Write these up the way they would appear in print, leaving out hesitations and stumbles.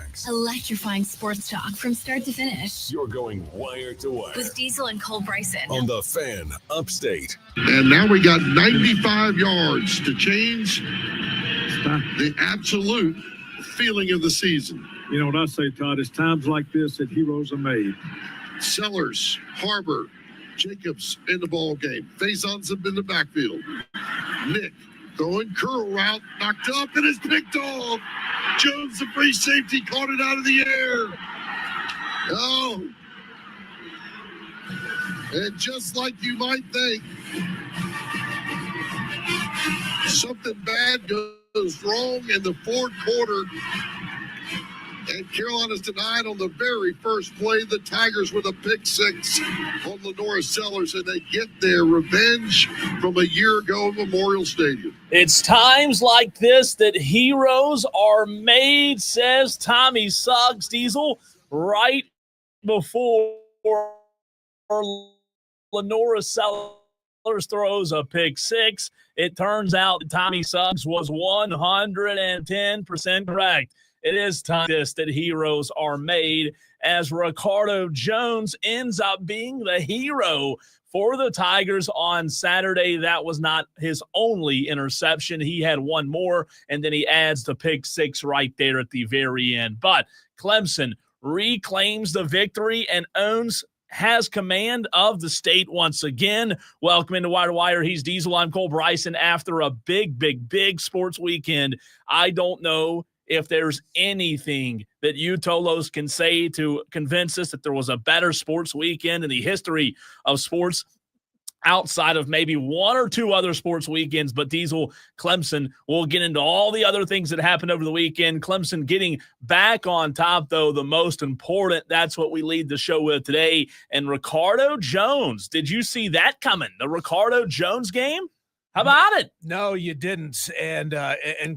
facts. Electrifying sports talk from start to finish. You're going wire to wire. With Diesel and Cole Bryson. On the Fan Upstate. And now we got 95 yards to change the absolute feeling of the season. You know what I say, Todd? It's times like this that heroes are made. Sellers, Harbor, Jacobs in the ball game. Faison's in the backfield. Nick throwing curl route, knocked up, and it's picked off. Jones, the free safety, caught it out of the air. Oh. And just like you might think, something bad goes wrong in the fourth quarter. And Carolina's denied on the very first play. The Tigers with a pick six on Lenora Sellers, and they get their revenge from a year ago at Memorial Stadium. It's times like this that heroes are made, says Tommy Suggs. Diesel, right before Lenora Sellers throws a pick six. It turns out Tommy Suggs was 110% correct. It is time that heroes are made, as Ricardo Jones ends up being the hero for the Tigers on Saturday. That was not his only interception. He had one more, and then he adds the pick six right there at the very end. But Clemson reclaims the victory and has command of the state once again. Welcome into Wire to Wire. He's Diesel. I'm Cole Bryson. After a big sports weekend, I don't know if there's anything that you Tolos can say to convince us that there was a better sports weekend in the history of sports outside of maybe one or two other sports weekends. But Diesel, Clemson, we'll get into all the other things that happened over the weekend. Clemson getting back on top, though, the most important. That's what we lead the show with today. And Ricardo Jones, did you see that coming? The Ricardo Jones game? How about it? No, you didn't. And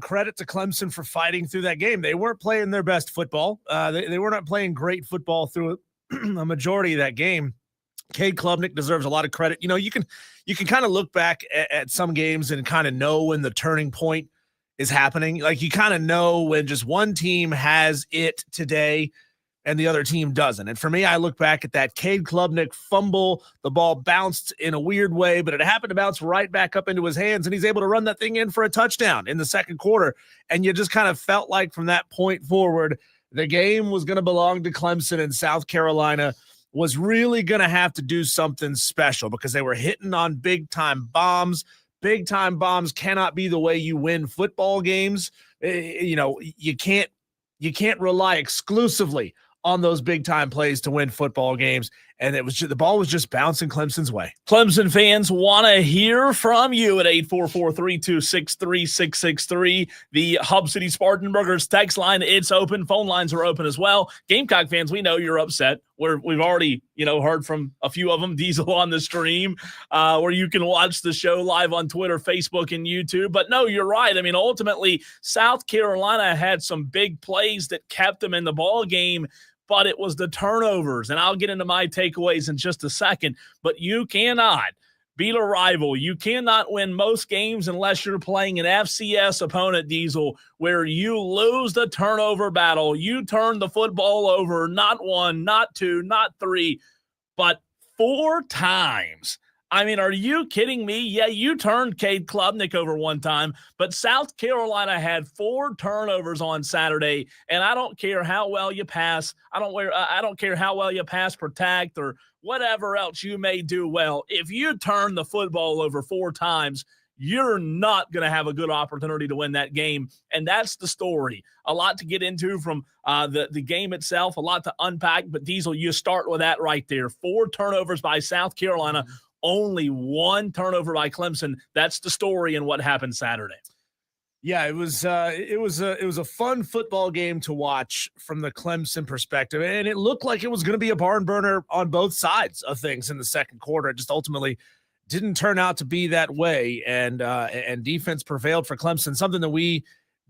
credit to Clemson for fighting through that game. They weren't playing their best football. They were not playing great football through a majority of that game. Cade Klubnik deserves a lot of credit. You know, you can kind of look back at some games and kind of know when the turning point is happening. Like, you kind of know when just one team has it today and the other team doesn't. And for me, I look back at that Cade Klubnik fumble. The ball bounced in a weird way, but it happened to bounce right back up into his hands, and he's able to run that thing in for a touchdown in the second quarter. And you just kind of felt like from that point forward, the game was going to belong to Clemson, and South Carolina was really going to have to do something special because they were hitting on big-time bombs. Big-time bombs cannot be the way you win football games. You know, you can't rely exclusively on those big time plays to win football games. And it was the ball was just bouncing Clemson's way. Clemson fans want to hear from you at 844-326-3663. The Hub City Spartanburgers text line, it's open. Phone lines are open as well. Gamecock fans, we know you're upset. We've already, heard from a few of them, Diesel on the stream, where you can watch the show live on Twitter, Facebook, and YouTube. But no, you're right. I mean, ultimately, South Carolina had some big plays that kept them in the ball game, but it was the turnovers. And I'll get into my takeaways in just a second. But you cannot beat a rival. You cannot win most games unless you're playing an FCS opponent, Diesel, where you lose the turnover battle. You turn the football over not one, not two, not three, but 4 times. I mean, are you kidding me? Yeah, you turned Cade Klubnik over one time, but South Carolina had 4 turnovers on Saturday, and I don't care how well you pass. I don't care how well you pass protect or whatever else you may do well. If you turn the football over 4 times, you're not going to have a good opportunity to win that game, and that's the story. A lot to get into from the game itself, a lot to unpack, but Diesel, you start with that right there. 4 turnovers by South Carolina, only 1 turnover by Clemson. That's the story and what happened Saturday. Yeah, it was a fun football game to watch from the Clemson perspective, and it looked like it was going to be a barn burner on both sides of things in the second quarter. It just ultimately didn't turn out to be that way, and defense prevailed for Clemson, something that we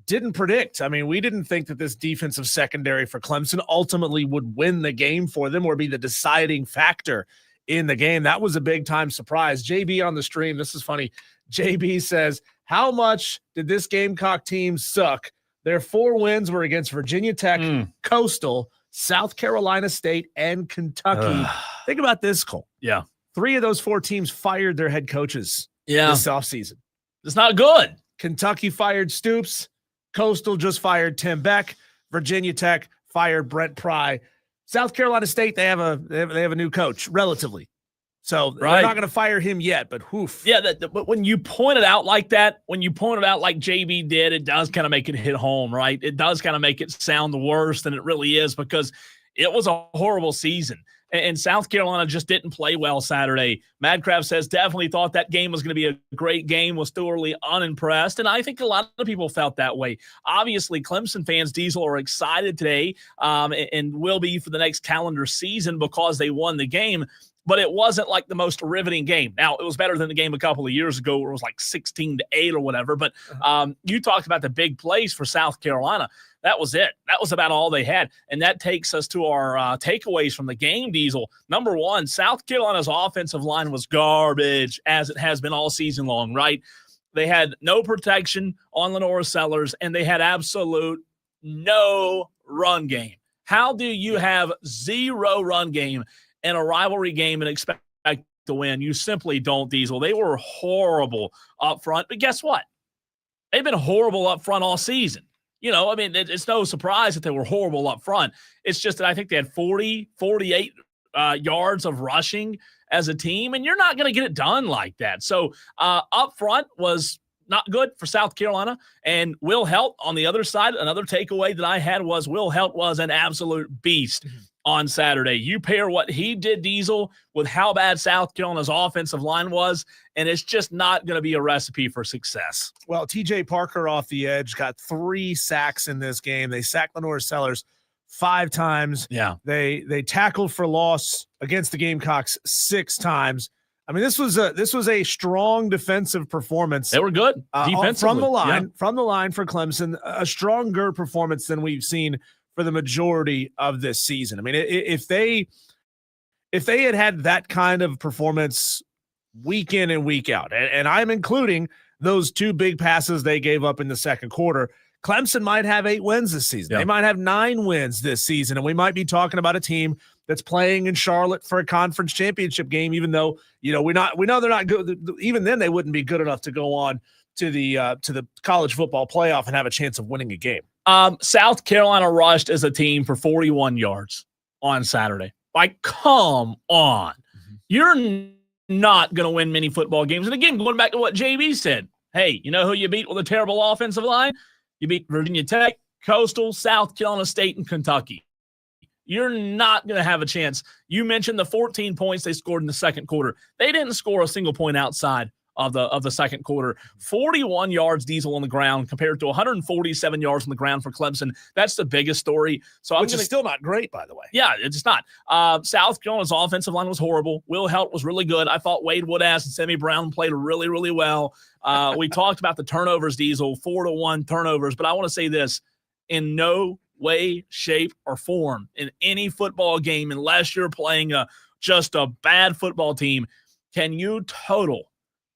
didn't predict. I mean, we didn't think that this defensive secondary for Clemson ultimately would win the game for them or be the deciding factor in the game. That was a big-time surprise. JB on the stream, this is funny. JB says, how much did this Gamecock team suck Their 4 wins were against Virginia Tech, Coastal, South Carolina State, and Kentucky. Think about this, Cole. Yeah. 3 of those 4 teams fired their head coaches this offseason. It's not good. Kentucky fired Stoops. Coastal just fired Tim Beck. Virginia Tech fired Brent Pry. South Carolina State, they have a new coach, relatively. So they're not going to fire him yet, but whoof. Yeah, but when you point it out like that, when you point it out like JB did, it does kind of make it hit home, right? It does kind of make it sound worse than it really is, because it was a horrible season. And South Carolina just didn't play well Saturday. Madcraft says definitely thought that game was going to be a great game, was thoroughly unimpressed. And I think a lot of people felt that way. Obviously, Clemson fans, Diesel, are excited today and will be for the next calendar season because they won the game. But it wasn't like the most riveting game. Now, it was better than the game a couple of years ago where it was like 16-8 or whatever. But you talked about the big plays for South Carolina. That was it. That was about all they had. And that takes us to our takeaways from the game, Diesel. Number one, South Carolina's offensive line was garbage, as it has been all season long, right? They had no protection on Lenora Sellers, and they had absolute no run game. How do you have 0 run game in a rivalry game and expect to win? You simply don't, Diesel. They were horrible up front. But guess what? They've been horrible up front all season. You know, I mean, it's no surprise that they were horrible up front. It's just that I think they had 48 yards of rushing as a team, and you're not going to get it done like that. So up front was not good for South Carolina. And Will Helt on the other side, another takeaway that I had was Will Helt was an absolute beast on Saturday. You pair what he did, Diesel, with how bad South Carolina's offensive line was, and it's just not going to be a recipe for success. Well, TJ Parker off the edge got 3 sacks in this game. They sacked Lenora Sellers 5 times. Yeah. They tackled for loss against the Gamecocks 6 times. I mean, this was a strong defensive performance. They were good defensively. From the line for Clemson, a stronger performance than we've seen for the majority of this season. I mean, if they had that kind of performance week in and week out, and I'm including those 2 big passes they gave up in the second quarter, Clemson might have 8 wins this season. Yeah. They might have 9 wins this season, and we might be talking about a team that's playing in Charlotte for a conference championship game, even though, you know, we know they're not good. Even then, they wouldn't be good enough to go on to the college football playoff and have a chance of winning a game. South Carolina rushed as a team for 41 yards on Saturday. Like, come on. You're not going to win many football games. And again, going back to what JB said, hey, you know who you beat with a terrible offensive line? You beat Virginia Tech, Coastal, South Carolina State, and Kentucky. You're not going to have a chance. You mentioned the 14 points they scored in the second quarter. They didn't score a single point outside of the second quarter. 41 yards, Diesel, on the ground compared to 147 yards on the ground for Clemson. That's the biggest story. So Which is still not great, by the way. Yeah, it's not. South Carolina's offensive line was horrible. Will Helt was really good. I thought Wade Woodass and Sammy Brown played really, really well. We talked about the turnovers, Diesel, 4-1 turnovers. But I want to say this, in no way, shape, or form in any football game, unless you're playing just a bad football team, can you total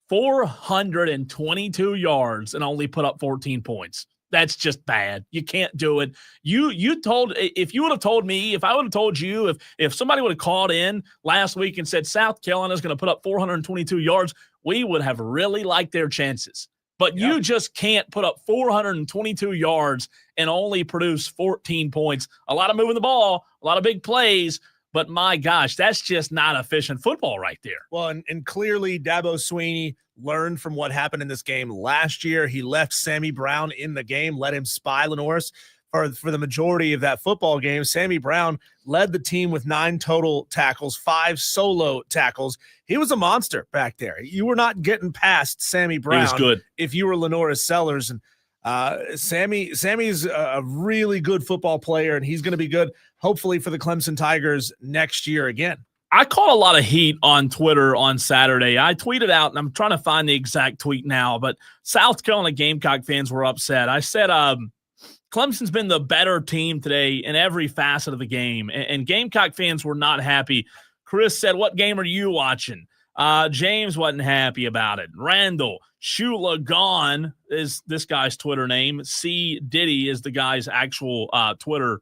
422 yards and only put up 14 points. That's just bad. You can't do it. If you would have told me, if I would have told you, if somebody would have called in last week and said South Carolina is going to put up 422 yards, we would have really liked their chances. But you just can't put up 422 yards and only produce 14 points. A lot of moving the ball, a lot of big plays. But my gosh, that's just not efficient football right there. Well, and clearly Dabo Swinney learned from what happened in this game last year. He left Sammy Brown in the game, let him spy Lenoris for the majority of that football game. Sammy Brown led the team with 9 total tackles, 5 solo tackles. He was a monster back there. You were not getting past Sammy Brown. He was good. If you were Lenoris Sellers. And Sammy's a really good football player, and he's going to be good, hopefully, for the Clemson Tigers next year again. I caught a lot of heat on Twitter on Saturday. I tweeted out, and I'm trying to find the exact tweet now, but South Carolina Gamecock fans were upset. I said, Clemson's been the better team today in every facet of the game, and Gamecock fans were not happy. Chris said, what game are you watching? James wasn't happy about it. Randall, Shula Gone is this guy's Twitter name. C. Diddy is the guy's actual Twitter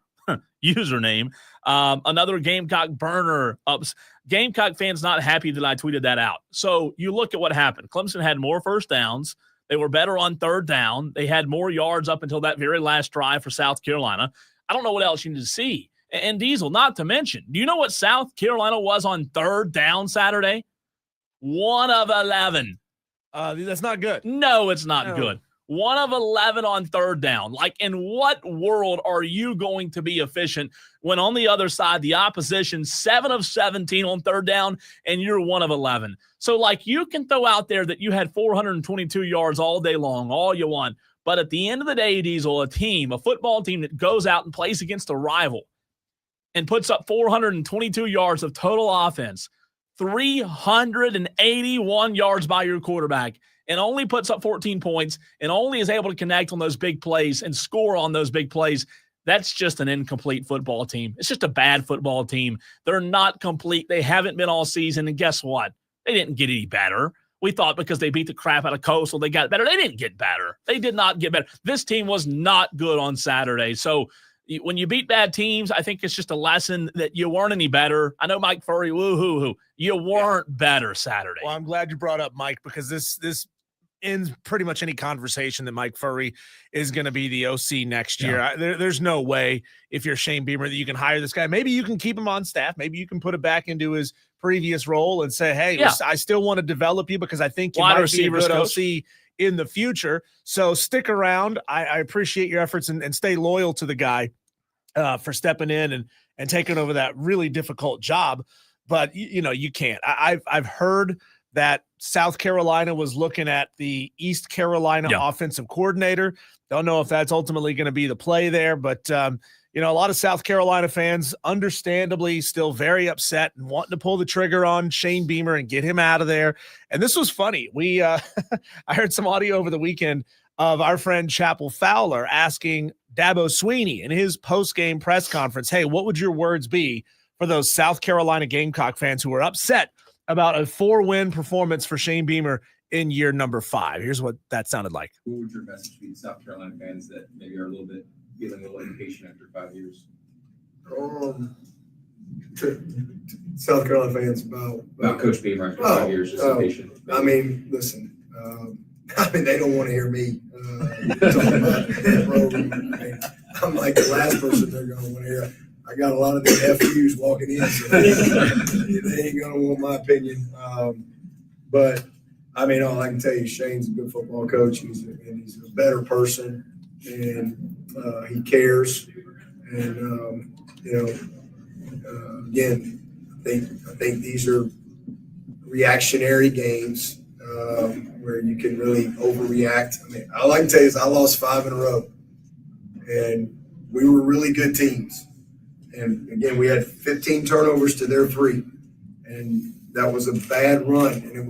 username. Another Gamecock burner ups. Gamecock fans not happy that I tweeted that out. So you look at what happened. Clemson had more first downs. They were better on third down. They had more yards up until that very last drive for South Carolina. I don't know what else you need to see. And Diesel, not to mention, do you know what South Carolina was on third down Saturday? 1 of 11. That's not good. No, it's not good. 1 of 11 on third down. Like, in what world are you going to be efficient when on the other side, the opposition 7 of 17 on third down and you're 1 of 11? So, like, you can throw out there that you had 422 yards all day long, all you want. But at the end of the day, Diesel, a football team that goes out and plays against a rival and puts up 422 yards of total offense, 381 yards by your quarterback, and only puts up 14 points and only is able to connect on those big plays and score on those big plays, that's just an incomplete football team. It's just a bad football team. They're not complete. They haven't been all season, and guess what? They didn't get any better. We thought because they beat the crap out of Coastal, they got better. They didn't get better. They did not get better. This team was not good on Saturday. So when you beat bad teams, I think it's just a lesson that you weren't any better. I know Mike Furry, woo-hoo-hoo. You weren't better Saturday. Well, I'm glad you brought up Mike, because this ends pretty much any conversation that Mike Furry is going to be the OC next year. There's no way, if you're Shane Beamer, that you can hire this guy. Maybe you can keep him on staff. Maybe you can put it back into his previous role and say, hey, I still want to develop you because I think you might be a good OC in the future. So stick around. I appreciate your efforts and stay loyal to the guy for stepping in and taking over that really difficult job. But you can't. I've heard that South Carolina was looking at the East Carolina offensive coordinator. Don't know if that's ultimately going to be the play there, but a lot of South Carolina fans understandably still very upset and wanting to pull the trigger on Shane Beamer and get him out of there. And this was funny. I heard some audio over the weekend of our friend Chapel Fowler asking Dabo Sweeney in his post-game press conference, hey, what would your words be for those South Carolina Gamecock fans who are upset about a 4-win performance for Shane Beamer in year number 5? Here's what that sounded like. What would your message be to South Carolina fans that maybe are feeling a little impatient after 5 years? To South Carolina fans about Coach Beamer after 5 years, just impatient. I mean, listen, they don't want to hear me talking about that program. I'm like the last person they're going to want to hear. I got a lot of the FUs walking in, so they ain't going to want my opinion. But, I mean, all I can tell you, Shane's a good football coach. He's a better person, and he cares. And, again, I think these are reactionary games where you can really overreact. I mean, all I can tell you is I lost 5 in a row, and we were really good teams. And again, we had 15 turnovers to their 3, and that was a bad run. And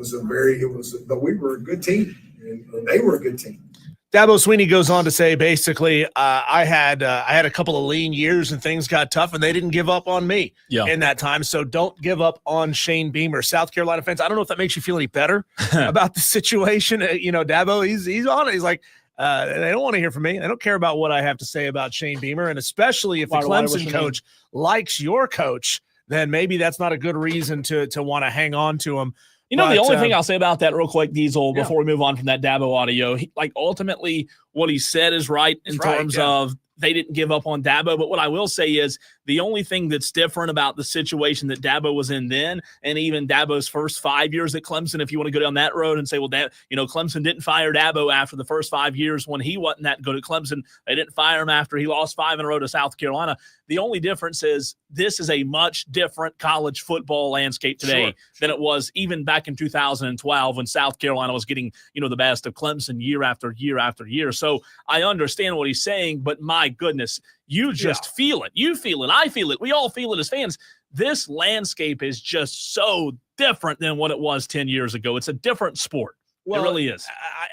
but we were a good team, and they were a good team. Dabo Sweeney goes on to say, basically, I had a couple of lean years and things got tough, and they didn't give up on me in that time. So don't give up on Shane Beamer. South Carolina fans, I don't know if that makes you feel any better about the situation. Dabo, he's on it. He's like, they don't want to hear from me. They don't care about what I have to say about Shane Beamer. And especially if the Clemson coach likes your coach, then maybe that's not a good reason to want to hang on to him. The only thing I'll say about that real quick, Diesel, before we move on from that Dabo audio, ultimately what he said is right in terms of they didn't give up on Dabo. But what I will say is the only thing that's different about the situation that Dabo was in then, and even Dabo's first 5 years at Clemson, if you want to go down that road and say, well, Clemson didn't fire Dabo after the first 5 years when he wasn't that good at Clemson. They didn't fire him after he lost 5 in a row to South Carolina. The only difference is this is a much different college football landscape today than it was even back in 2012 when South Carolina was getting, the best of Clemson year after year after year. So I understand what he's saying, but my goodness, you just feel it. You feel it. I feel it. We all feel it as fans. This landscape is just so different than what it was 10 years ago. It's a different sport. Well, it really is.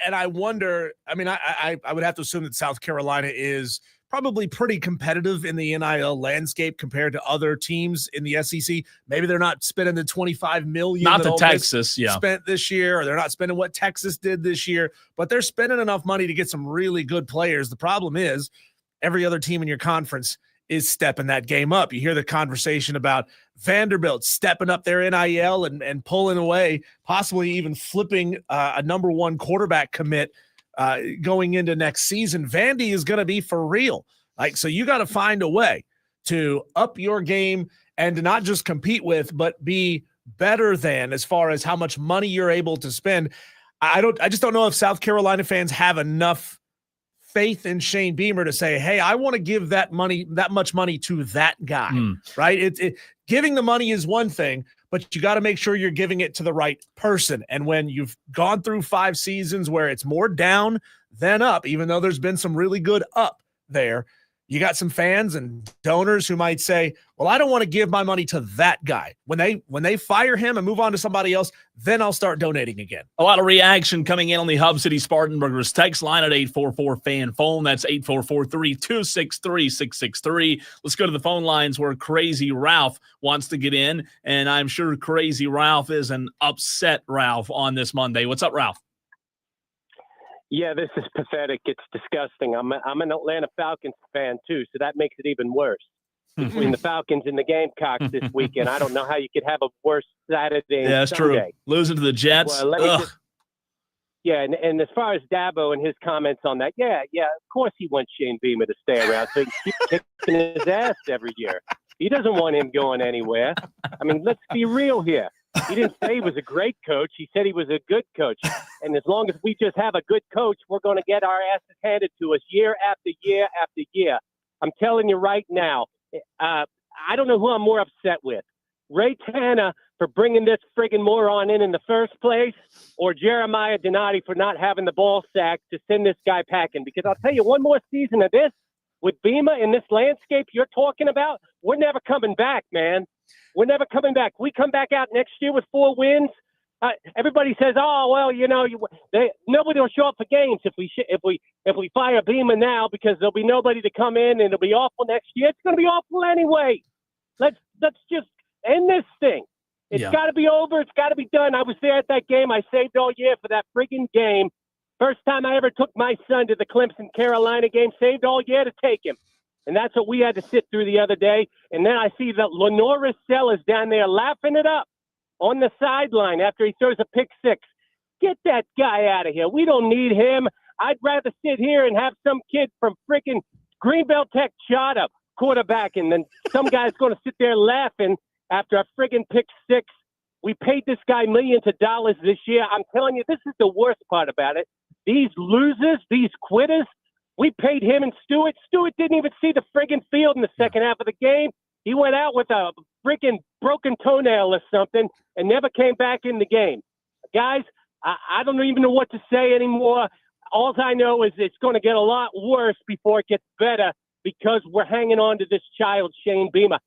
And I wonder, I mean, I would have to assume that South Carolina is probably pretty competitive in the NIL landscape compared to other teams in the SEC. Maybe they're not spending the $25 million Not that the Ole Miss Texas, yeah. spent this year, or they're not spending what Texas did this year, but they're spending enough money to get some really good players. The problem is every other team in your conference is stepping that game up. You hear the conversation about Vanderbilt stepping up their NIL and pulling away, possibly even flipping a number one quarterback commit going into next season. Vandy is going to be for real. So you got to find a way to up your game and to not just compete with, but be better than as far as how much money you're able to spend. I just don't know if South Carolina fans have enough faith in Shane Beamer to say, hey, I want to give that much money to that guy, right? Giving the money is one thing, but you got to make sure you're giving it to the right person. And when you've gone through 5 seasons where it's more down than up, even though there's been some really good up there, you got some fans and donors who might say, well, I don't want to give my money to that guy. When they fire him and move on to somebody else, then I'll start donating again. A lot of reaction coming in on the Hub City Spartanburgers text line at 844-FAN-PHONE. That's 844-326-3663. Let's go to the phone lines where Crazy Ralph wants to get in, and I'm sure Crazy Ralph is an upset Ralph on this Monday. What's up, Ralph? Yeah, this is pathetic. It's disgusting. I'm an Atlanta Falcons fan, too, so that makes it even worse. Between the Falcons and the Gamecocks this weekend, I don't know how you could have a worse Saturday and that's Sunday. True. Losing to the Jets. Well, and as far as Dabo and his comments on that, of course he wants Shane Beamer to stay around so he can keep kicking his ass every year. He doesn't want him going anywhere. I mean, let's be real here. He didn't say he was a great coach. He said he was a good coach. And as long as we just have a good coach, we're going to get our asses handed to us year after year after year. I'm telling you right now, I don't know who I'm more upset with. Ray Tanner for bringing this friggin' moron in the first place, or Jeremiah Donati for not having the ball sack to send this guy packing. Because I'll tell you, one more season of this with Beamer in this landscape you're talking about, we're never coming back, man. We're never coming back. We come back out next year with 4 wins. Everybody says, "Oh, well, nobody will show up for games if we fire Beamer now because there'll be nobody to come in and it'll be awful next year." It's going to be awful anyway. Let's just end this thing. It's got to be over. It's got to be done. I was there at that game. I saved all year for that friggin' game. First time I ever took my son to the Clemson Carolina game. Saved all year to take him. And that's what we had to sit through the other day. And then I see that Lenora Sellers down there laughing it up on the sideline after he throws a pick 6. Get that guy out of here. We don't need him. I'd rather sit here and have some kid from freaking Greenbelt Tech Charter quarterbacking than some guy's going to sit there laughing after a friggin' pick 6. We paid this guy millions of dollars this year. I'm telling you, this is the worst part about it. These losers, these quitters, we paid him and Stewart. Stewart didn't even see the friggin' field in the second half of the game. He went out with a freaking broken toenail or something and never came back in the game. Guys, I don't even know what to say anymore. All I know is it's going to get a lot worse before it gets better because we're hanging on to this child, Shane Beamer.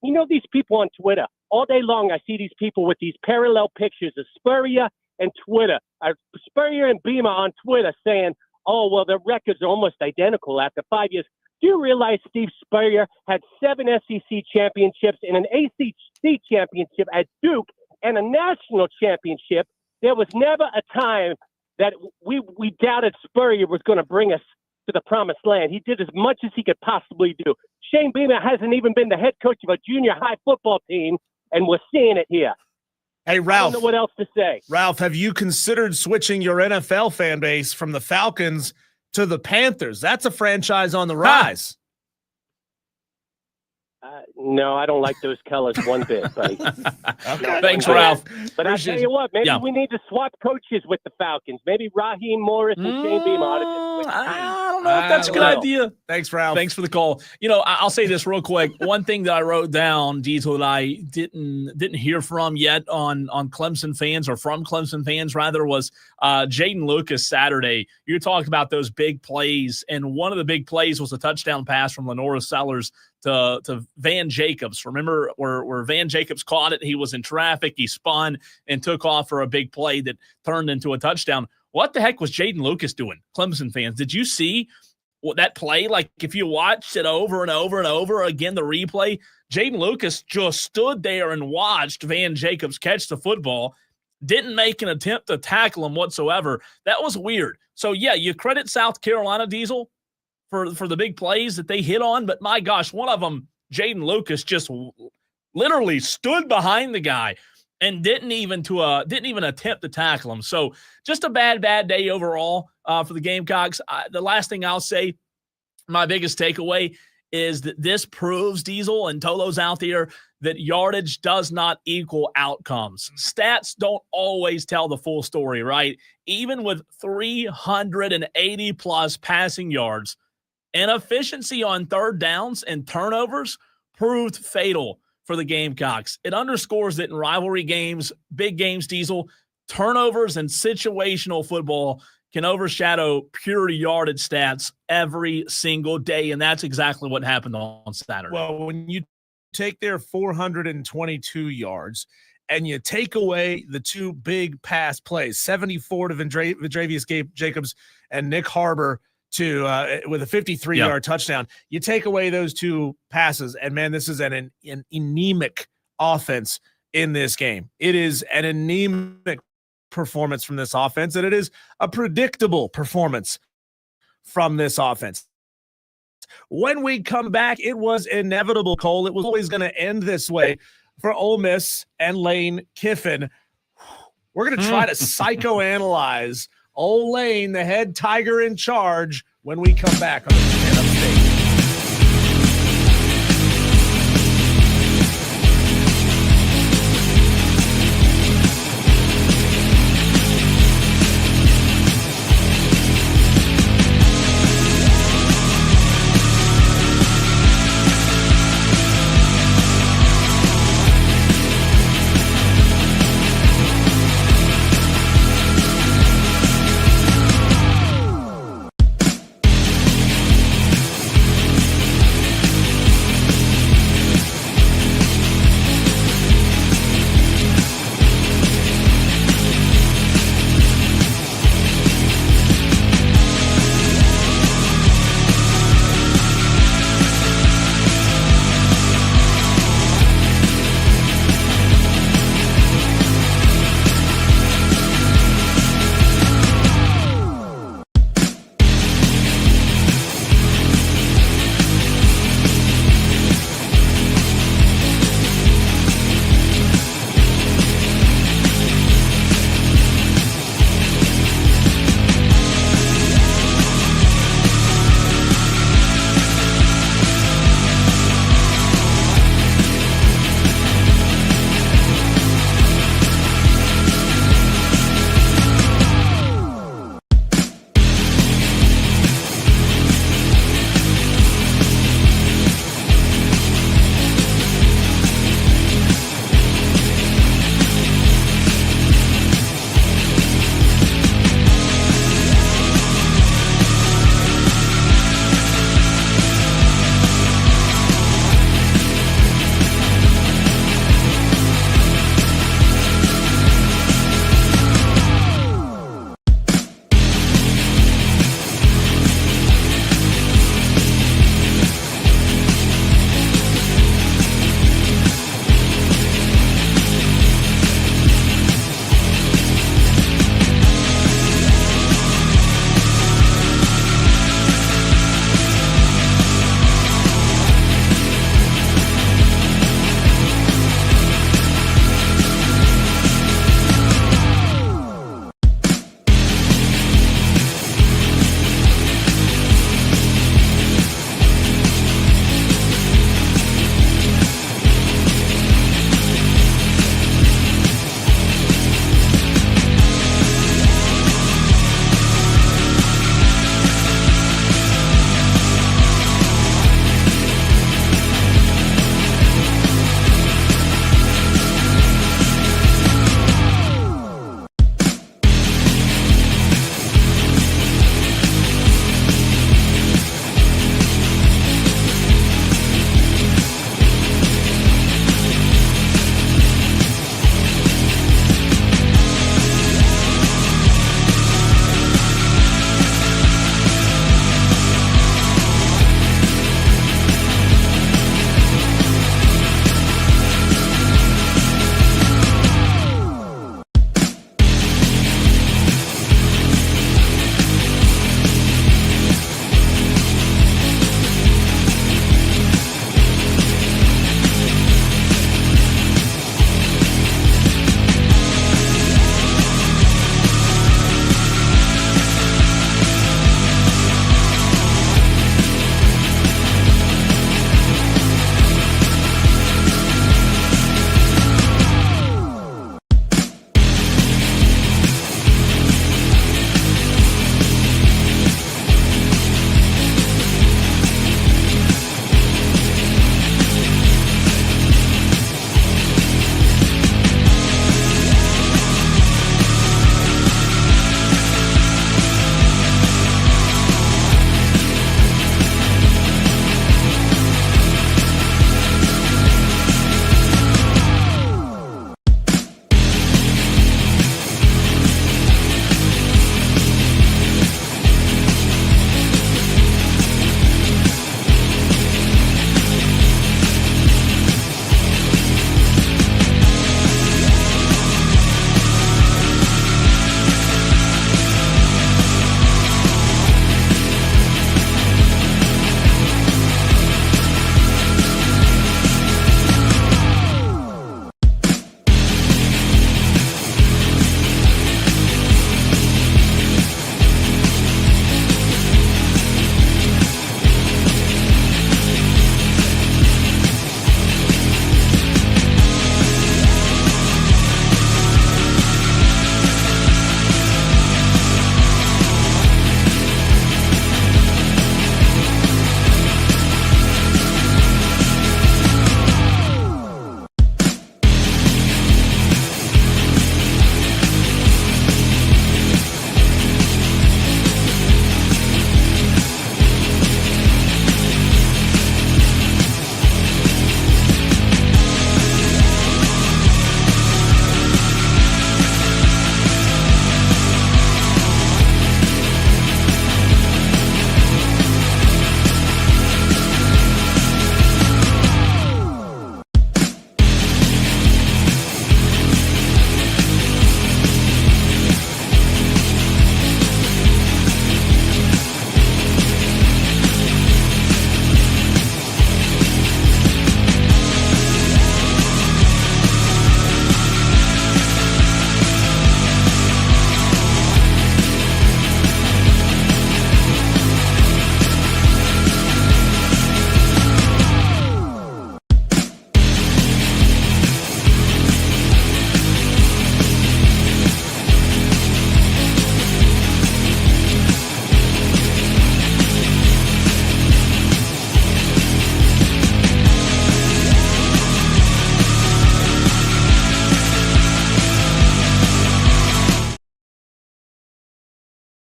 You know these people on Twitter. All day long I see these people with these parallel pictures of Spurrier and Spurrier and Beamer on Twitter saying, oh, well, their records are almost identical after 5 years. Do you realize Steve Spurrier had 7 SEC championships and an ACC championship at Duke and a national championship? There was never a time that we doubted Spurrier was going to bring us to the promised land. He did as much as he could possibly do. Shane Beamer hasn't even been the head coach of a junior high football team, and we're seeing it here. Hey, Ralph. I don't know what else to say. Ralph, have you considered switching your NFL fan base from the Falcons to the Panthers? That's a franchise on the rise. No, I don't like those colors one bit, buddy. Okay. Thanks, Ralph. But I'll tell you what, maybe we need to swap coaches with the Falcons. Maybe Raheem Morris and Shane Beamer ought to just I don't know if that's a good idea. Thanks, Ralph. Thanks for the call. I'll say this real quick. One thing that I wrote down, Diesel, that I didn't hear from yet on Clemson fans, or from Clemson fans rather, was Jaden Lucas Saturday. You talked about those big plays, and one of the big plays was a touchdown pass from Lenora Sellers to Van Jacobs. Remember where Van Jacobs caught it? He was in traffic. He spun and took off for a big play that turned into a touchdown. What the heck was Jaden Lucas doing, Clemson fans? Did you see that play, like if you watched it over and over and over again, the replay, Jaden Lucas just stood there and watched Van Jacobs catch the football, didn't make an attempt to tackle him whatsoever. That was weird. So, yeah, you credit South Carolina, Diesel, for the big plays that they hit on, but my gosh, one of them, Jaden Lucas, just literally stood behind the guy and didn't even attempt to tackle him. So just a bad day overall for the Gamecocks. The last thing I'll say, my biggest takeaway is that this proves, Diesel and Tolo's out there, that yardage does not equal outcomes. Stats don't always tell the full story, right? Even with 380-plus passing yards, and efficiency on third downs and turnovers proved fatal for the Gamecocks. It underscores that in rivalry games, big games, Diesel, turnovers and situational football can overshadow pure yardage stats every single day, and that's exactly what happened on Saturday. Well, when you take their 422 yards and you take away the two big pass plays, 74 to Vendravius Jacobs and Nick Harbor with a 53-yard touchdown, you take away those two passes, and, man, this is an anemic offense in this game. It is an anemic performance from this offense, and it is a predictable performance from this offense. When we come back, it was inevitable, Cole. It was always going to end this way for Ole Miss and Lane Kiffin. We're going to try to psychoanalyze Ole Lane, the head Tiger in charge, when we come back on the Stand Up Stage.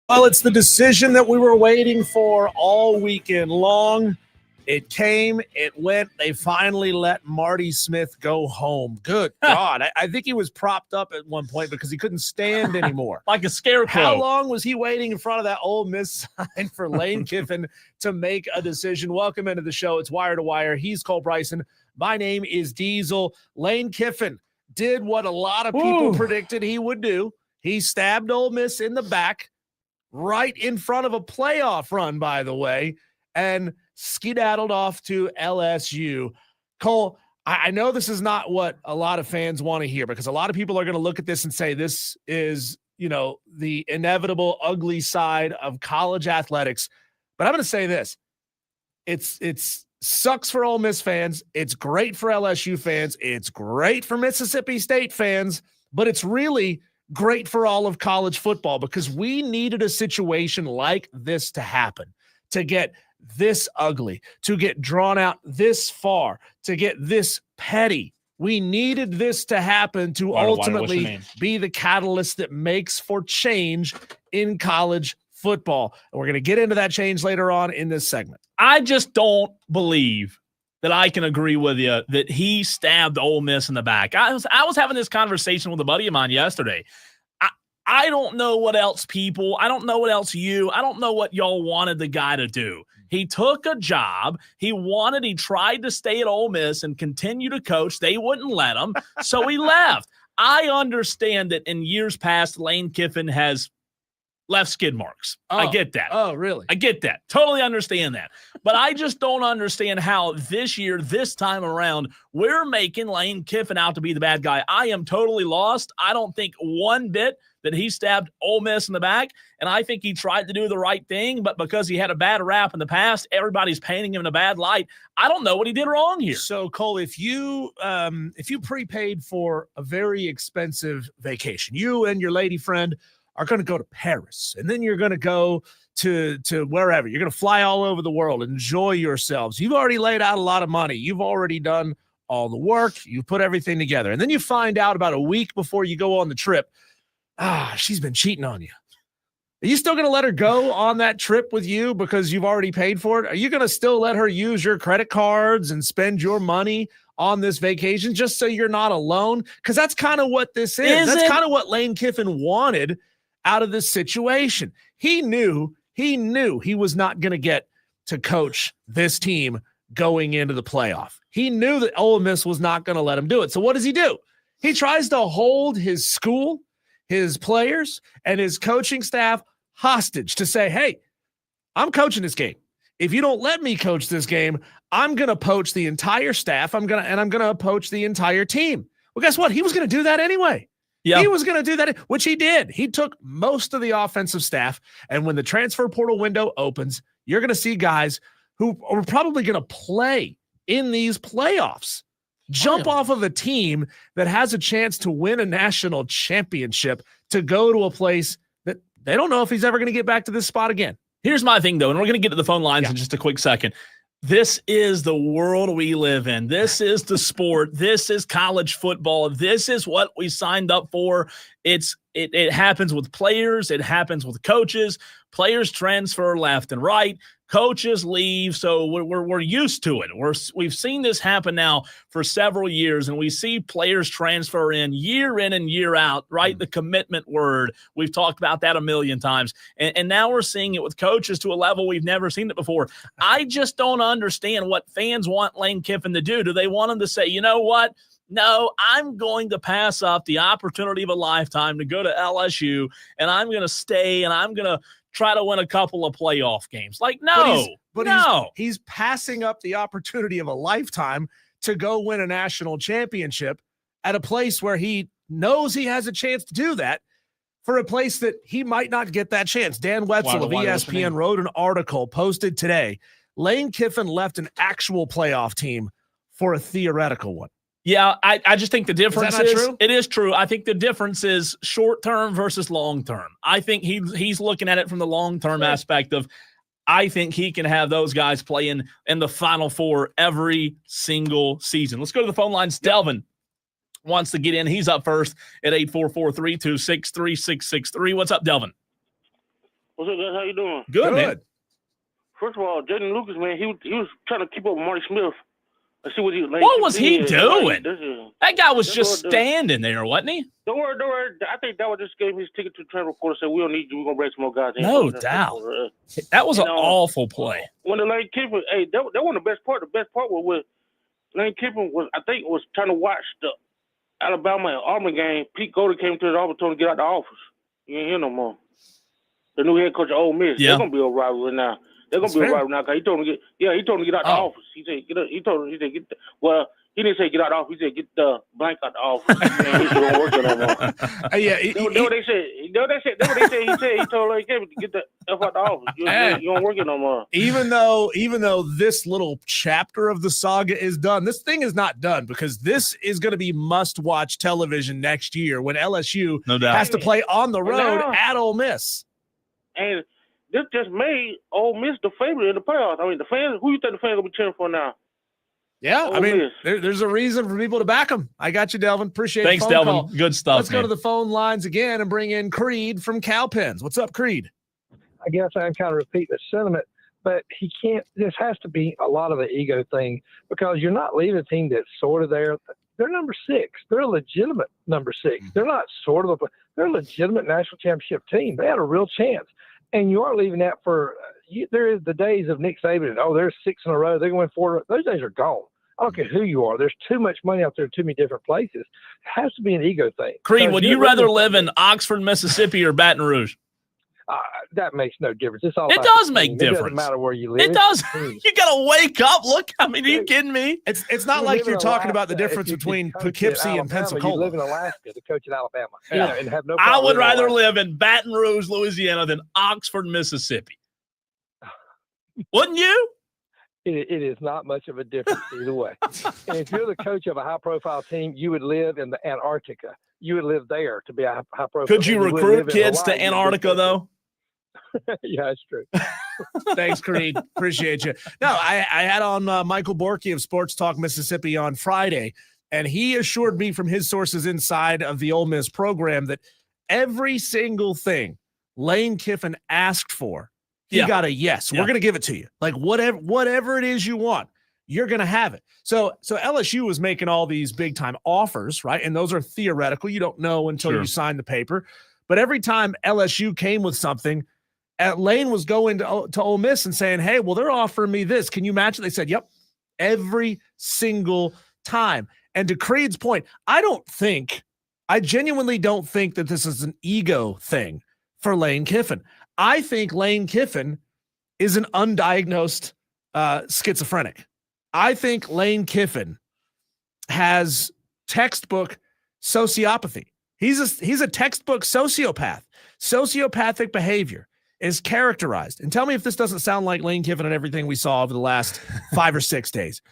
Well, it's the decision that we were waiting for all weekend long. It came, it went. They finally let Marty Smith go home. Good God. I think he was propped up at one point because he couldn't stand anymore. Like a scarecrow. How long was he waiting in front of that Ole Miss sign for Lane Kiffin to make a decision? Welcome into the show. It's Wire to Wire. He's Cole Bryson. My name is Diesel. Lane Kiffin did what a lot of people predicted he would do. He stabbed Ole Miss in the back right in front of a playoff run, by the way, and skedaddled off to LSU. Cole, I know this is not what a lot of fans want to hear because a lot of people are going to look at this and say this is, the inevitable ugly side of college athletics. But I'm going to say this. It's sucks for Ole Miss fans. It's great for LSU fans. It's great for Mississippi State fans, but it's really great for all of college football because we needed a situation like this to happen, to get this ugly, to get drawn out this far, to get this petty. We needed this to happen to ultimately be the catalyst that makes for change in college football. And we're going to get into that change later on in this segment. I just don't believe that I can agree with you that he stabbed Ole Miss in the back. I was having this conversation with a buddy of mine yesterday. I don't know what else I don't know what else I don't know what y'all wanted the guy to do. He took a job. He tried to stay at Ole Miss and continue to coach. They wouldn't let him, so he left. I understand that in years past, Lane Kiffin has left skid marks. I get that. Oh, really? I get that. Totally understand that. But I just don't understand how this year, this time around, we're making Lane Kiffin out to be the bad guy. I am totally lost. I don't think one bit that he stabbed Ole Miss in the back, and I think he tried to do the right thing, but because he had a bad rap in the past, everybody's painting him in a bad light. I don't know what he did wrong here. So, Cole, if you prepaid for a very expensive vacation, you and your lady friend are going to go to Paris, and then you're going to go to wherever. You're going to fly all over the world, enjoy yourselves. You've already laid out a lot of money. You've already done all the work. You've put everything together. And then you find out about a week before you go on the trip, she's been cheating on you. Are you still going to let her go on that trip with you because you've already paid for it? Are you going to still let her use your credit cards and spend your money on this vacation just so you're not alone? Because that's kind of what this is. That's kind of what Lane Kiffin wanted out of this situation. He knew he was not going to get to coach this team going into the playoff. He knew that Ole Miss was not going to let him do it. So what does he do? He tries to hold his school, his players, and his coaching staff hostage to say, hey, I'm coaching this game. If you don't let me coach this game, I'm going to poach the entire staff. I'm going to poach the entire team. Well, guess what? He was going to do that anyway. Yeah. He was going to do that, which he did. He took most of the offensive staff, and when the transfer portal window opens, you're going to see guys who are probably going to play in these playoffs, jump off of a team that has a chance to win a national championship to go to a place that they don't know if he's ever going to get back to this spot again. Here's my thing, though, and we're going to get to the phone lines in just a quick second. This is the world we live in. This is the sport. This is college football. This is what we signed up for. It happens with players. It happens with coaches. Players transfer left and right. Coaches leave, so we're used to it. We've seen this happen now for several years, and we see players transfer in and year out, right? The commitment word. We've talked about that a million times, and now we're seeing it with coaches to a level we've never seen it before. I just don't understand what fans want Lane Kiffin to do. Do they want him to say, you know what? No, I'm going to pass up the opportunity of a lifetime to go to LSU, and I'm going to stay, and I'm going to try to win a couple of playoff games. Like, no. He's passing up the opportunity of a lifetime to go win a national championship at a place where he knows he has a chance to do that for a place that he might not get that chance. Dan Wetzel of ESPN wrote an article posted today. Lane Kiffin left an actual playoff team for a theoretical one. Yeah, I just think the difference is true? It is true. I think the difference is short-term versus long-term. I think he's looking at it from the long-term aspect of I think he can have those guys playing in the Final Four every single season. Let's go to the phone lines. Delvin wants to get in. He's up first at 844-326-3663. What's up, Delvin? What's up, guys? How you doing? Good, man. First of all, Jaden Lucas, man, he was trying to keep up with Marty Smith. Let's see what he. Like, What was he did. doing? This is- That guy was That's just what- standing there, wasn't he? Don't worry. I think that was just gave his ticket to the transfer portal. Said we don't need you. We're gonna bring some more guys in. No doubt. That was an awful play. When the Lane Kiffin, hey, that wasn't the best part. The best part was when Lane Kiffin was trying to watch the Alabama and Auburn game. Pete Golding came to the office, told him to get out the office. You ain't here no more. The new head coach of Ole Miss. Yeah. They're gonna be a rivalry now. They're gonna be a rivalry now because he told him to get out the office. He said he didn't say get out the office. He said get the blank out the office. He's gonna work on that one. That's what they said. That's what they said. He told Lane Kiffin to get the F out the office. You don't work it no more. Even though this little chapter of the saga is done, this thing is not done because this is going to be must-watch television next year when LSU has to play on the road at Ole Miss. And this just made Ole Miss the favorite in the playoffs. I mean, the fans. Who you think the fans gonna be cheering for now? Yeah, Ole I mean, Miss. there's a reason for people to back them. I got you, Delvin. Appreciate it. Thanks, Phone Delvin. call. Good stuff. Let's go to the phone lines again and bring in Creed from Cowpens. What's up, Creed? I guess I kind of repeat the sentiment, but he can't. This has to be a lot of the ego thing because you're not leaving a team that's sort of there. They're number 6. They're a legitimate number 6. They're not sort of they're a legitimate national championship team. They had a real chance. And you are leaving that for there is the days of Nick Saban and there's 6 in a row. They're going to win 4. Those days are gone. I don't care who you are. There's too much money out there in too many different places. It has to be an ego thing. Creed, would you rather live in Oxford, Mississippi, or Baton Rouge? That makes no difference. It's all It about does the make team. difference. It doesn't matter where you live. It does. It's You got to wake up. Look, I mean, are you kidding me? It's not You like live you're in talking about the Alaska, difference if you between coach at Poughkeepsie and Alabama, Pensacola. You live in Alaska to coach at Alabama and have no I problem would living in rather Alaska. live in Baton Rouge, Louisiana than Oxford, Mississippi. Wouldn't you? It is not much of a difference either way. And if you're the coach of a high-profile team, you would live in the Antarctica. You would live there to be a high-profile. Could you wouldn't recruit live in kids to Hawaii. You'd Antarctica, live though? there. Yeah, that's true. Thanks, Creed. Appreciate you. No, I had on Michael Borky of Sports Talk Mississippi on Friday, and he assured me from his sources inside of the Ole Miss program that every single thing Lane Kiffin asked for, he got a yes. We're going to give it to you. Like whatever it is you want, you're going to have it. So LSU was making all these big time offers, right? And those are theoretical. You don't know until you sign the paper. But every time LSU came with something, Lane was going to Ole Miss and saying, hey, well, they're offering me this. Can you match it? They said, yep, every single time. And to Creed's point, I genuinely don't think that this is an ego thing for Lane Kiffin. I think Lane Kiffin is an undiagnosed schizophrenic. I think Lane Kiffin has textbook sociopathy. He's a textbook sociopath. Sociopathic behavior is characterized. And tell me if this doesn't sound like Lane Kiffin and everything we saw over the last 5 or 6 days.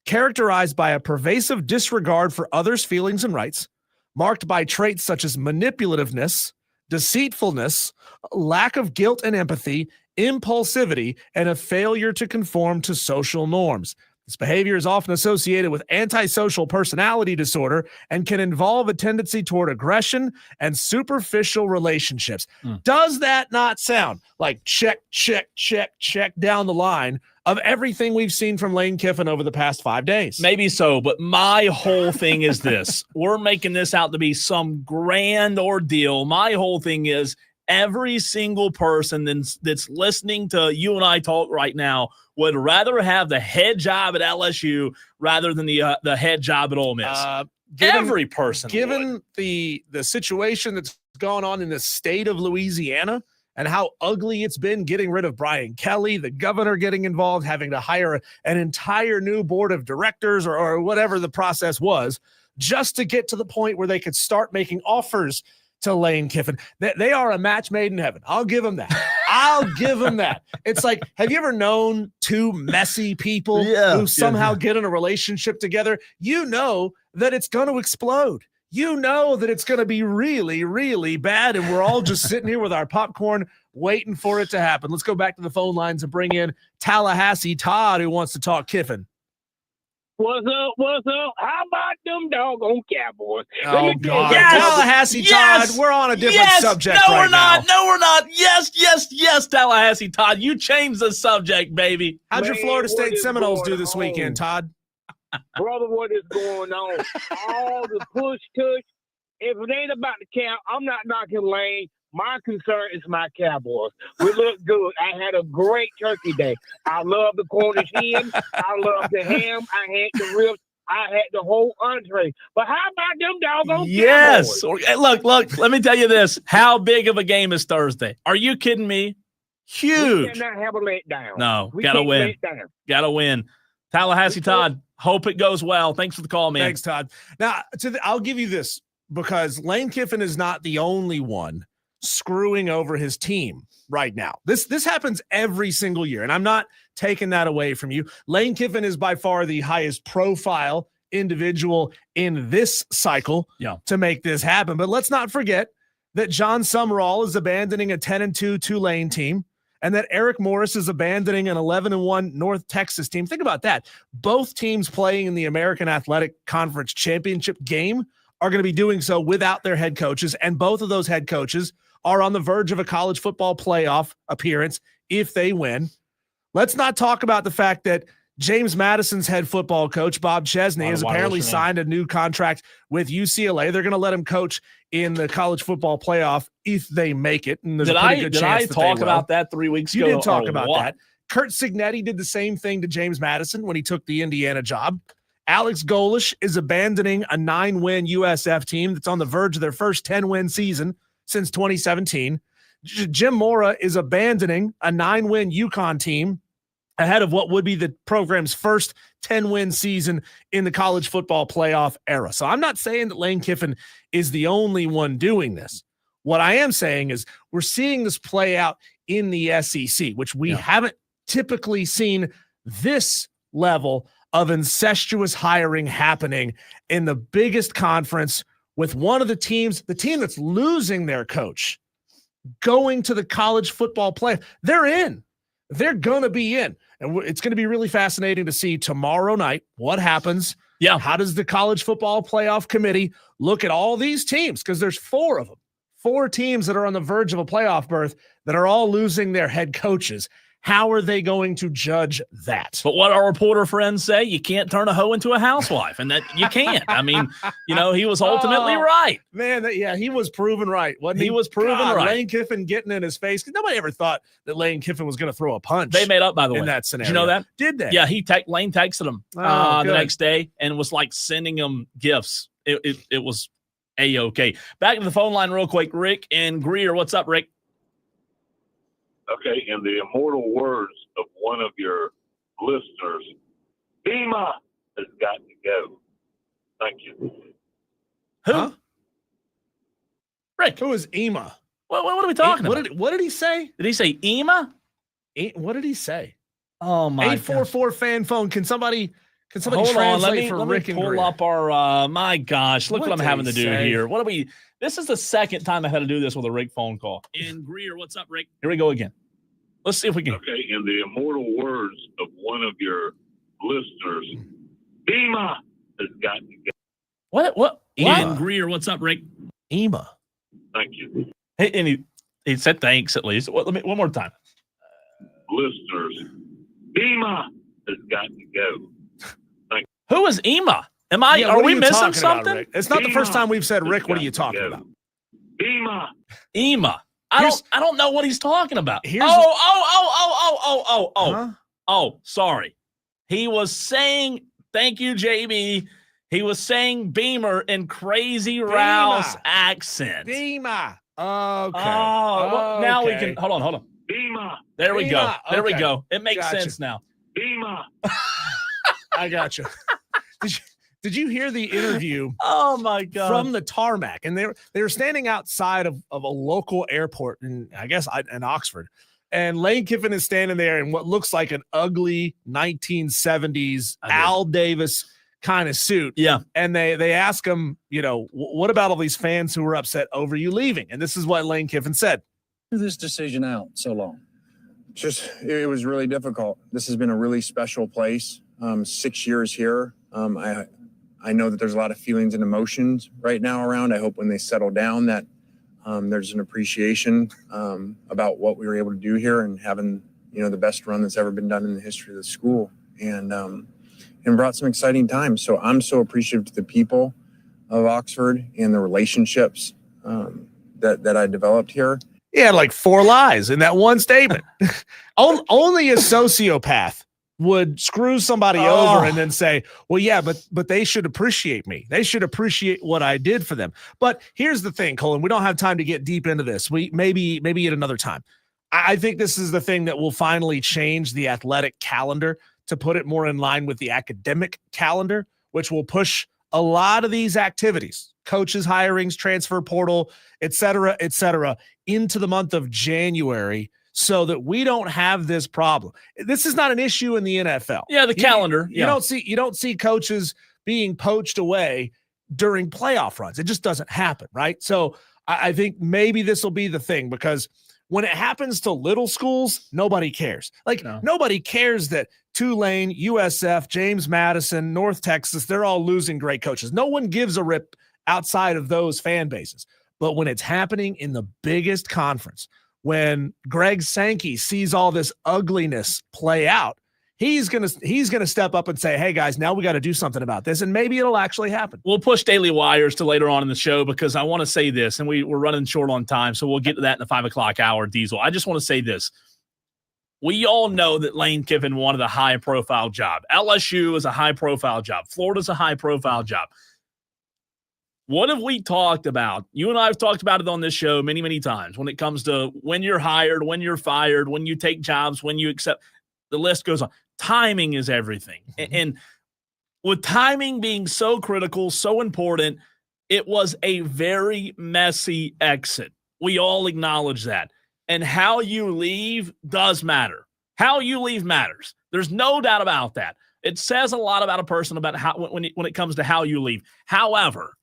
Characterized by a pervasive disregard for others' feelings and rights, marked by traits such as manipulativeness, deceitfulness, lack of guilt and empathy, impulsivity, and a failure to conform to social norms. This behavior is often associated with antisocial personality disorder and can involve a tendency toward aggression and superficial relationships. Does that not sound like check down the line of everything we've seen from Lane Kiffin over the past 5 days? Maybe so, but my whole thing is this. We're making this out to be some grand ordeal. My whole thing is every single person that's listening to you and I talk right now would rather have the head job at LSU rather than the head job at Ole Miss. Every person. Given the situation that's going on in the state of Louisiana and how ugly it's been getting rid of Brian Kelly, the governor getting involved, having to hire an entire new board of directors or whatever the process was, just to get to the point where they could start making offers to Lane Kiffin. They are a match made in heaven. I'll give them that. I'll give them that. It's like, have you ever known two messy people who somehow get in a relationship together? You know that it's going to explode. You know that it's going to be really, really bad, and we're all just sitting here with our popcorn waiting for it to happen. Let's go back to the phone lines and bring in Tallahassee Todd, who wants to talk Kiffin. What's up? What's up? How about them doggone Cowboys? Oh, God. Yes! Tallahassee, Yes! Todd, we're on a different subject No, right we're not. now. No, we're not. Yes, Tallahassee, Todd. You changed the subject, baby. How'd your Man, Florida what State is Seminoles do going this on? weekend, Todd? Brother, what is going on? All the push-tush. If it ain't about the cow, I'm not knocking Lane. My concern is my Cowboys. We look good. I had a great turkey day. I love the Cornish hen. I love the ham. I had the ribs. I had the whole entree. But how about them doggone Yes. Cowboys? Look, let me tell you this. How big of a game is Thursday? Are you kidding me? We Huge. cannot have a letdown. No, we gotta can't win. let down. Gotta win. Tallahassee, Todd, hope it goes well. Thanks for the call, man. Thanks, Todd. Now, I'll give you this, because Lane Kiffin is not the only one screwing over his team right now. This happens every single year, and I'm not taking that away from you. Lane Kiffin is by far the highest profile individual in this cycle to make this happen. But let's not forget that John Summerall is abandoning a 10-2 Tulane team, and that Eric Morris is abandoning an 11-1 North Texas team. Think about that. Both teams playing in the American Athletic Conference Championship game are going to be doing so without their head coaches, and both of those head coaches are on the verge of a college football playoff appearance if they win. Let's not talk about the fact that James Madison's head football coach, Bob Chesney, has apparently signed a new contract with UCLA. They're going to let him coach in the college football playoff if they make it. And there's a pretty good chance Did I talk about that 3 weeks ago? You did talk about that. Kurt Cignetti did the same thing to James Madison when he took the Indiana job. Alex Golish is abandoning a 9-win USF team that's on the verge of their first 10-win season since 2017. Jim Mora is abandoning a 9-win UConn team ahead of what would be the program's first 10-win season in the college football playoff era. So I'm not saying that Lane Kiffin is the only one doing this. What I am saying is we're seeing this play out in the SEC, which we haven't typically seen this level of incestuous hiring happening in the biggest conference, with one of the teams, the team that's losing their coach, going to the college football playoff. They're in. They're going to be in. And it's going to be really fascinating to see tomorrow night what happens. Yeah. How does the college football playoff committee look at all these teams? Because there's 4 of them, 4 teams that are on the verge of a playoff berth that are all losing their head coaches. How are they going to judge that? But what our reporter friends say, you can't turn a hoe into a housewife, and that you can't. I mean, he was ultimately right. Man, he was proven right. Wasn't he? He was proven right. Lane Kiffin getting in his face, because nobody ever thought that Lane Kiffin was going to throw a punch. They made up, by the way, in that scenario. Did you know that? Did they? Yeah, Lane texted him the next day and was like sending him gifts. It was A-OK. Back to the phone line real quick. Rick and Greer. What's up, Rick? Okay, in the immortal words of one of your listeners, Bema has got to go. Thank you. Who? Huh? Rick. Who is Ema? What are we talking about? What did he say? Did he say Ema? What did he say? Oh, my 844 fan phone. Can somebody hold translate on, let me Rick and pull Greer? up our my gosh, look what I'm did having he to do say? here. This is the second time I had to do this with a Rick phone call. And Greer, what's up, Rick? Here we go again. Let's see if we can. Okay, in the immortal words of one of your listeners, Bema has got to go. What? And Greer, what's up, Rick? Ema. Thank you. Hey, and he said thanks at least. Let me one more time. Listeners, Bema has got to go. Thank you. Who is Ema? Are we missing something? Rick? It's not the first time we've said, Rick, what are you talking about? Bema. I don't know what he's talking about. Oh, sorry. He was saying, thank you, JB. He was saying Beamer in Crazy Rouse accent. Bema. Okay. Oh, now we can hold on. Bema. There we go. There we Okay. go. It makes Gotcha. sense now. Bema. I got you. Did you hear the interview? Oh my God! From the tarmac, and they were standing outside of a local airport in Oxford, and Lane Kiffin is standing there in what looks like an ugly 1970s Al Davis kind of suit. Yeah, and they ask him, what about all these fans who were upset over you leaving? And this is what Lane Kiffin said: "This decision out so long. It was really difficult. This has been a really special place. 6 years here. I know that there's a lot of feelings and emotions right now around. I hope when they settle down that there's an appreciation about what we were able to do here and having, the best run that's ever been done in the history of the school, and brought some exciting times. So I'm so appreciative to the people of Oxford and the relationships that I developed here. He had like 4 lies in that one statement. Only a sociopath would screw somebody over and then say, well, yeah, but they should appreciate me. They should appreciate what I did for them. But here's the thing, Colin, we don't have time to get deep into this. We maybe at another time. I think this is the thing that will finally change the athletic calendar to put it more in line with the academic calendar, which will push a lot of these activities, coaches, hirings, transfer portal, et cetera, into the month of January, so that we don't have this problem. This is not an issue in the NFL. Yeah, the calendar. You don't see coaches being poached away during playoff runs. It just doesn't happen, right? So I think maybe this will be the thing, because when it happens to little schools, nobody cares. Nobody cares that Tulane, USF, James Madison, North Texas, they're all losing great coaches. No one gives a rip outside of those fan bases. But when it's happening in the biggest conference, when Greg Sankey sees all this ugliness play out, he's gonna step up and say, hey, guys, now we got to do something about this, and maybe it'll actually happen. We'll push Daily Wires to later on in the show, because I want to say this, and we're running short on time, so we'll get to that in the 5 o'clock hour, Diesel. I just want to say this. We all know that Lane Kiffin wanted a high-profile job. LSU is a high-profile job. Florida's a high-profile job. What have we talked about? You and I have talked about it on this show many, many times when it comes to when you're hired, when you're fired, when you take jobs, when you accept. The list goes on. Timing is everything. And with timing being so critical, so important, it was a very messy exit. We all acknowledge that. And how you leave does matter. How you leave matters. There's no doubt about that. It says a lot about a person about how when it comes to how you leave. However,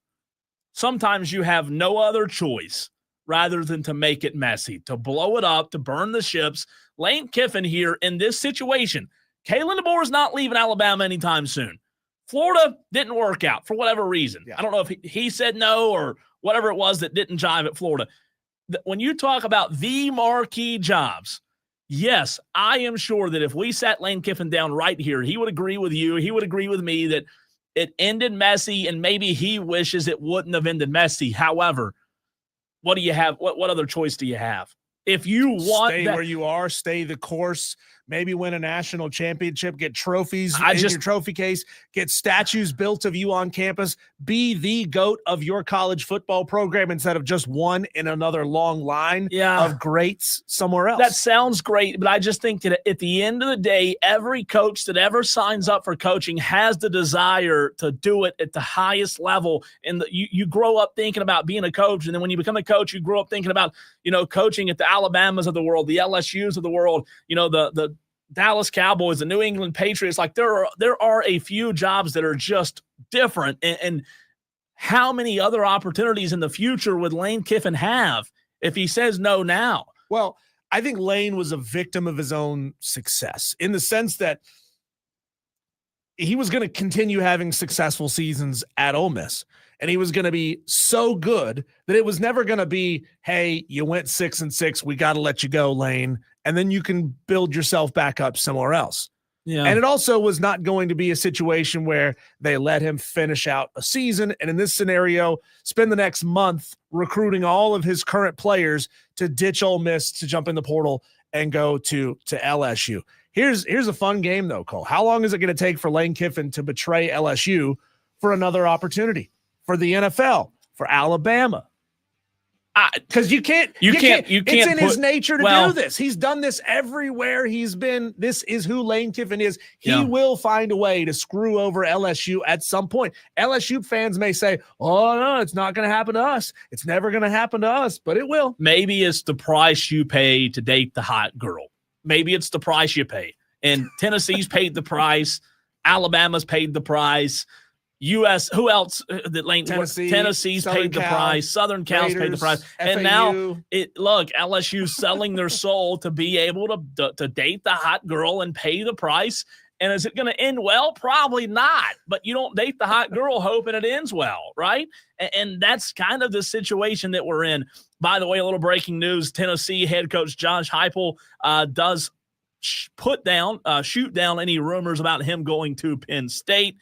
sometimes you have no other choice rather than to make it messy, to blow it up, to burn the ships. Lane Kiffin here in this situation. Kalen DeBoer is not leaving Alabama anytime soon. Florida didn't work out for whatever reason. Yeah. I don't know if he said no or whatever it was that didn't jive at Florida. When you talk about the marquee jobs, yes, I am sure that if we sat Lane Kiffin down right here, he would agree with you. He would agree with me that it ended messy, and maybe he wishes it wouldn't have ended messy. However, what do you have? What other choice do you have? If you want stay where you are, stay the course, maybe win a national championship, get trophies in your trophy case, get statues built of you on campus, be the GOAT of your college football program instead of just one in another long line of greats somewhere else. That sounds great, but I just think that at the end of the day, every coach that ever signs up for coaching has the desire to do it at the highest level. And you grow up thinking about being a coach, and then when you become a coach, you grow up thinking about, coaching at the Alabamas of the world, the LSUs of the world, the Dallas Cowboys, the New England Patriots. Like there are a few jobs that are just different. And how many other opportunities in the future would Lane Kiffin have if he says no now? Well, I think Lane was a victim of his own success in the sense that he was going to continue having successful seasons at Ole Miss. And he was going to be so good that it was never going to be, hey, you went 6-6. We got to let you go, Lane. And then you can build yourself back up somewhere else. Yeah. And it also was not going to be a situation where they let him finish out a season. And in this scenario, spend the next month recruiting all of his current players to ditch Ole Miss, to jump in the portal and go to LSU. Here's a fun game, though, Cole. How long is it going to take for Lane Kiffin to betray LSU for another opportunity? For the NFL, for Alabama, because you can't. It's in his nature to do this. He's done this everywhere he's been. This is who Lane Kiffin is. He will find a way to screw over LSU at some point. LSU fans may say, "Oh no, it's not going to happen to us. It's never going to happen to us," but it will. Maybe it's the price you pay to date the hot girl. Maybe it's the price you pay. And Tennessee's paid the price. Alabama's paid the price. Who else that Lane? Tennessee's paid the price. Southern Cal's paid the price. And now LSU's selling their soul to be able to date the hot girl and pay the price. And is it going to end well? Probably not. But you don't date the hot girl hoping it ends well, right? And that's kind of the situation that we're in. By the way, a little breaking news: Tennessee head coach Josh Heupel does shoot down any rumors about him going to Penn State.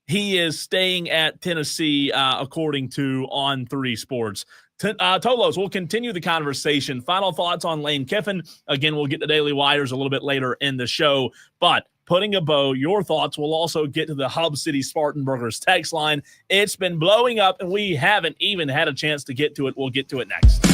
He is staying at Tennessee, according to On3 Sports. Tolos, we'll continue the conversation. Final thoughts on Lane Kiffin. Again, we'll get to Daily Wires a little bit later in the show. But putting a bow, your thoughts will also get to the Hub City Spartanburgers text line. It's been blowing up, and we haven't even had a chance to get to it. We'll get to it next.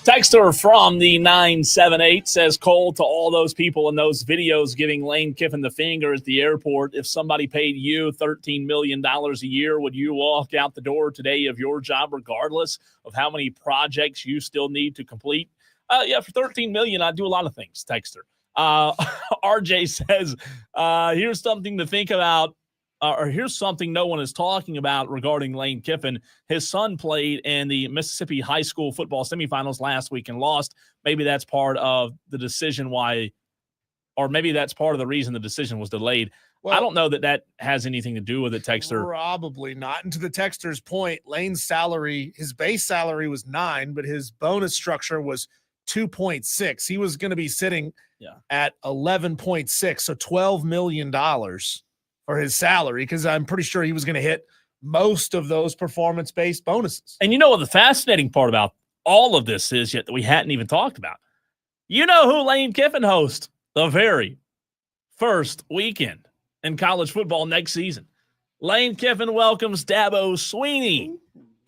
Texter from the 978 says, Cole, to all those people in those videos giving Lane Kiffin the finger at the airport, if somebody paid you $13 million a year, would you walk out the door today of your job regardless of how many projects you still need to complete? Yeah, for $13 million, I'd do a lot of things, Texter. RJ says, here's something to think about, or here's something no one is talking about regarding Lane Kiffin. His son played in the Mississippi high school football semifinals last week and lost. Maybe that's part of the decision why, or maybe that's part of the reason the decision was delayed. Well, I don't know that has anything to do with it, Texter. Probably not. And to the Texter's point, Lane's salary, his base salary was 9, but his bonus structure was 2.6. He was going to be sitting at 11.6, so $12 million for his salary, because I'm pretty sure he was going to hit most of those performance-based bonuses. And you know what the fascinating part about all of this is yet that we hadn't even talked about? You know who Lane Kiffin hosts the very first weekend in college football next season? Lane Kiffin welcomes Dabo Swinney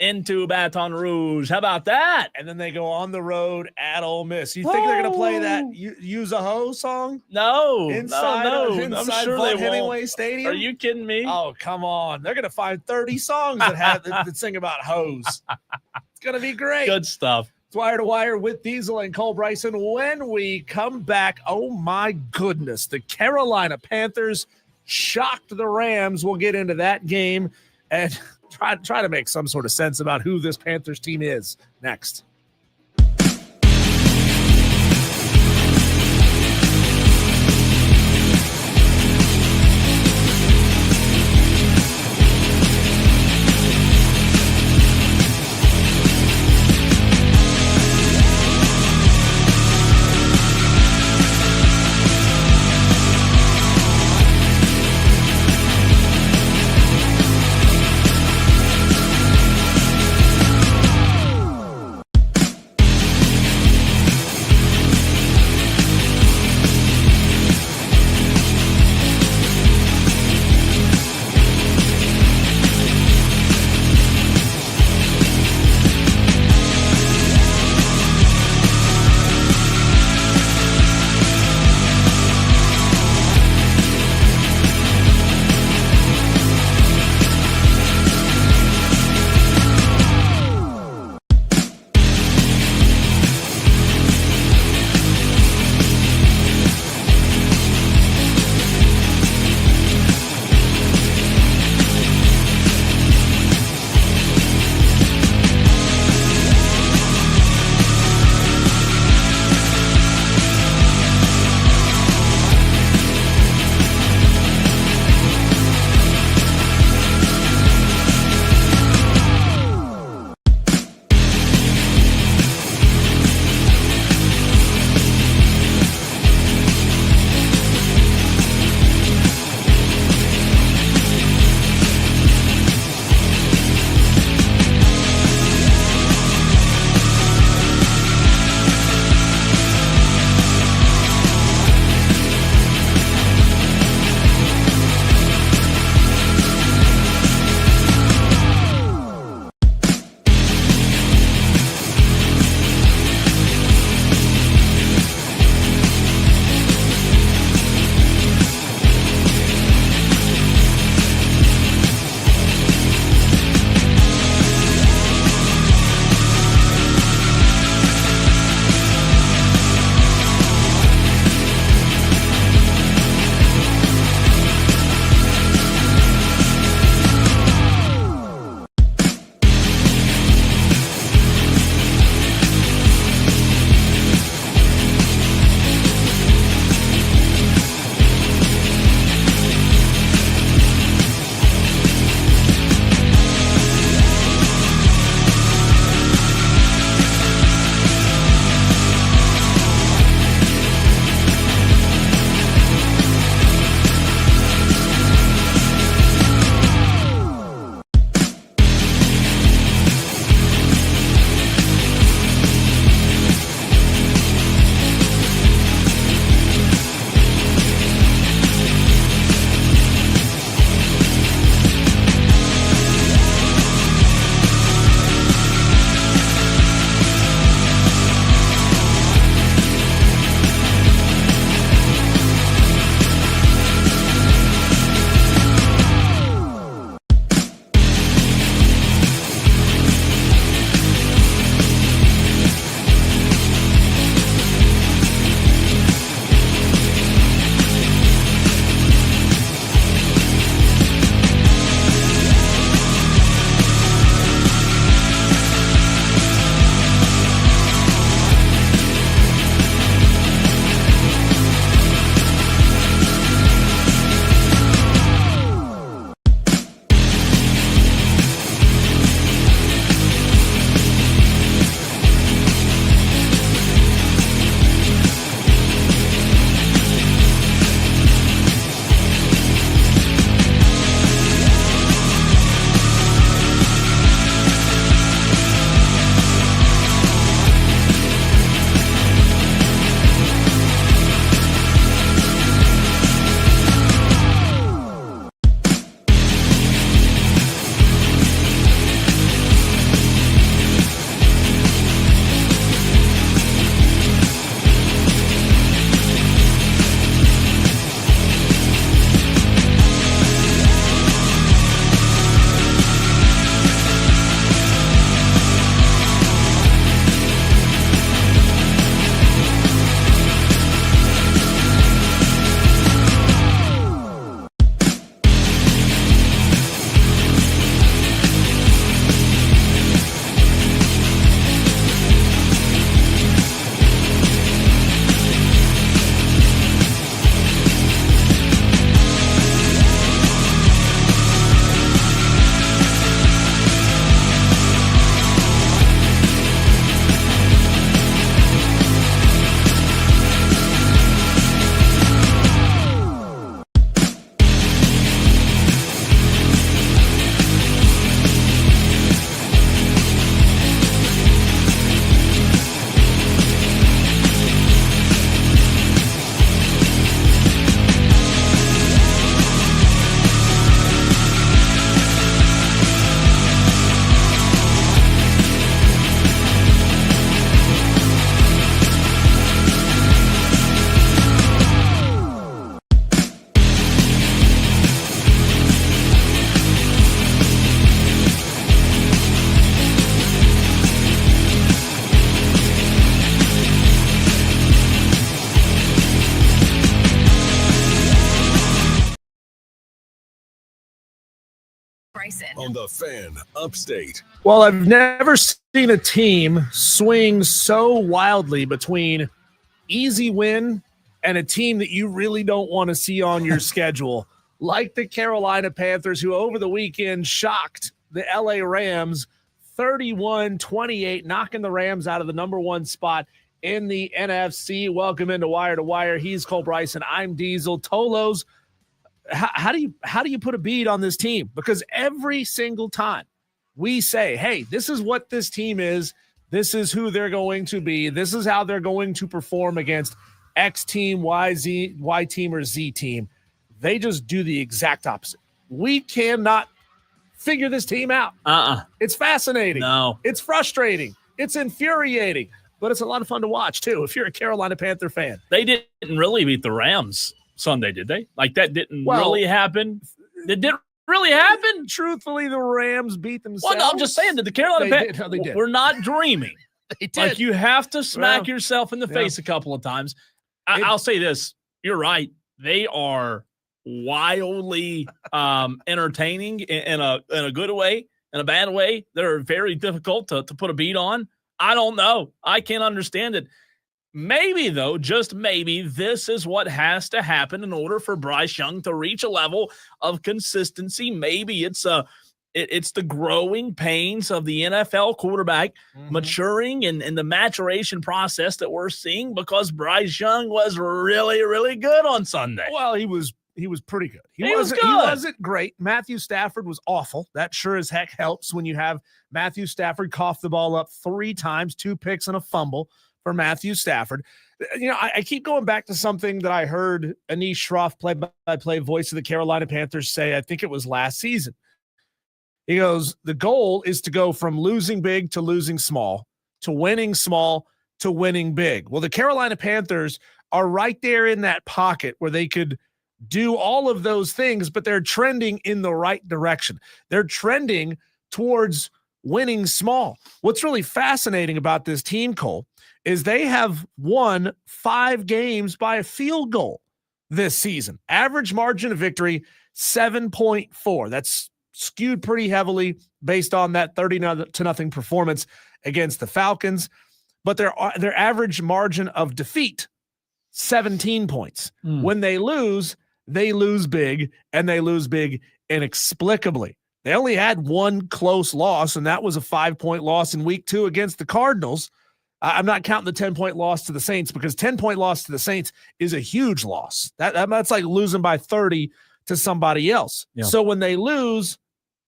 into Baton Rouge. How about that? And then they go on the road at Ole Miss. You think they're going to play that Use a Ho song? No. Inside I'm sure Vaught they Hemingway won't. Stadium? Are you kidding me? Oh, come on. They're going to find 30 songs that sing about hoes. It's going to be great. Good stuff. It's Wire to Wire with Diesel and Cole Bryson. When we come back, oh my goodness, the Carolina Panthers shocked the Rams. We'll get into that game and try to make some sort of sense about who this Panthers team is next. Bryson. On the Fan Upstate. Well, I've never seen a team swing so wildly between easy win and a team that you really don't want to see on your schedule, like the Carolina Panthers, who over the weekend shocked the LA Rams 31-28, knocking the Rams out of the number one spot in the NFC. Welcome into Wire to Wire. He's Cole Bryson. I'm Diesel. Tolos, how do you put a bead on this team? Because every single time we say, hey, this is what this team is, this is who they're going to be, this is how they're going to perform against X team, Y team, or Z team, they just do the exact opposite. We cannot figure this team out. It's fascinating. No. It's frustrating. It's infuriating. But it's a lot of fun to watch, too, if you're a Carolina Panther fan. They didn't really beat the Rams Sunday, did they? Like, that didn't really happen? It didn't really happen? Truthfully, the Rams beat themselves. Well, no, I'm just saying that the Carolina Panthers, they did. we're not dreaming. They did. Like, you have to smack yourself in the face a couple of times. I'll say this. You're right. They are wildly entertaining in a good way, in a bad way. They're very difficult to put a beat on. I don't know. I can't understand it. Maybe, though, just maybe, this is what has to happen in order for Bryce Young to reach a level of consistency. Maybe it's the growing pains of the NFL quarterback maturing and the maturation process that we're seeing, because Bryce Young was really, really good on Sunday. Well, he was pretty good. He was good. He wasn't great. Matthew Stafford was awful. That sure as heck helps when you have Matthew Stafford cough the ball up 3 times, 2 picks and a fumble for Matthew Stafford. You know, I keep going back to something that I heard Anish Shroff, play-by-play voice of the Carolina Panthers, say, I think it was last season. He goes, the goal is to go from losing big to losing small to winning big. Well, the Carolina Panthers are right there in that pocket where they could do all of those things, but they're trending in the right direction. They're trending towards winning small. What's really fascinating about this team, Cole, is they have won 5 games by a field goal this season. Average margin of victory, 7.4. That's skewed pretty heavily based on that 30-0 performance against the Falcons. But their average margin of defeat, 17 points. When they lose big, and they lose big inexplicably. They only had 1 close loss, and that was a 5-point loss in week 2 against the Cardinals. I'm not counting the 10-point loss to the Saints, because 10-point loss to the Saints is a huge loss. That's like losing by 30 to somebody else. Yeah. So when they lose,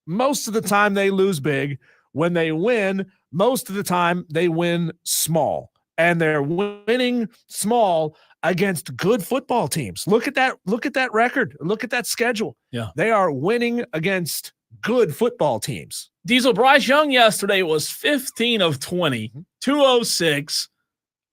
most of the time they lose big. When they win, most of the time they win small. And they're winning small against good football teams. Look at that record. Look at that schedule. Yeah. They are winning against good football teams. Diesel, Bryce Young yesterday was 15 of 20, 206,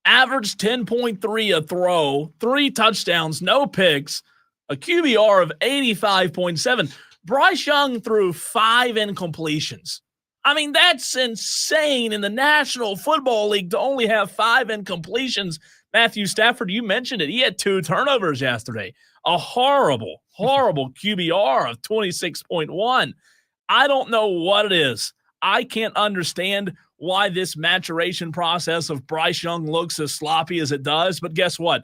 averaged 10.3 a throw, 3 touchdowns, no picks, a QBR of 85.7. Bryce Young threw 5 incompletions. I mean, that's insane in the National Football League to only have 5 incompletions. Matthew Stafford, you mentioned it. He had 2 turnovers yesterday. A horrible QBR of 26.1. I don't know what it is. I can't understand why this maturation process of Bryce Young looks as sloppy as it does. But guess what?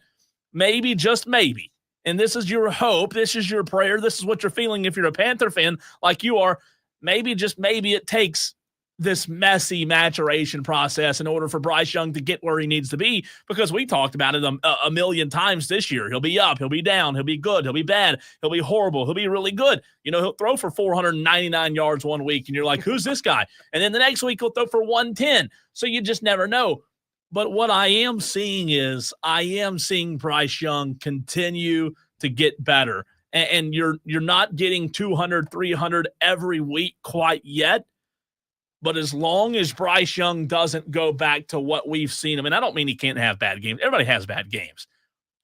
Maybe, just maybe, and this is your hope, this is your prayer, this is what you're feeling if you're a Panther fan like you are, maybe, just maybe, it takes this messy maturation process in order for Bryce Young to get where he needs to be, because we talked about it a million times this year. He'll be up, he'll be down, he'll be good, he'll be bad, he'll be horrible, he'll be really good. You know, he'll throw for 499 yards one week, and you're like, who's this guy? And then the next week he'll throw for 110. So you just never know. But what I am seeing is Bryce Young continue to get better. And you're not getting 200, 300 every week quite yet. But as long as Bryce Young doesn't go back to what we've seen him, and I don't mean he can't have bad games. Everybody has bad games.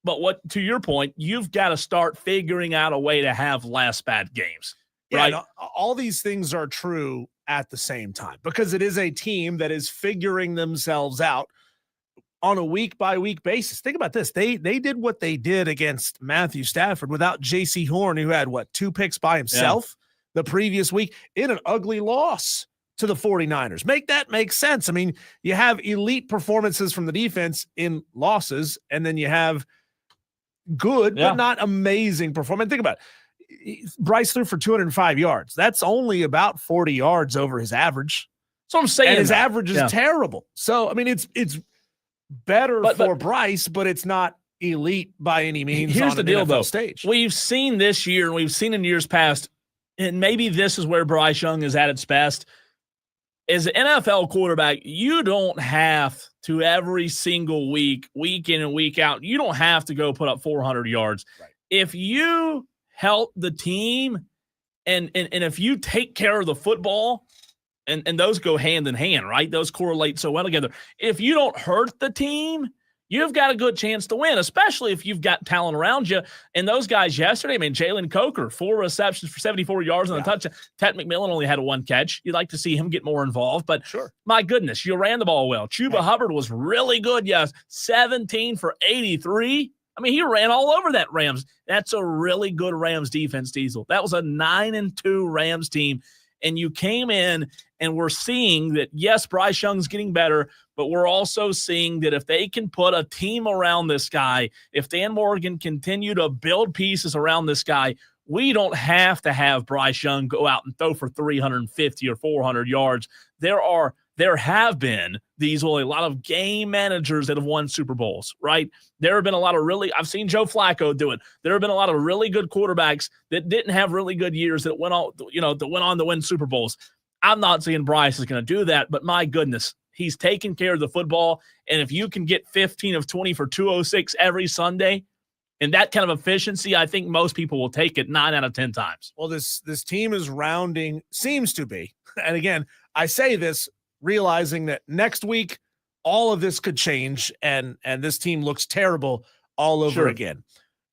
But what, to your point, you've got to start figuring out a way to have less bad games. Right? Yeah, all these things are true at the same time, because it is a team that is figuring themselves out on a week-by-week basis. Think about this. They did what they did against Matthew Stafford without J.C. Horn, who had, 2 picks by himself? the previous week in an ugly loss to the 49ers. Make that make sense. I mean, you have elite performances from the defense in losses, and then you have good, but not amazing performance. Think about it. Bryce threw for 205 yards. That's only about 40 yards over his average. So I'm saying and his average is terrible. So, I mean, it's better for Bryce, but it's not elite by any means. Here's the deal, though. Stage. We've seen this year, and we've seen in years past, and maybe this is where Bryce Young is at its best. As an NFL quarterback, you don't have to every single week in and week out, you don't have to go put up 400 yards. Right. If you help the team and if you take care of the football, and those go hand in hand, right? Those correlate so well together. If you don't hurt the team, you've got a good chance to win, especially if you've got talent around you. And those guys yesterday, I mean, Jalen Coker, 4 receptions for 74 yards on the touchdown. Ted McMillan only had 1 catch. You'd like to see him get more involved, but my goodness, you ran the ball well. Chuba Hubbard was really good, 17 for 83. I mean, he ran all over that Rams. That's a really good Rams defense, Diesel. That was a 9-2 Rams team. And you came in and we're seeing that, yes, Bryce Young's getting better, but we're also seeing that if they can put a team around this guy, if Dan Morgan continue to build pieces around this guy, we don't have to have Bryce Young go out and throw for 350 or 400 yards. There have been a lot of game managers that have won Super Bowls, right? There have been a lot of I've seen Joe Flacco do it. There have been a lot of really good quarterbacks that didn't have really good years that went on to win Super Bowls. I'm not saying Bryce is going to do that, but my goodness, he's taking care of the football. And if you can get 15 of 20 for 206 every Sunday, and that kind of efficiency, I think most people will take it 9 out of 10 times. Well, this team is seems to be. And again, I say this realizing that next week, all of this could change and this team looks terrible all over again.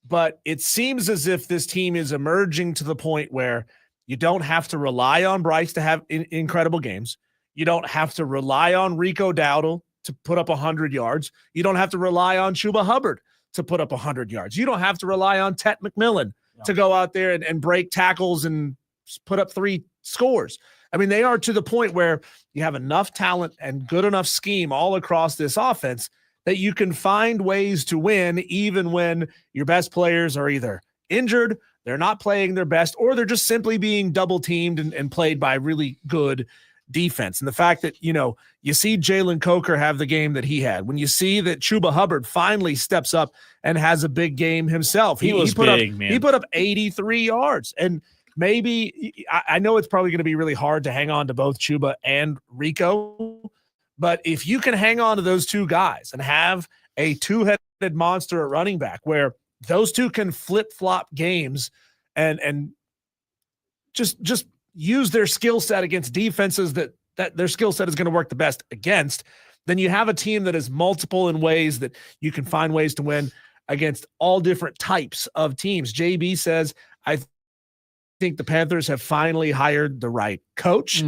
But it seems as if this team is emerging to the point where you don't have to rely on Bryce to have incredible games. You don't have to rely on Rico Dowdle to put up 100 yards. You don't have to rely on Chuba Hubbard to put up 100 yards. You don't have to rely on Ted McMillan to go out there and break tackles and put up 3 scores. I mean, they are to the point where you have enough talent and good enough scheme all across this offense that you can find ways to win even when your best players are either injured, they're not playing their best, or they're just simply being double teamed and played by really good defense. And the fact that, you see Jalen Coker have the game that he had, when you see that Chuba Hubbard finally steps up and has a big game himself, he was big, man. He put up 83 yards. And maybe I know it's probably going to be really hard to hang on to both Chuba and Rico, but if you can hang on to those 2 guys and have a 2-headed monster at running back where those 2 can flip-flop games and just use their skill set against defenses that their skill set is going to work the best against, then you have a team that is multiple in ways that you can find ways to win against all different types of teams. JB says, I think the Panthers have finally hired the right coach.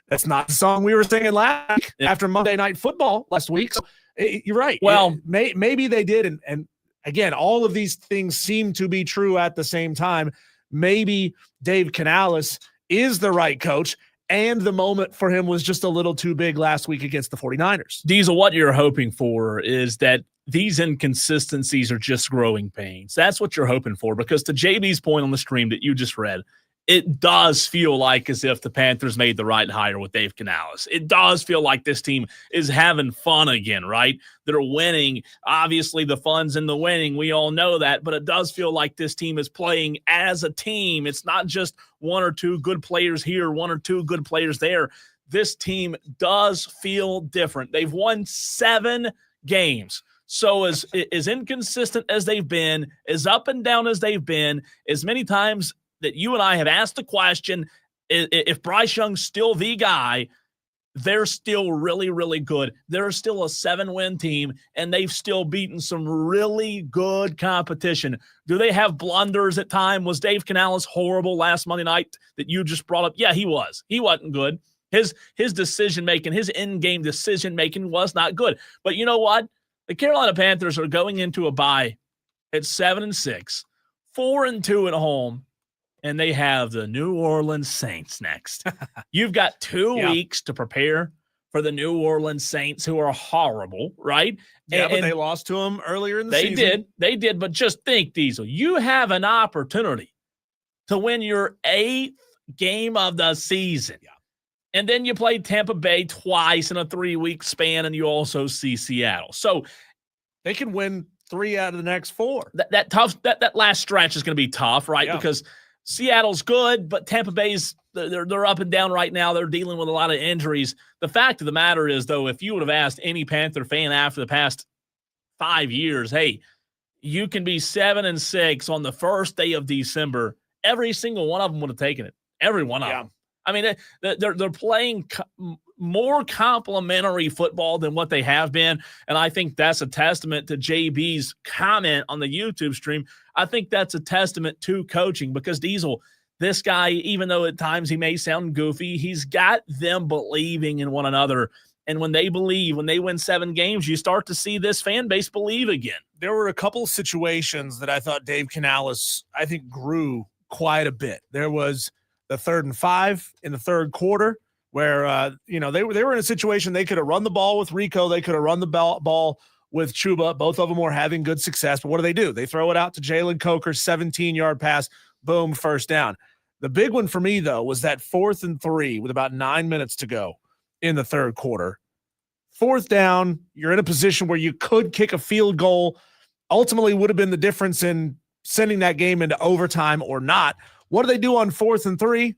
That's not the song we were singing last week after Monday Night Football last week. So, you're right. Well, maybe they did. And again, all of these things seem to be true at the same time. Maybe Dave Canales is the right coach, and the moment for him was just a little too big last week against the 49ers. Diesel, what you're hoping for is that these inconsistencies are just growing pains. That's what you're hoping for, because to JB's point on the stream that you just read, it does feel like as if the Panthers made the right hire with Dave Canales. It does feel like this team is having fun again, right? They're winning. Obviously, the fun's in the winning. We all know that, but it does feel like this team is playing as a team. It's not just 1 or 2 good players here, 1 or 2 good players there. This team does feel different. They've won 7 games. So as inconsistent as they've been, as up and down as they've been, as many times that you and I have asked the question, if Bryce Young's still the guy, they're still really, really good. They're still a 7-win team, and they've still beaten some really good competition. Do they have blunders at time? Was Dave Canales horrible last Monday night that you just brought up? Yeah, he was. He wasn't good. His decision-making, his in-game decision-making was not good. But you know what? The Carolina Panthers are going into a bye at 7-6, 4-2 at home. and they have the New Orleans Saints next. You've got 2 weeks to prepare for the New Orleans Saints, who are horrible, right? Yeah, but they lost to them earlier in the season. They did. But just think, Diesel, you have an opportunity to win your 8th game of the season. Yeah. And then you play Tampa Bay twice in a 3-week span, and you also see Seattle. So they can win 3 out of the next 4. That last stretch is going to be tough, right? Yeah. Because Seattle's good, but Tampa Bay's they're up and down right now. They're dealing with a lot of injuries. The fact of the matter is, though, if you would have asked any Panther fan after the past 5 years, hey, you can be 7-6 on the first day of December, every single one of them would have taken it. Every one of them. I mean, they're playing more complimentary football than what they have been, and I think that's a testament to JB's comment on the YouTube stream. I think that's a testament to coaching because Diesel, this guy, even though at times he may sound goofy, he's got them believing in one another. And when they believe, when they win 7 games, you start to see this fan base believe again. There were a couple situations that I thought Dave Canales, I think, grew quite a bit. There was the 3rd and 5 in the third quarter where, they were in a situation they could have run the ball with Rico. They could have run the ball with Chuba. Both of them were having good success. But what do? They throw it out to Jalen Coker, 17-yard pass, boom, first down. The big one for me, though, was that 4th and 3 with about 9 minutes to go in the third quarter. 4th down, you're in a position where you could kick a field goal. Ultimately would have been the difference in sending that game into overtime or not. What do they do on 4th and 3?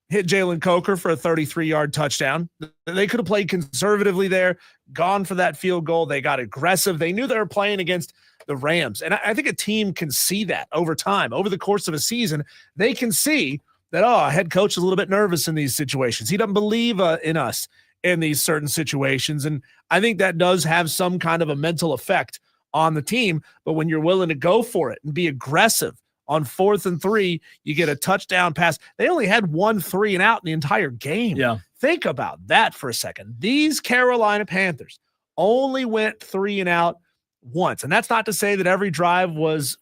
Hit Jalen Coker for a 33-yard touchdown. They could have played conservatively there, gone for that field goal. They got aggressive. They knew they were playing against the Rams. And I think a team can see that over time, over the course of a season. They can see that, a head coach is a little bit nervous in these situations. He doesn't believe in us in these certain situations. And I think that does have some kind of a mental effect on the team. But when you're willing to go for it and be aggressive on 4th and 3, you get a touchdown pass. They only had 1 3-and-out in the entire game. Yeah. Think about that for a second. These Carolina Panthers only went 3-and-out once. And that's not to say that every drive was,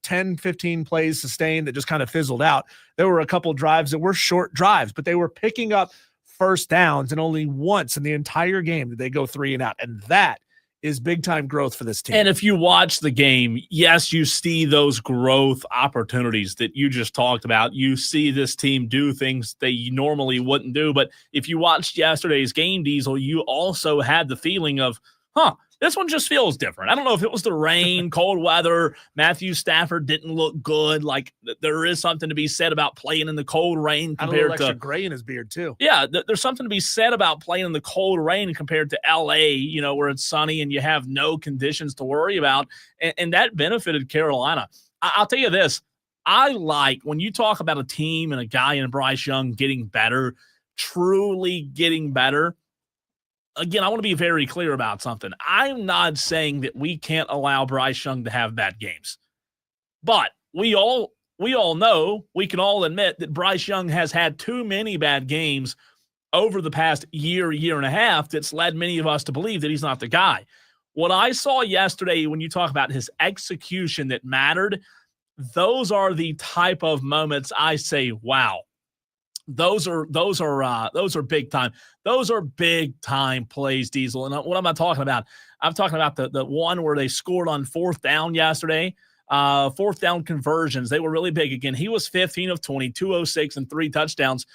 10, 15 plays sustained that just kind of fizzled out. There were a couple drives that were short drives, but they were picking up first downs, and only once in the entire game did they go 3-and-out. And that is big-time growth for this team. And if you watch the game, yes, you see those growth opportunities that you just talked about. You see this team do things they normally wouldn't do. But if you watched yesterday's game, Diesel, you also had the feeling of, this one just feels different. I don't know if it was the rain, cold weather. Matthew Stafford didn't look good. Like, there is something to be said about playing in the cold rain compared extra gray in his beard too. Yeah, there's something to be said about playing in the cold rain compared to LA, where it's sunny and you have no conditions to worry about. And that benefited Carolina. I'll tell you this. I like when you talk about a team and a guy in Bryce Young getting better, truly getting better. Again, I want to be very clear about something. I'm not saying that we can't allow Bryce Young to have bad games. But we all know, we can all admit that Bryce Young has had too many bad games over the past year and a half that's led many of us to believe that he's not the guy. What I saw yesterday when you talk about his execution that mattered, those are the type of moments I say, wow. Those are big time. Those are big time plays, Diesel. And what am I talking about? I'm talking about the one where they scored on 4th down yesterday. 4th down conversions. They were really big. Again, he was 15 of 20, 206 and 3 touchdowns.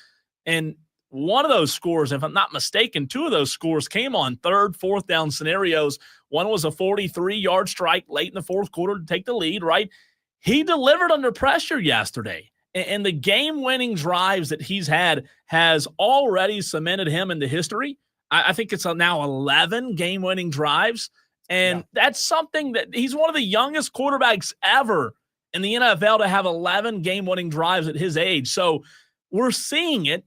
And one of those scores, if I'm not mistaken, 2 of those scores came on 3rd, 4th down scenarios. One was a 43-yard strike late in the 4th quarter to take the lead, right? He delivered under pressure yesterday. And the game-winning drives that he's had has already cemented him into history. I think it's now 11 game-winning drives. And that's something that he's one of the youngest quarterbacks ever in the NFL to have 11 game-winning drives at his age. So we're seeing it.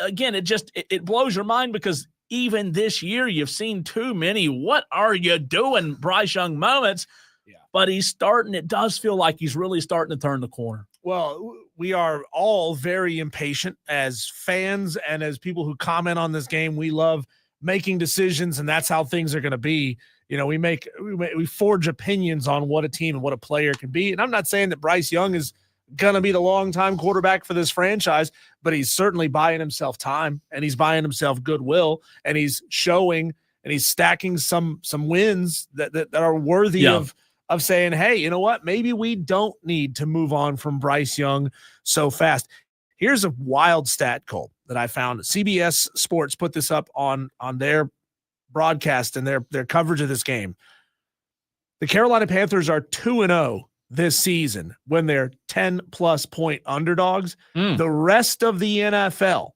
Again, it blows your mind because even this year you've seen too many what are you doing Bryce Young moments. Yeah. But it does feel like he's really starting to turn the corner. Well, we are all very impatient as fans and as people who comment on this game. We love making decisions, and that's how things are going to be. We forge opinions on what a team and what a player can be. And I'm not saying that Bryce Young is going to be the long-time quarterback for this franchise, but he's certainly buying himself time, and he's buying himself goodwill, and he's showing and he's stacking some wins that are worthy of saying, hey, you know what? Maybe we don't need to move on from Bryce Young so fast. Here's a wild stat, Cole, that I found. CBS Sports put this up on their broadcast and their coverage of this game. The Carolina Panthers are 2-0 this season when they're 10-plus point underdogs. The rest of the NFL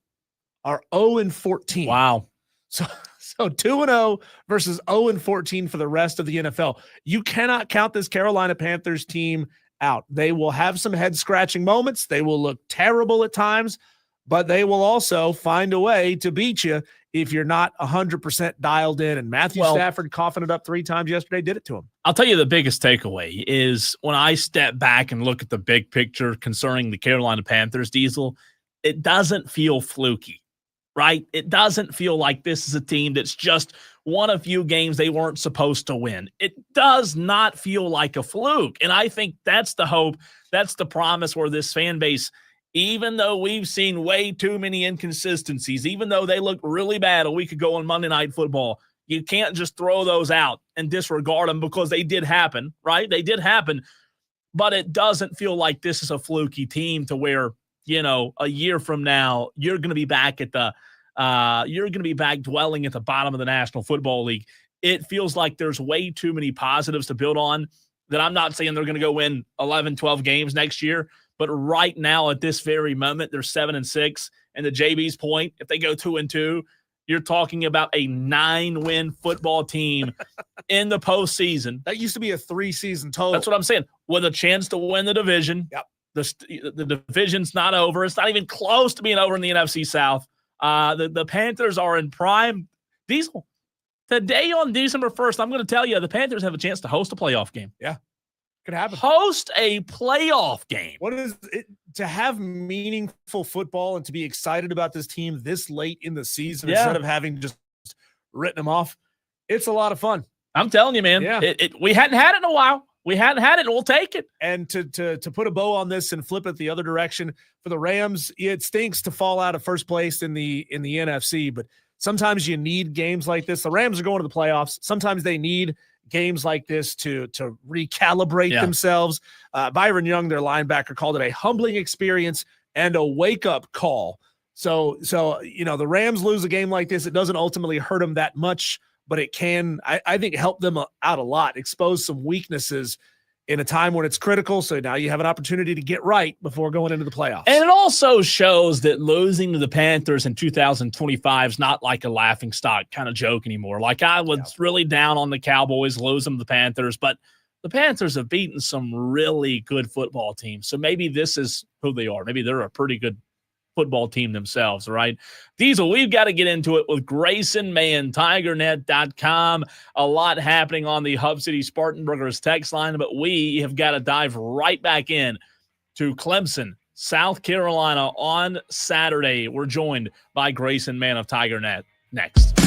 are 0-14. Wow. So 2-0 versus 0-14 for the rest of the NFL. You cannot count this Carolina Panthers team out. They will have some head-scratching moments. They will look terrible at times, but they will also find a way to beat you if you're not 100% dialed in. And Matthew Stafford coughing it up 3 times yesterday did it to him. I'll tell you the biggest takeaway is when I step back and look at the big picture concerning the Carolina Panthers, Diesel, it doesn't feel fluky, right? It doesn't feel like this is a team that's just won a few games they weren't supposed to win. It does not feel like a fluke. And I think that's the hope. That's the promise where this fan base, even though we've seen way too many inconsistencies, even though they looked really bad a week ago on Monday Night Football, you can't just throw those out and disregard them because they did happen, right? They did happen, but it doesn't feel like this is a fluky team to where, a year from now, you're going to be back at dwelling at the bottom of the National Football League. It feels like there's way too many positives to build on that. I'm not saying they're going to go win 11, 12 games next year, but right now at this very moment, they're 7-6. And to JB's point, if they go 2-2, you're talking about a 9-win football team in the postseason. That used to be a 3-season total. That's what I'm saying. With a chance to win the division. Yep. The division's not over. It's not even close to being over in the NFC South. The Panthers are in prime. Diesel, today on December 1st, I'm going to tell you the Panthers have a chance to host a playoff game. Yeah. Could happen. Host a playoff game. What is it to have meaningful football and to be excited about this team this late in the season instead of having just written them off? It's a lot of fun. I'm telling you, man. Yeah. We hadn't had it in a while. We hadn't had it. We'll take it. And to put a bow on this and flip it the other direction for the Rams, it stinks to fall out of first place in the NFC, but sometimes you need games like this. The Rams are going to the playoffs. Sometimes they need games like this to recalibrate themselves. Byron Young, their linebacker, called it a humbling experience and a wake-up call. So the Rams lose a game like this. It doesn't ultimately hurt them that much, but it can, I think, help them out a lot, expose some weaknesses in a time when it's critical. So now you have an opportunity to get right before going into the playoffs. And it also shows that losing to the Panthers in 2025 is not like a laughingstock kind of joke anymore. Like I was really down on the Cowboys losing to the Panthers, but the Panthers have beaten some really good football teams. So maybe this is who they are. Maybe they're a pretty good football team themselves, right? Diesel, we've got to get into it with Grayson Mann, TigerNet.com. A lot happening on the Hub City Spartanburgers text line, but we have got to dive right back in to Clemson, South Carolina on Saturday. We're joined by Grayson Mann of TigerNet next.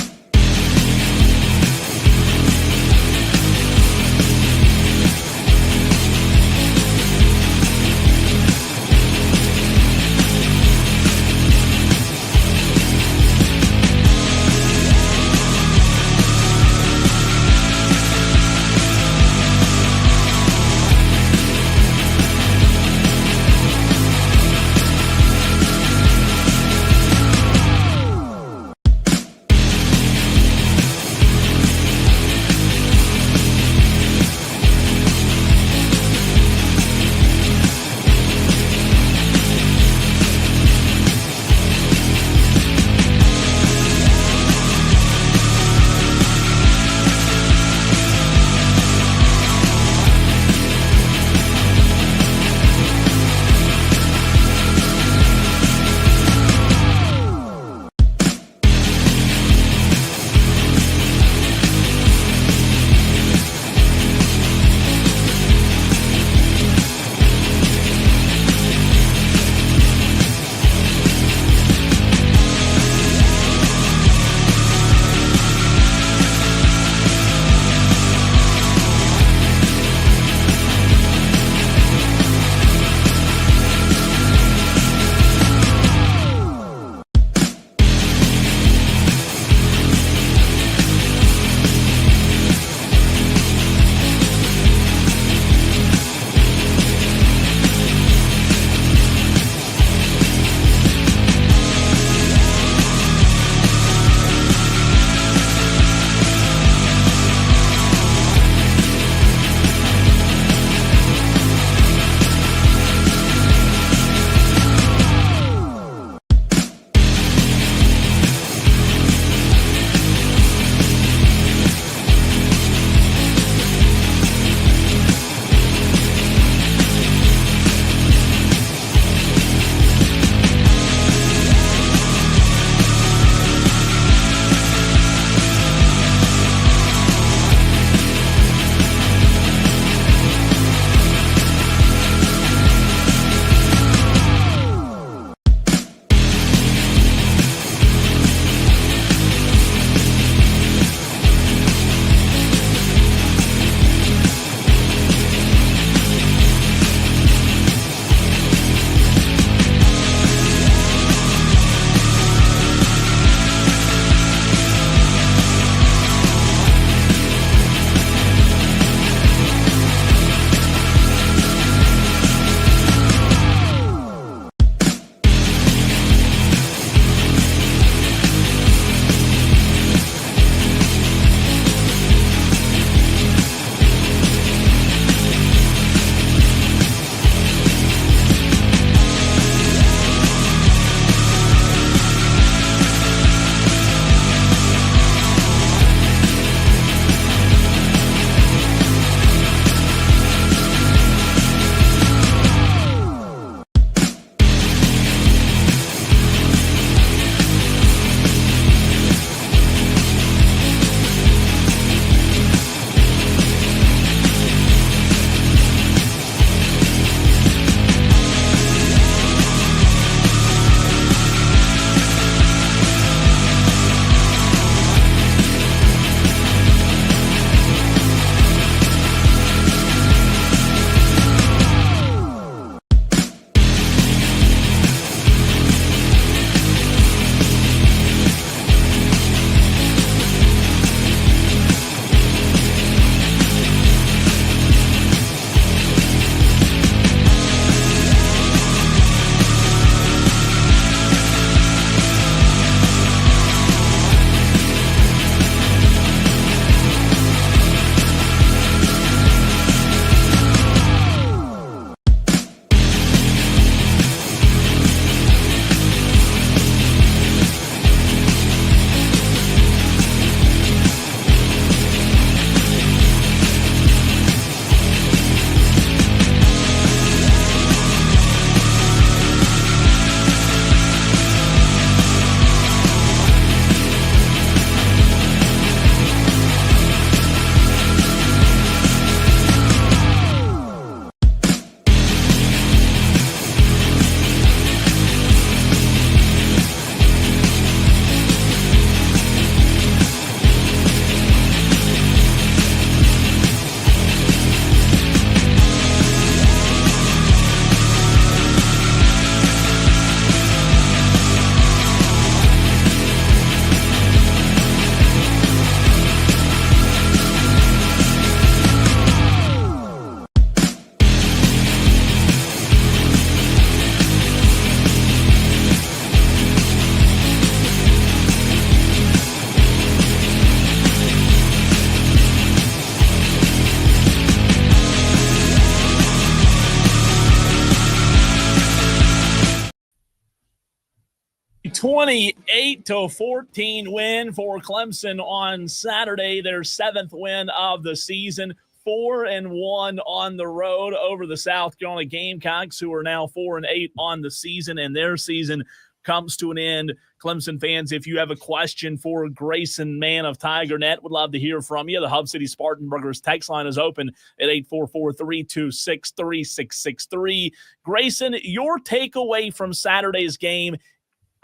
28-14 win for Clemson on Saturday, their 7th win of the season. 4-1 on the road over the South Carolina Gamecocks, who are now 4-8 on the season, and their season comes to an end. Clemson fans, if you have a question for Grayson, man of TigerNet, would love to hear from you. The Hub City Spartan Burgers text line is open at 844-326-3663. Grayson, your takeaway from Saturday's game.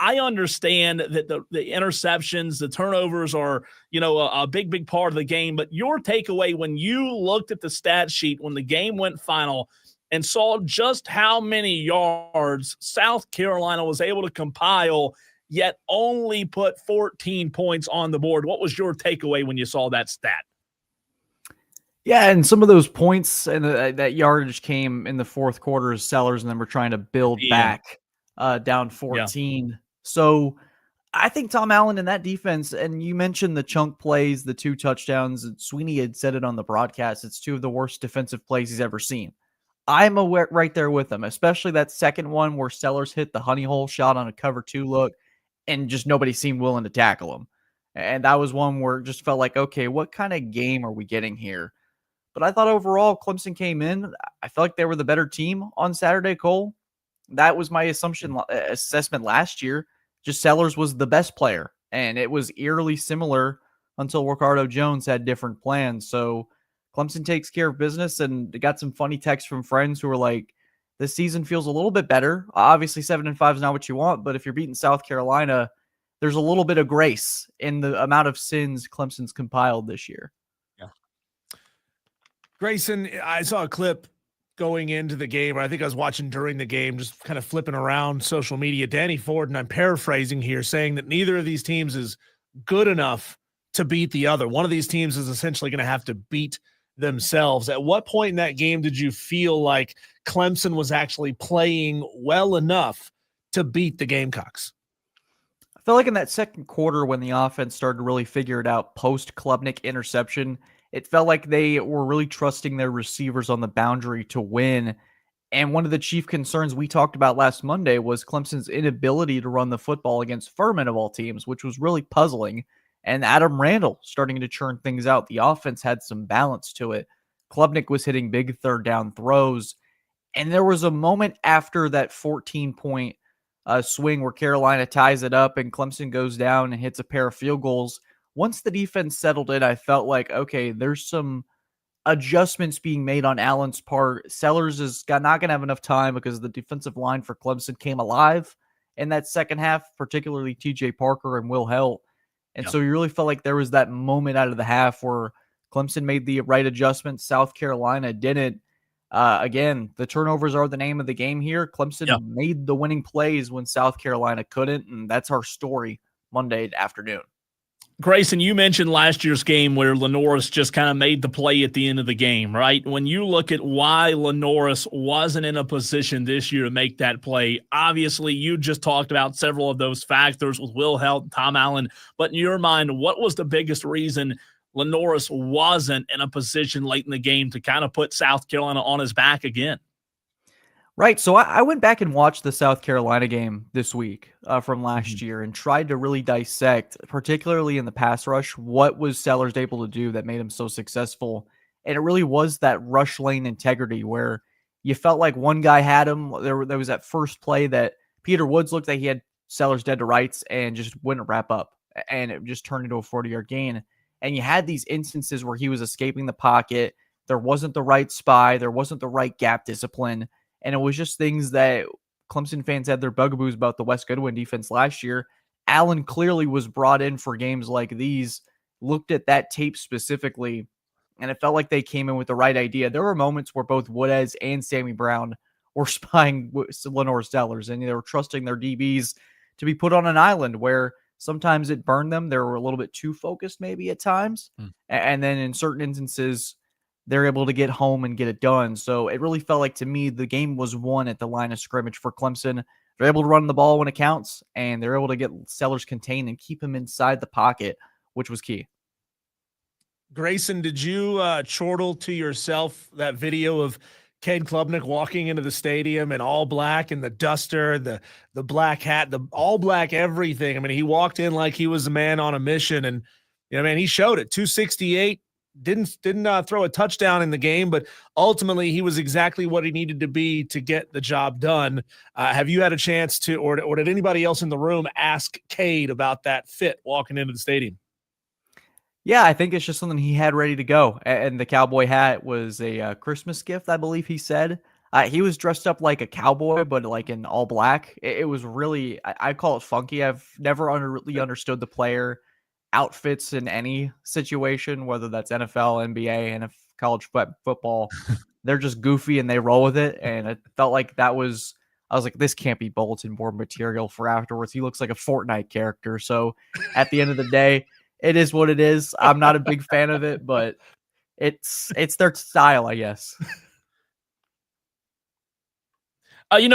I understand that the interceptions, the turnovers are, a big part of the game. But your takeaway when you looked at the stat sheet when the game went final and saw just how many yards South Carolina was able to compile, yet only put 14 points on the board. What was your takeaway when you saw that stat? Yeah, and some of those points and that yardage came in the fourth quarter as Sellers and them were trying to build back down 14. Yeah. So I think Tom Allen in that defense, and you mentioned the chunk plays, the 2 touchdowns. Sweeney had said it on the broadcast. It's 2 of the worst defensive plays he's ever seen. I'm right there with him, especially that second one where Sellers hit the honey hole shot on a cover 2 look, and just nobody seemed willing to tackle him. And that was one where it just felt like, okay, what kind of game are we getting here? But I thought overall Clemson came in. I felt like they were the better team on Saturday, Cole. That was my assessment last year. Just Sellers was the best player, and it was eerily similar until Ricardo Jones had different plans. So Clemson takes care of business, and got some funny texts from friends who were like, this season feels a little bit better. Obviously, 7-5 is not what you want, but if you're beating South Carolina, there's a little bit of grace in the amount of sins Clemson's compiled this year. Yeah. Grayson, I saw a clip going into the game, or I think I was watching during the game, just kind of flipping around social media. Danny Ford, and I'm paraphrasing here, saying that neither of these teams is good enough to beat the other. One of these teams is essentially going to have to beat themselves. At what point in that game did you feel like Clemson was actually playing well enough to beat the Gamecocks? I felt like in that second quarter when the offense started to really figure it out post-Klubnik interception, it felt like they were really trusting their receivers on the boundary to win. And one of the chief concerns we talked about last Monday was Clemson's inability to run the football against Furman of all teams, which was really puzzling. And Adam Randall starting to churn things out. The offense had some balance to it. Klubnik was hitting big third down throws. And there was a moment after that 14-point swing where Carolina ties it up and Clemson goes down and hits a pair of field goals. Once the defense settled in, I felt like, okay, there's some adjustments being made on Allen's part. Sellers is not going to have enough time because the defensive line for Clemson came alive in that second half, particularly TJ Parker and Will Helt. And so you really felt like there was that moment out of the half where Clemson made the right adjustments. South Carolina didn't. Again, the turnovers are the name of the game here. Clemson made the winning plays when South Carolina couldn't, and that's our story Monday afternoon. Grayson, you mentioned last year's game where Lenoris just kind of made the play at the end of the game, right? When you look at why Lenoris wasn't in a position this year to make that play, obviously you just talked about several of those factors with Will Helt, Tom Allen, but in your mind, what was the biggest reason Lenoris wasn't in a position late in the game to kind of put South Carolina on his back again? Right. So I went back and watched the South Carolina game this week from last year and tried to really dissect, particularly in the pass rush, what was Sellers able to do that made him so successful. And it really was that rush lane integrity where you felt like one guy had him. There was that first play that Peter Woods looked like he had Sellers dead to rights and just wouldn't wrap up. And it just turned into a 40-yard gain. And you had these instances where he was escaping the pocket. There wasn't the right spy. There wasn't the right gap discipline. And it was just things that Clemson fans had their bugaboos about the Wes Goodwin defense last year. Allen clearly was brought in for games like these, looked at that tape specifically, and it felt like they came in with the right idea. There were moments where both Woodez and Sammy Brown were spying Lenore Sellers, and they were trusting their DBs to be put on an island where sometimes it burned them. They were a little bit too focused maybe at times. And then in certain instances, they're able to get home and get it done. So it really felt like, to me, the game was won at the line of scrimmage for Clemson. They're able to run the ball when it counts, and they're able to get Sellers contained and keep him inside the pocket, which was key. Grayson, did you chortle to yourself that video of Cade Klubnik walking into the stadium in all black and the duster, the black hat, the all black everything. I mean, he walked in like he was a man on a mission, and man, he showed it. 268, didn't throw a touchdown in the game, but ultimately he was exactly what he needed to be to get the job done. Have you had a chance to, or did anybody else in the room ask Cade about that fit walking into the stadium? Yeah, I think it's just something he had ready to go. And the cowboy hat was a Christmas gift, I believe he said. He was dressed up like a cowboy, but like in all black. It was really, I call it funky. I've never really understood the player outfits in any situation, whether that's NFL, NBA, and college football. They're just goofy and they roll with it. And it felt like I was like, this can't be bulletin board material for afterwards. He looks like a Fortnite character. So at the end of the day, it is what it is. I'm not a big fan of it, but it's their style, I guess.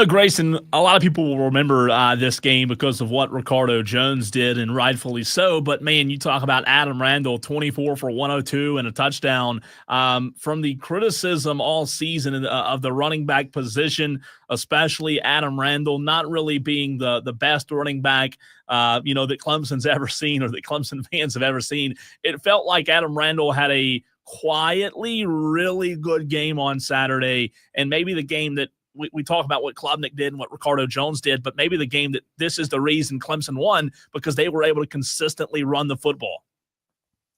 Grayson, a lot of people will remember this game because of what Ricardo Jones did, and rightfully so. But, man, you talk about Adam Randall, 24 for 102 and a touchdown. From the criticism all season of the running back position, especially Adam Randall not really being the best running back, that Clemson's ever seen or that Clemson fans have ever seen, it felt like Adam Randall had a quietly really good game on Saturday, and maybe the game that we talk about what Klubnik did and what Ricardo Jones did, but maybe the game that this is the reason Clemson won, because they were able to consistently run the football.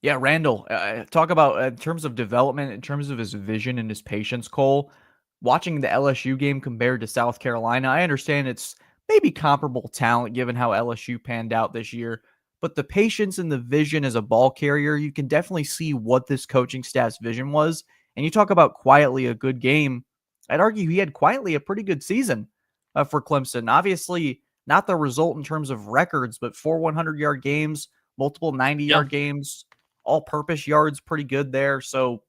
Yeah, Randall, talk about in terms of development, in terms of his vision and his patience, Cole, watching the LSU game compared to South Carolina, I understand it's maybe comparable talent given how LSU panned out this year, but the patience and the vision as a ball carrier, you can definitely see what this coaching staff's vision was. And you talk about quietly a good game. I'd argue he had quietly a pretty good season for Clemson. Obviously, not the result in terms of records, but 4 100-yard games, multiple 90-yard games, all-purpose yards, pretty good there. So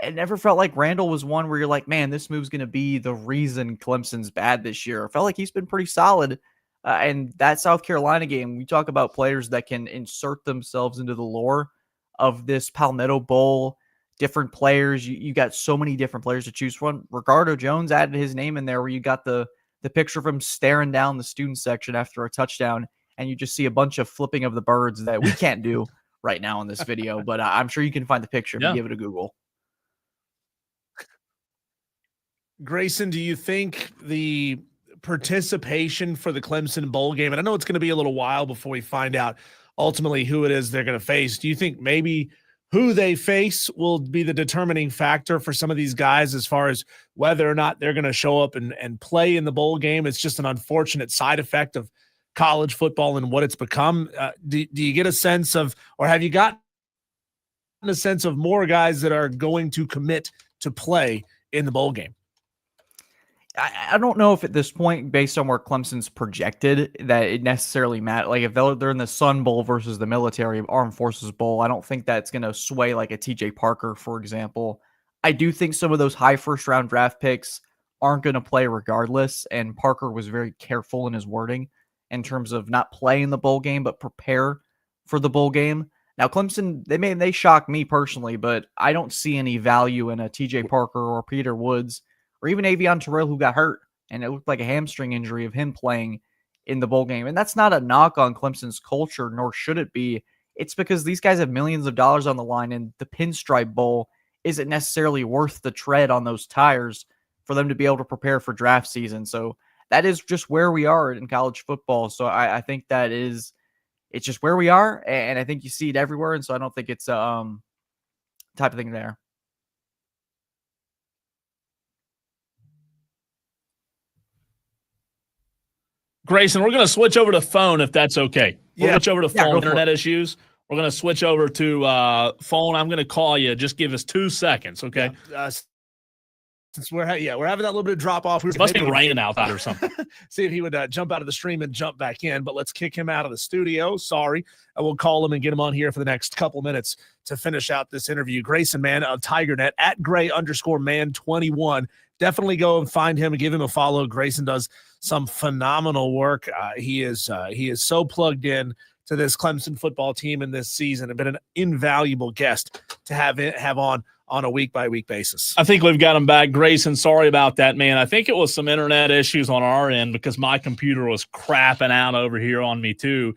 it never felt like Randall was one where you're like, man, this move's going to be the reason Clemson's bad this year. It felt like he's been pretty solid. And that South Carolina game, we talk about players that can insert themselves into the lore of this Palmetto Bowl. Different players, you got so many different players to choose from. Ricardo Jones added his name in there where you got the picture of him staring down the student section after a touchdown, and you just see a bunch of flipping of the birds that we can't do right now in this video, but I'm sure you can find the picture if you give it a Google. Grayson, do you think the participation for the Clemson bowl game, and I know it's going to be a little while before we find out ultimately who it is they're going to face, do you think maybe who they face will be the determining factor for some of these guys as far as whether or not they're going to show up and play in the bowl game? It's just an unfortunate side effect of college football and what it's become. Do you get a sense of, or have you gotten a sense of more guys that are going to commit to play in the bowl game? I don't know if at this point, based on where Clemson's projected, that it necessarily matters. Like if they're in the Sun Bowl versus the Military Armed Forces Bowl, I don't think that's going to sway like a TJ Parker, for example. I do think some of those high first-round draft picks aren't going to play regardless, and Parker was very careful in his wording in terms of not playing the bowl game, but prepare for the bowl game. Now, Clemson, they shock me personally, but I don't see any value in a TJ Parker or Peter Woods or even Avion Terrell, who got hurt, and it looked like a hamstring injury of him playing in the bowl game. And that's not a knock on Clemson's culture, nor should it be. It's because these guys have millions of dollars on the line, and the Pinstripe Bowl isn't necessarily worth the tread on those tires for them to be able to prepare for draft season. So that is just where we are in college football. So I think it's just where we are, and I think you see it everywhere. And so I don't think it's a type of thing there. Grayson, we're going to switch over to phone if that's okay. We'll switch over to phone. Internet issues. We're going to switch over to phone. I'm going to call you. Just give us 2 seconds, okay? Since we're having that little bit of drop off. It must be raining outside or something. See if he would jump out of the stream and jump back in, but let's kick him out of the studio. Sorry. I will call him and get him on here for the next couple minutes to finish out this interview. Grayson Mann of TigerNet at Gray_man21. Definitely go and find him and give him a follow. Grayson does some phenomenal work. He is so plugged in to this Clemson football team in this season and been an invaluable guest to have on on a week-by-week basis. I think we've got him back. Grayson, sorry about that, man. I think it was some internet issues on our end because my computer was crapping out over here on me too.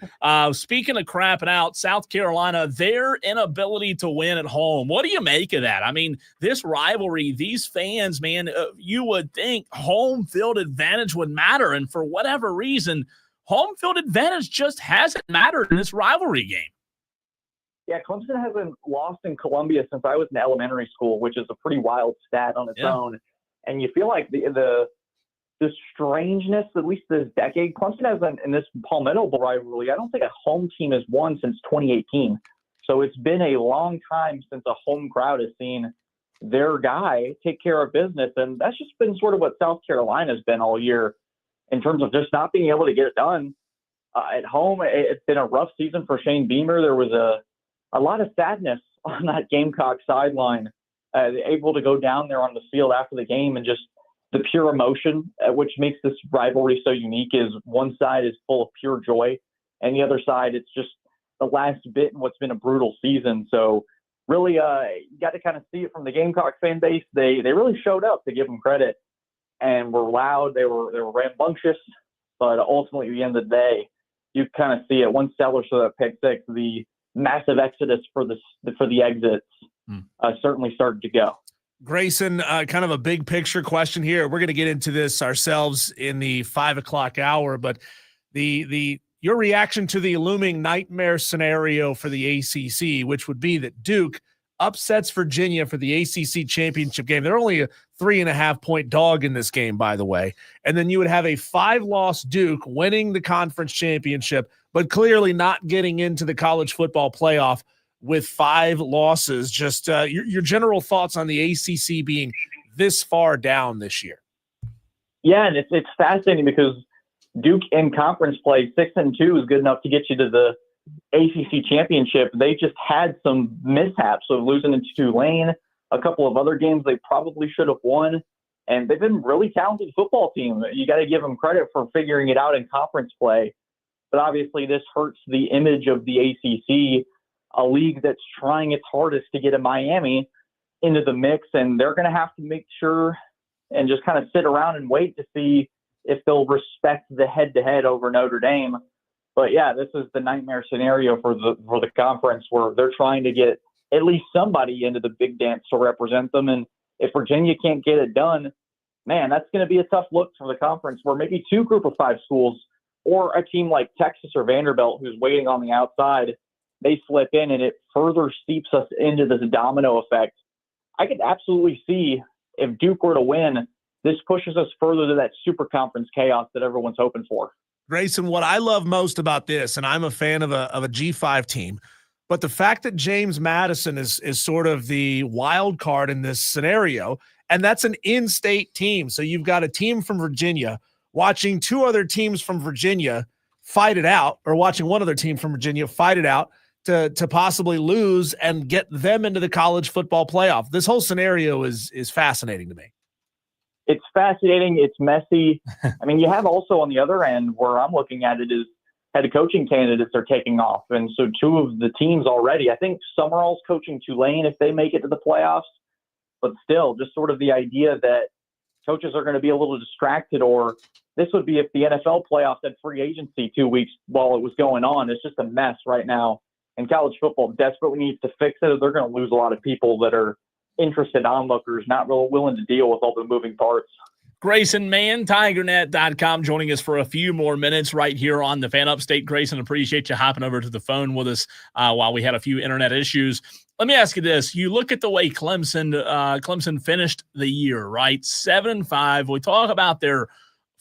Speaking of crapping out, South Carolina, their inability to win at home. What do you make of that? I mean, this rivalry, these fans, man, you would think home field advantage would matter. And for whatever reason, home field advantage just hasn't mattered in this rivalry game. Yeah, Clemson hasn't lost in Columbia since I was in elementary school, which is a pretty wild stat on its own. And you feel like the strangeness, at least this decade, Clemson hasn't, in this Palmetto Bowl rivalry, I don't think a home team has won since 2018. So it's been a long time since a home crowd has seen their guy take care of business. And that's just been sort of what South Carolina's been all year in terms of just not being able to get it done. At home, it's been a rough season for Shane Beamer. There was a lot of sadness on that Gamecock sideline, able to go down there on the field after the game and just the pure emotion, which makes this rivalry so unique, is one side is full of pure joy and the other side, it's just the last bit in what's been a brutal season. So really, you got to kind of see it from the Gamecock fan base. They really showed up, to give them credit, and were loud. They were rambunctious, but ultimately at the end of the day, you kind of see it. Once Sellers saw that pick six, the massive exodus for the exits certainly started to go. Grayson, kind of a big picture question here. We're going to get into this ourselves in the 5 o'clock hour, but your reaction to the looming nightmare scenario for the ACC, which would be that Duke upsets Virginia for the ACC championship game. They're only a 3.5-point dog in this game, by the way. And then you would have a 5-loss Duke winning the conference championship, but clearly not getting into the college football playoff with 5 losses. Just your general thoughts on the ACC being this far down this year. Yeah, and it's fascinating because Duke in conference play 6-2 is good enough to get you to the ACC championship. They just had some mishaps of losing to Tulane, a couple of other games they probably should have won, and they've been a really talented football team. You got to give them credit for figuring it out in conference play. But obviously this hurts the image of the ACC, a league that's trying its hardest to get a Miami into the mix, and they're going to have to make sure and just kind of sit around and wait to see if they'll respect the head-to-head over Notre Dame. But yeah, this is the nightmare scenario for the conference, where they're trying to get at least somebody into the big dance to represent them. And if Virginia can't get it done, man, that's going to be a tough look for the conference, where maybe 2 Group of 5 schools or a team like Texas or Vanderbilt, who's waiting on the outside, they slip in, and it further steeps us into this domino effect. I could absolutely see, if Duke were to win, this pushes us further to that super conference chaos that everyone's hoping for. Grayson, what I love most about this, and I'm a fan of a G5 team, but the fact that James Madison is sort of the wild card in this scenario, and that's an in-state team. So you've got a team from Virginia watching 2 other teams from Virginia fight it out, or watching one other team from Virginia fight it out to possibly lose and get them into the college football playoff. This whole scenario is fascinating to me. It's fascinating. It's messy. I mean, you have also on the other end, where I'm looking at it, is head coaching candidates are taking off. And so 2 of the teams already, I think Summerall's coaching Tulane if they make it to the playoffs, but still just sort of the idea that coaches are going to be a little distracted, or this would be if the NFL playoffs had free agency 2 weeks while it was going on. It's just a mess right now. And college football desperately needs to fix it, or they're going to lose a lot of people that are interested onlookers, not really willing to deal with all the moving parts. Grayson Mann, TigerNet.com, joining us for a few more minutes right here on the Fan Upstate. Grayson, appreciate you hopping over to the phone with us while we had a few internet issues. Let me ask you this. You look at the way Clemson finished the year, right? 7-5. We talk about their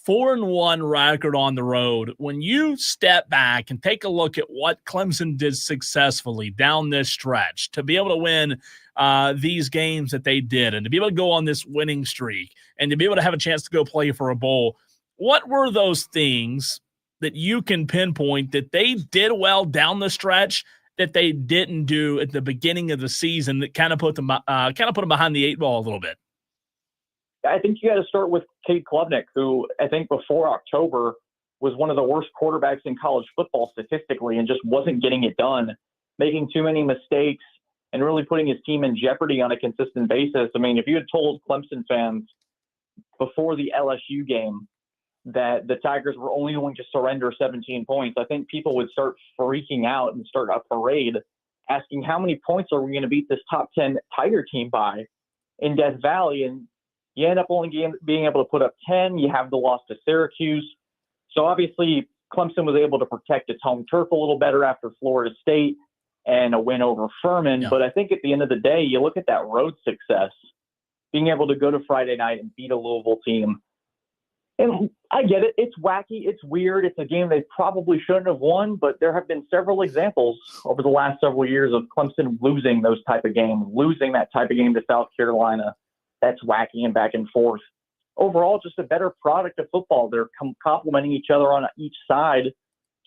4-1 record on the road. When you step back and take a look at what Clemson did successfully down this stretch to be able to win these games that they did, and to be able to go on this winning streak, and to be able to have a chance to go play for a bowl, what were those things that you can pinpoint that they did well down the stretch that they didn't do at the beginning of the season that kind of put them behind the 8 ball a little bit? I think you got to start with Cade Klubnik, who I think before October was one of the worst quarterbacks in college football statistically, and just wasn't getting it done, making too many mistakes. and really putting his team in jeopardy on a consistent basis. I mean, if you had told Clemson fans before the LSU game that the Tigers were only going to surrender 17 points, I think people would start freaking out and start a parade asking how many points are we going to beat this top 10 Tiger team by in Death Valley. And you end up only being able to put up 10. You have the loss to Syracuse. So obviously Clemson was able to protect its home turf a little better after Florida State and a win over Furman. But I think at the end of the day, you look at that road success, being able to go to Friday night and beat a Louisville team. And I get it. It's wacky. It's weird. It's a game they probably shouldn't have won, but there have been several examples over the last several years of Clemson losing those type of games, losing that type of game to South Carolina. That's wacky and back and forth. Overall, just a better product of football. They're complementing each other on each side.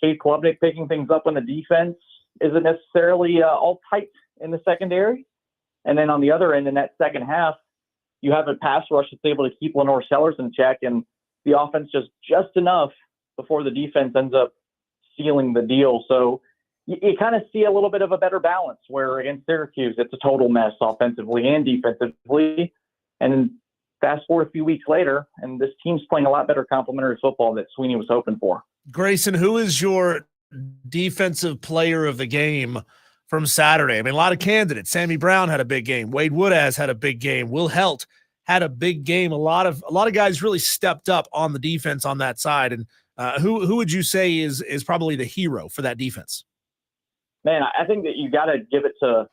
Cade Klubnik picking things up on the defense isn't necessarily all tight in the secondary. And then on the other end, in that second half, you have a pass rush that's able to keep Lenore Sellers in check, and the offense just enough before the defense ends up sealing the deal. So you kind of see a little bit of a better balance where against Syracuse, it's a total mess offensively and defensively. And fast forward a few weeks later, and this team's playing a lot better complementary football that Sweeney was hoping for. Grayson, who is your defensive player of the game from Saturday? I mean, a lot of candidates. Sammy Brown had a big game. Wade Woodaz had a big game. Will Helt had a big game. A lot of guys really stepped up on the defense on that side. And who would you say is probably the hero for that defense? Man, I think that you got to give it to.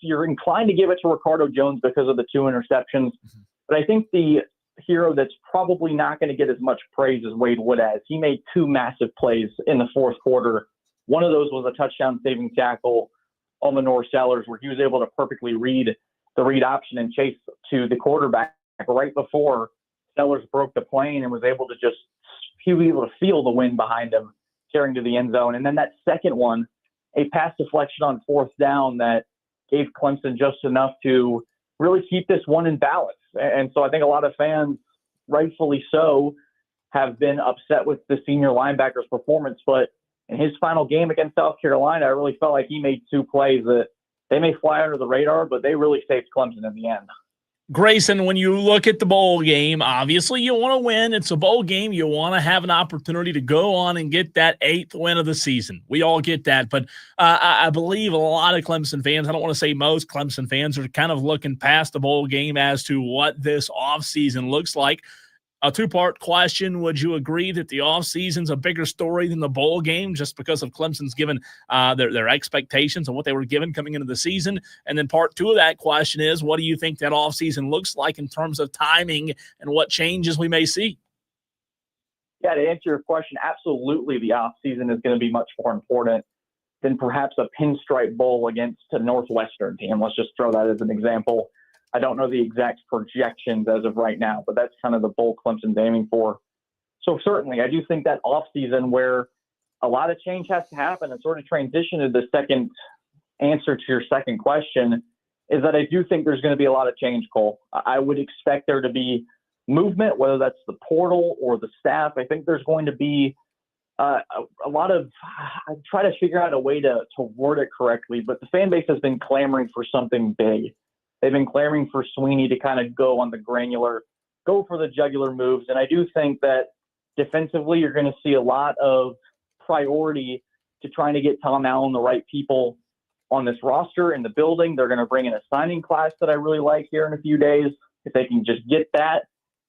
You're inclined to give it to Ricardo Jones because of the 2 interceptions, but I think the hero that's probably not going to get as much praise as Wade Woodaz. He made 2 massive plays in the fourth quarter. One of those was a touchdown-saving tackle on Lenore Sellers, where he was able to perfectly read the read option and chase to the quarterback right before Sellers broke the plane and was able to he was able to feel the wind behind him carrying to the end zone. And then that second one, a pass deflection on fourth down that gave Clemson just enough to really keep this one in balance. And so I think a lot of fans, rightfully so, have been upset with the senior linebacker's performance. But in his final game against South Carolina, I really felt like he made 2 plays that they may fly under the radar, but they really saved Clemson in the end. Grayson, when you look at the bowl game, obviously you want to win. It's a bowl game. You want to have an opportunity to go on and get that 8th win of the season. We all get that. But I believe a lot of Clemson fans, I don't want to say most Clemson fans, are kind of looking past the bowl game as to what this offseason looks like. A 2-part question. Would you agree that the offseason's a bigger story than the bowl game just because of Clemson's given their expectations and what they were given coming into the season? And then part 2 of that question is, what do you think that offseason looks like in terms of timing and what changes we may see? Yeah, to answer your question, absolutely the offseason is going to be much more important than perhaps a pinstripe bowl against a Northwestern team. Let's just throw that as an example. I don't know the exact projections as of right now, but that's kind of the bowl Clemson's aiming for. So certainly, I do think that offseason where a lot of change has to happen and sort of transition to the second answer to your second question is that I do think there's going to be a lot of change, Cole. I would expect there to be movement, whether that's the portal or the staff. I think there's going to be a lot of – I try to figure out a way to word it correctly, but the fan base has been clamoring for something big. They've been clamoring for Sweeney to kind of go on the granular, go for the jugular moves. And I do think that defensively, you're going to see a lot of priority to trying to get Tom Allen the right people on this roster in the building. They're going to bring in a signing class that I really like here in a few days. If they can just get that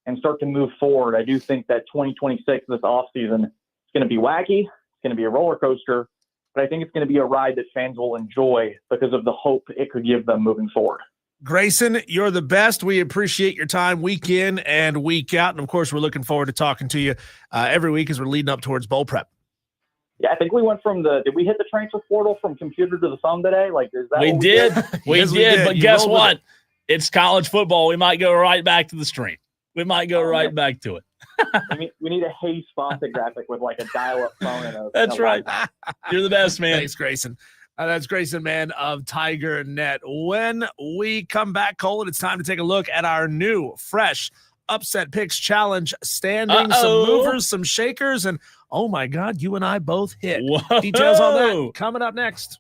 and start to move forward, I do think that 2026, this offseason, is going to be wacky. It's going to be a roller coaster. But I think it's going to be a ride that fans will enjoy because of the hope it could give them moving forward. Grayson, you're the best. We appreciate your time week in and week out. And, of course, we're looking forward to talking to you every week as we're leading up towards bowl prep. Yeah, I think we went from did we hit the transfer portal from computer to the phone today? Like, is that we did. We did. But guess what? It. It's college football. We might go right back to the stream. We might go right back to it. we need a Hayes Fawcett graphic with like a dial-up phone. That's right. You're the best, man. Thanks, Grayson. That's Grayson, man, of Tiger Net. When we come back, Colin, it's time to take a look at our new, fresh Upset Picks Challenge standings. Some movers, some shakers, and oh my God, you and I both hit. Whoa. Details on that coming up next.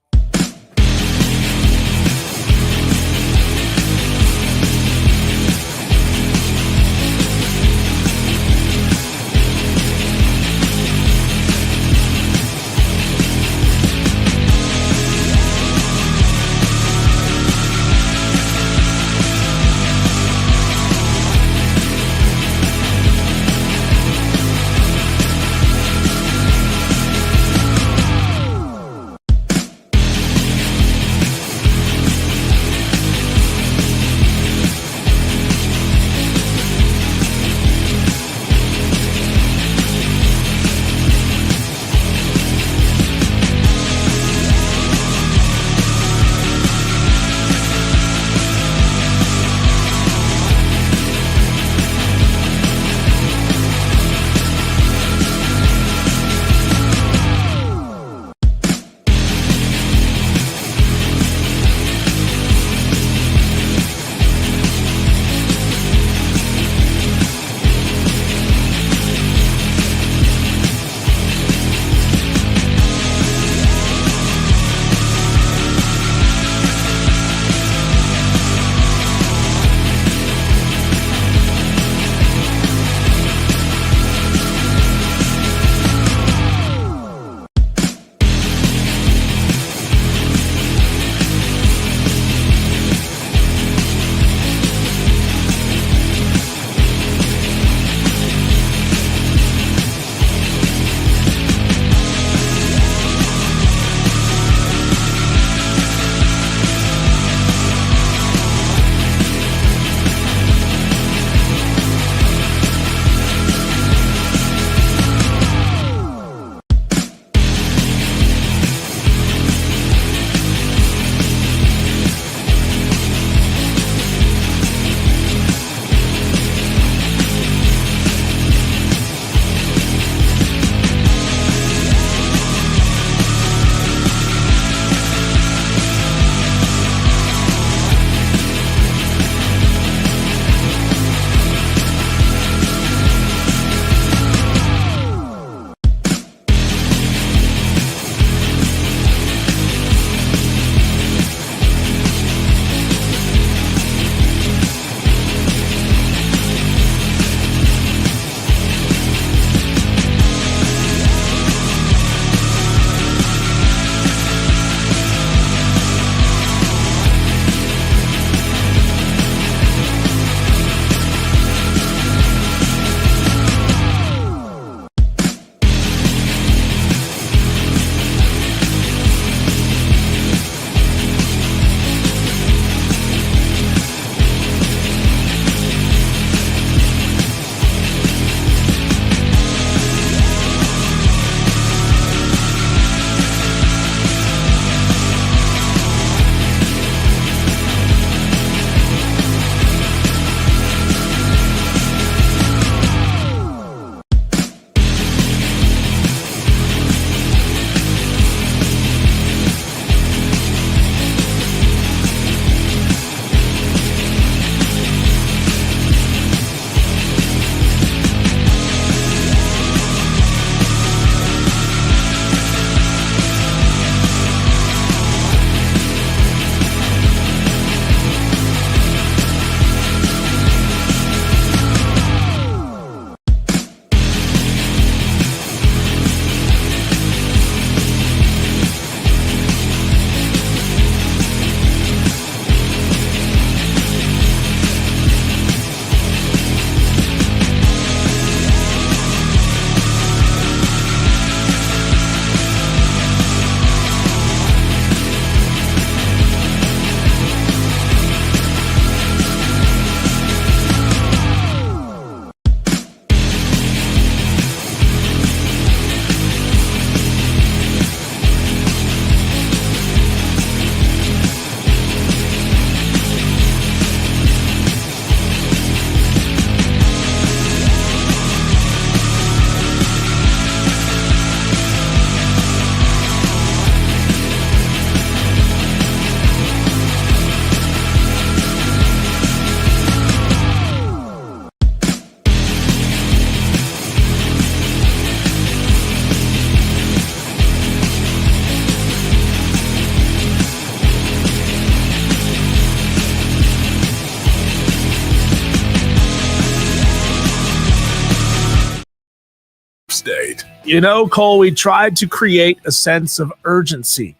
You know, Cole, we tried to create a sense of urgency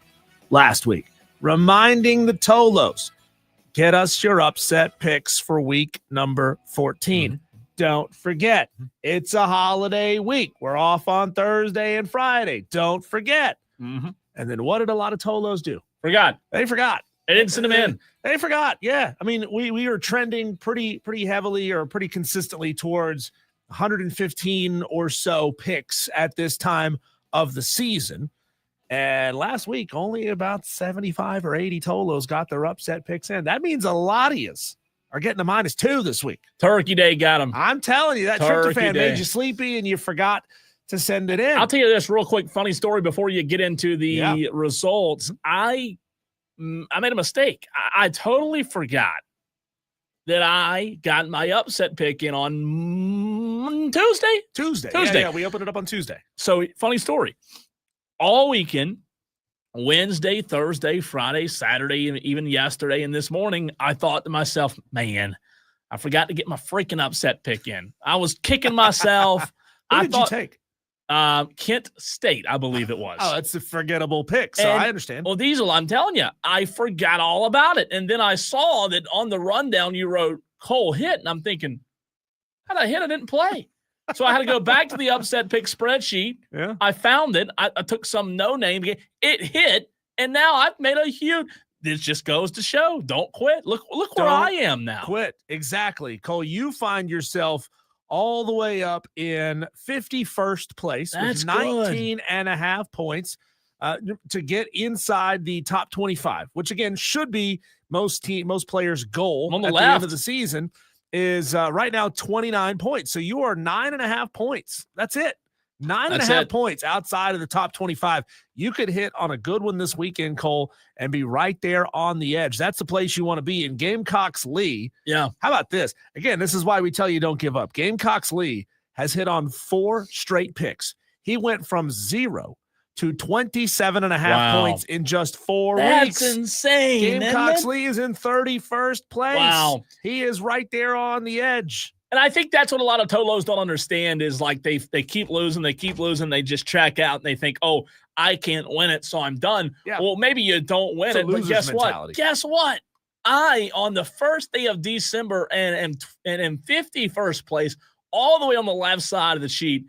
last week, reminding the Tolos, get us your upset picks for week number 14. Don't forget, it's a holiday week. We're off on Thursday and Friday. Don't forget. And then what did a lot of Tolos do? Forgot. They forgot. They didn't send them in. They forgot. Yeah. I mean, we are trending pretty heavily or pretty consistently towards 115 or so picks at this time of the season. And last week, only about 75 or 80 Tolos got their upset picks in. That means a lot of yous are getting a -2 this week. Turkey Day got them. I'm telling you, that tryptophan made you sleepy and you forgot to send it in. I'll tell you this real quick, funny story before you get into the results. I made a mistake. I totally forgot that I got my upset pick in on Tuesday. Tuesday. Yeah, we opened it up on Tuesday. So, funny story. All weekend, Wednesday, Thursday, Friday, Saturday, and even yesterday and this morning, I thought to myself, man, I forgot to get my freaking upset pick in. I was kicking myself. Who did you take? Kent State, I believe it was. Oh, that's a forgettable pick, so I understand. Well, Diesel, I'm telling you, I forgot all about it. And then I saw that on the rundown you wrote Cole hit, and I'm thinking, how'd I hit? I didn't play. So I had to go back to the upset pick spreadsheet. Yeah. I found it. I took some no-name. It hit, and now I've made a huge – this just goes to show, don't quit. Look where I am now. Quit. Exactly. Cole, you find yourself all the way up in 51st place. That's with 19.5 points to get inside the top 25, which, again, should be most players' goal on the at left. the end of the season. Is right now 29 points. So you are 9.5 points. That's it. 9.5 points outside of the top 25. You could hit on a good one this weekend, Cole, and be right there on the edge. That's the place you want to be in Gamecocks Lee. Yeah. How about this? Again, this is why we tell you don't give up. Gamecocks Lee has hit on 4 straight picks. He went from 0 to 27.5 points in just 4 weeks. That's insane. Gamecocks Lee is in 31st place. Wow. He is right there on the edge. And I think that's what a lot of Tolos don't understand is like they keep losing, they just check out and they think, oh, I can't win it, so I'm done. Yeah. Well, maybe you don't win it, but guess what? Guess what? I, on the first day of December and in 51st place, all the way on the left side of the sheet,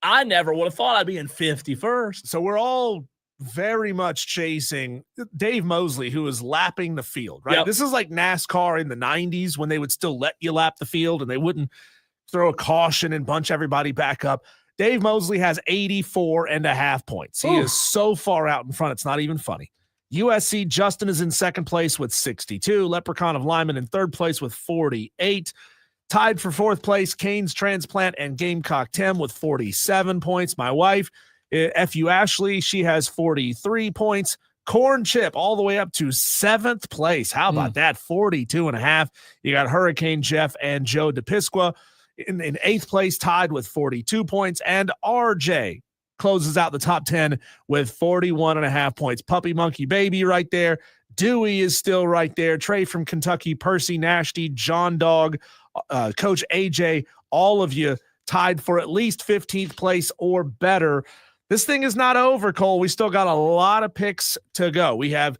I never would have thought I'd be in 51st. So we're all very much chasing Dave Mosley, who is lapping the field, right? Yep. This is like NASCAR in the 90s when they would still let you lap the field and they wouldn't throw a caution and bunch everybody back up. Dave Mosley has 84.5 points. He is so far out in front, it's not even funny. USC, Justin is in second place with 62. Leprechaun of Lyman in third place with 48. Tied for fourth place, Canes Transplant and Gamecock Tim with 47 points. My wife, F.U. Ashley, she has 43 points. Corn Chip all the way up to 7th place. How about that? 42.5. You got Hurricane Jeff and Joe DePisqua in 8th place, tied with 42 points. And RJ closes out the top 10 with 41.5 points. Puppy Monkey Baby right there. Dewey is still right there. Trey from Kentucky, Percy Nashty, John Dog, Coach AJ, all of you tied for at least 15th place or better. This thing is not over, Cole. We still got a lot of picks to go. We have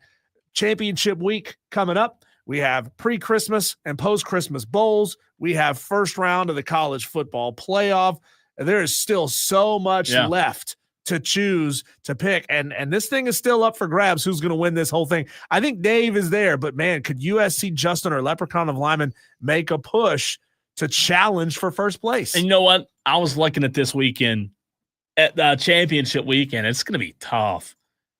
championship week coming up. We have pre-Christmas and post-Christmas bowls. We have first round of the college football playoff. There is still so much left to choose to pick. And this thing is still up for grabs. Who's going to win this whole thing? I think Dave is there, but man, could USC, Justin, or Leprechaun of Lyman make a push to challenge for first place? And you know what? I was looking at this weekend, at the championship weekend. It's going to be tough.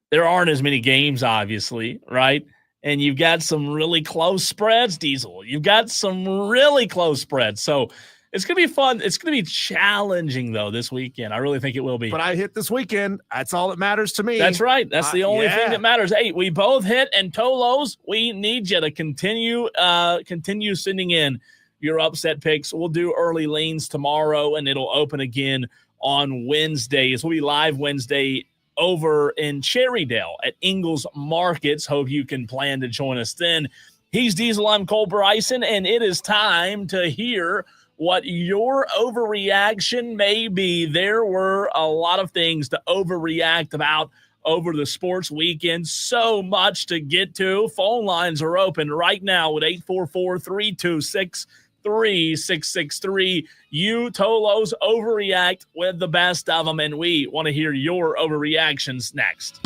There aren't as many games, obviously, right? And you've got some really close spreads, Diesel. You've got some really close spreads. So it's going to be fun. It's going to be challenging, though, this weekend. I really think it will be. But I hit this weekend. That's all that matters to me. That's right. That's the only thing that matters. Hey, we both hit, and Tolos, we need you to continue sending in your upset picks. We'll do early leans tomorrow, and it'll open again on Wednesdays. We'll be live Wednesday over in Cherrydale at Ingalls Markets. Hope you can plan to join us then. He's Diesel. I'm Cole Bryson, and it is time to hear what your overreaction may be. There were a lot of things to overreact about over the sports weekend. So much to get to. Phone lines are open right now with 844-326-3663. You, Tolos, overreact with the best of them, and we want to hear your overreactions next.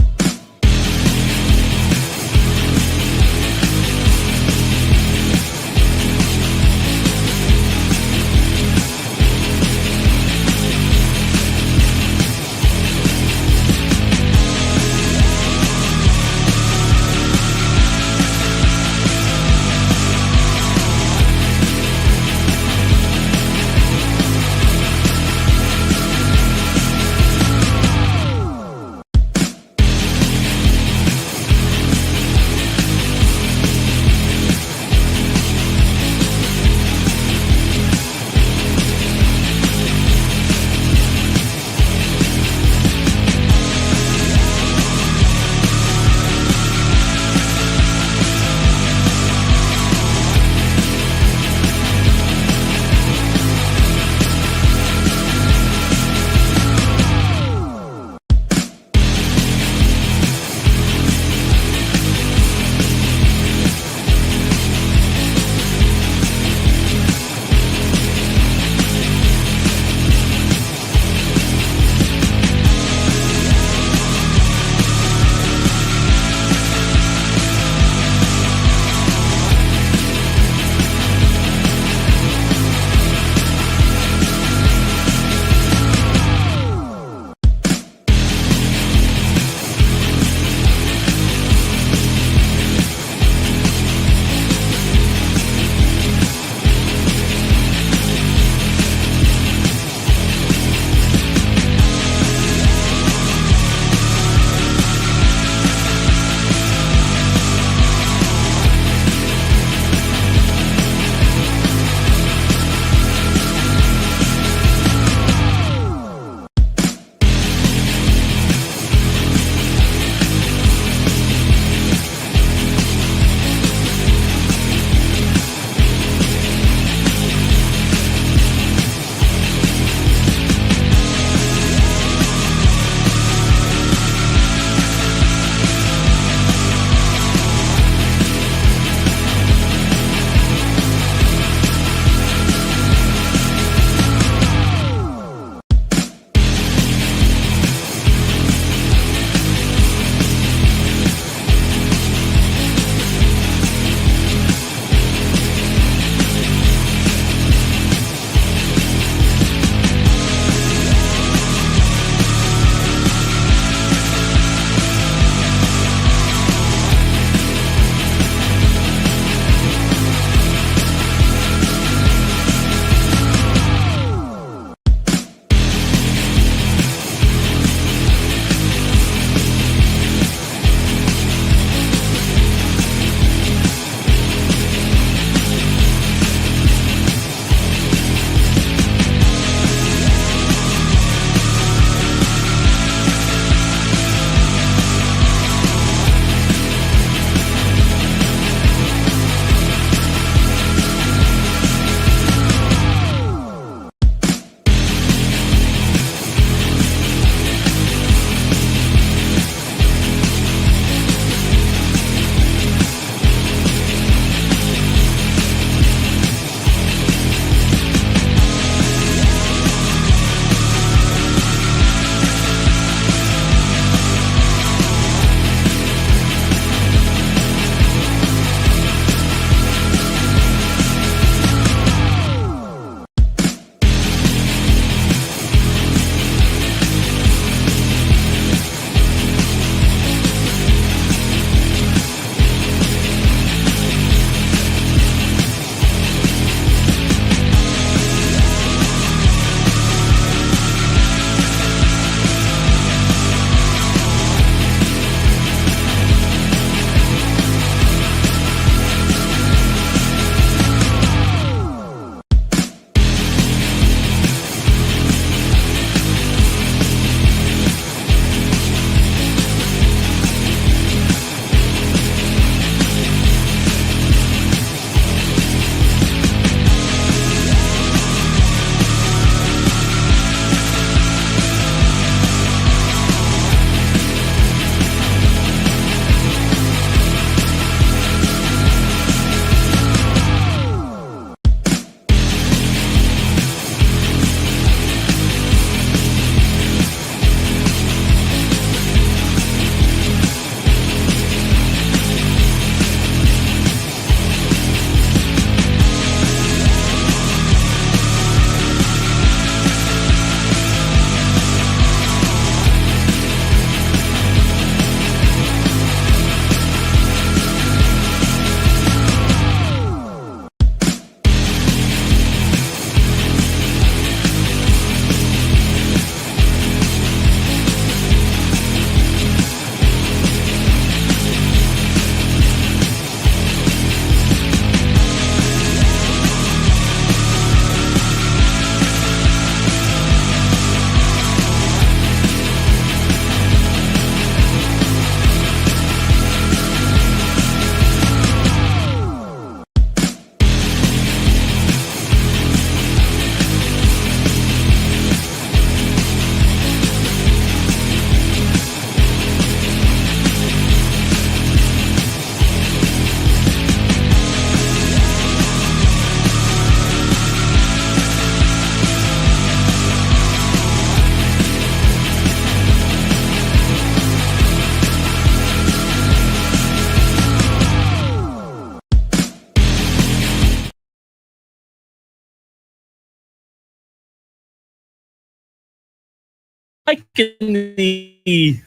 in the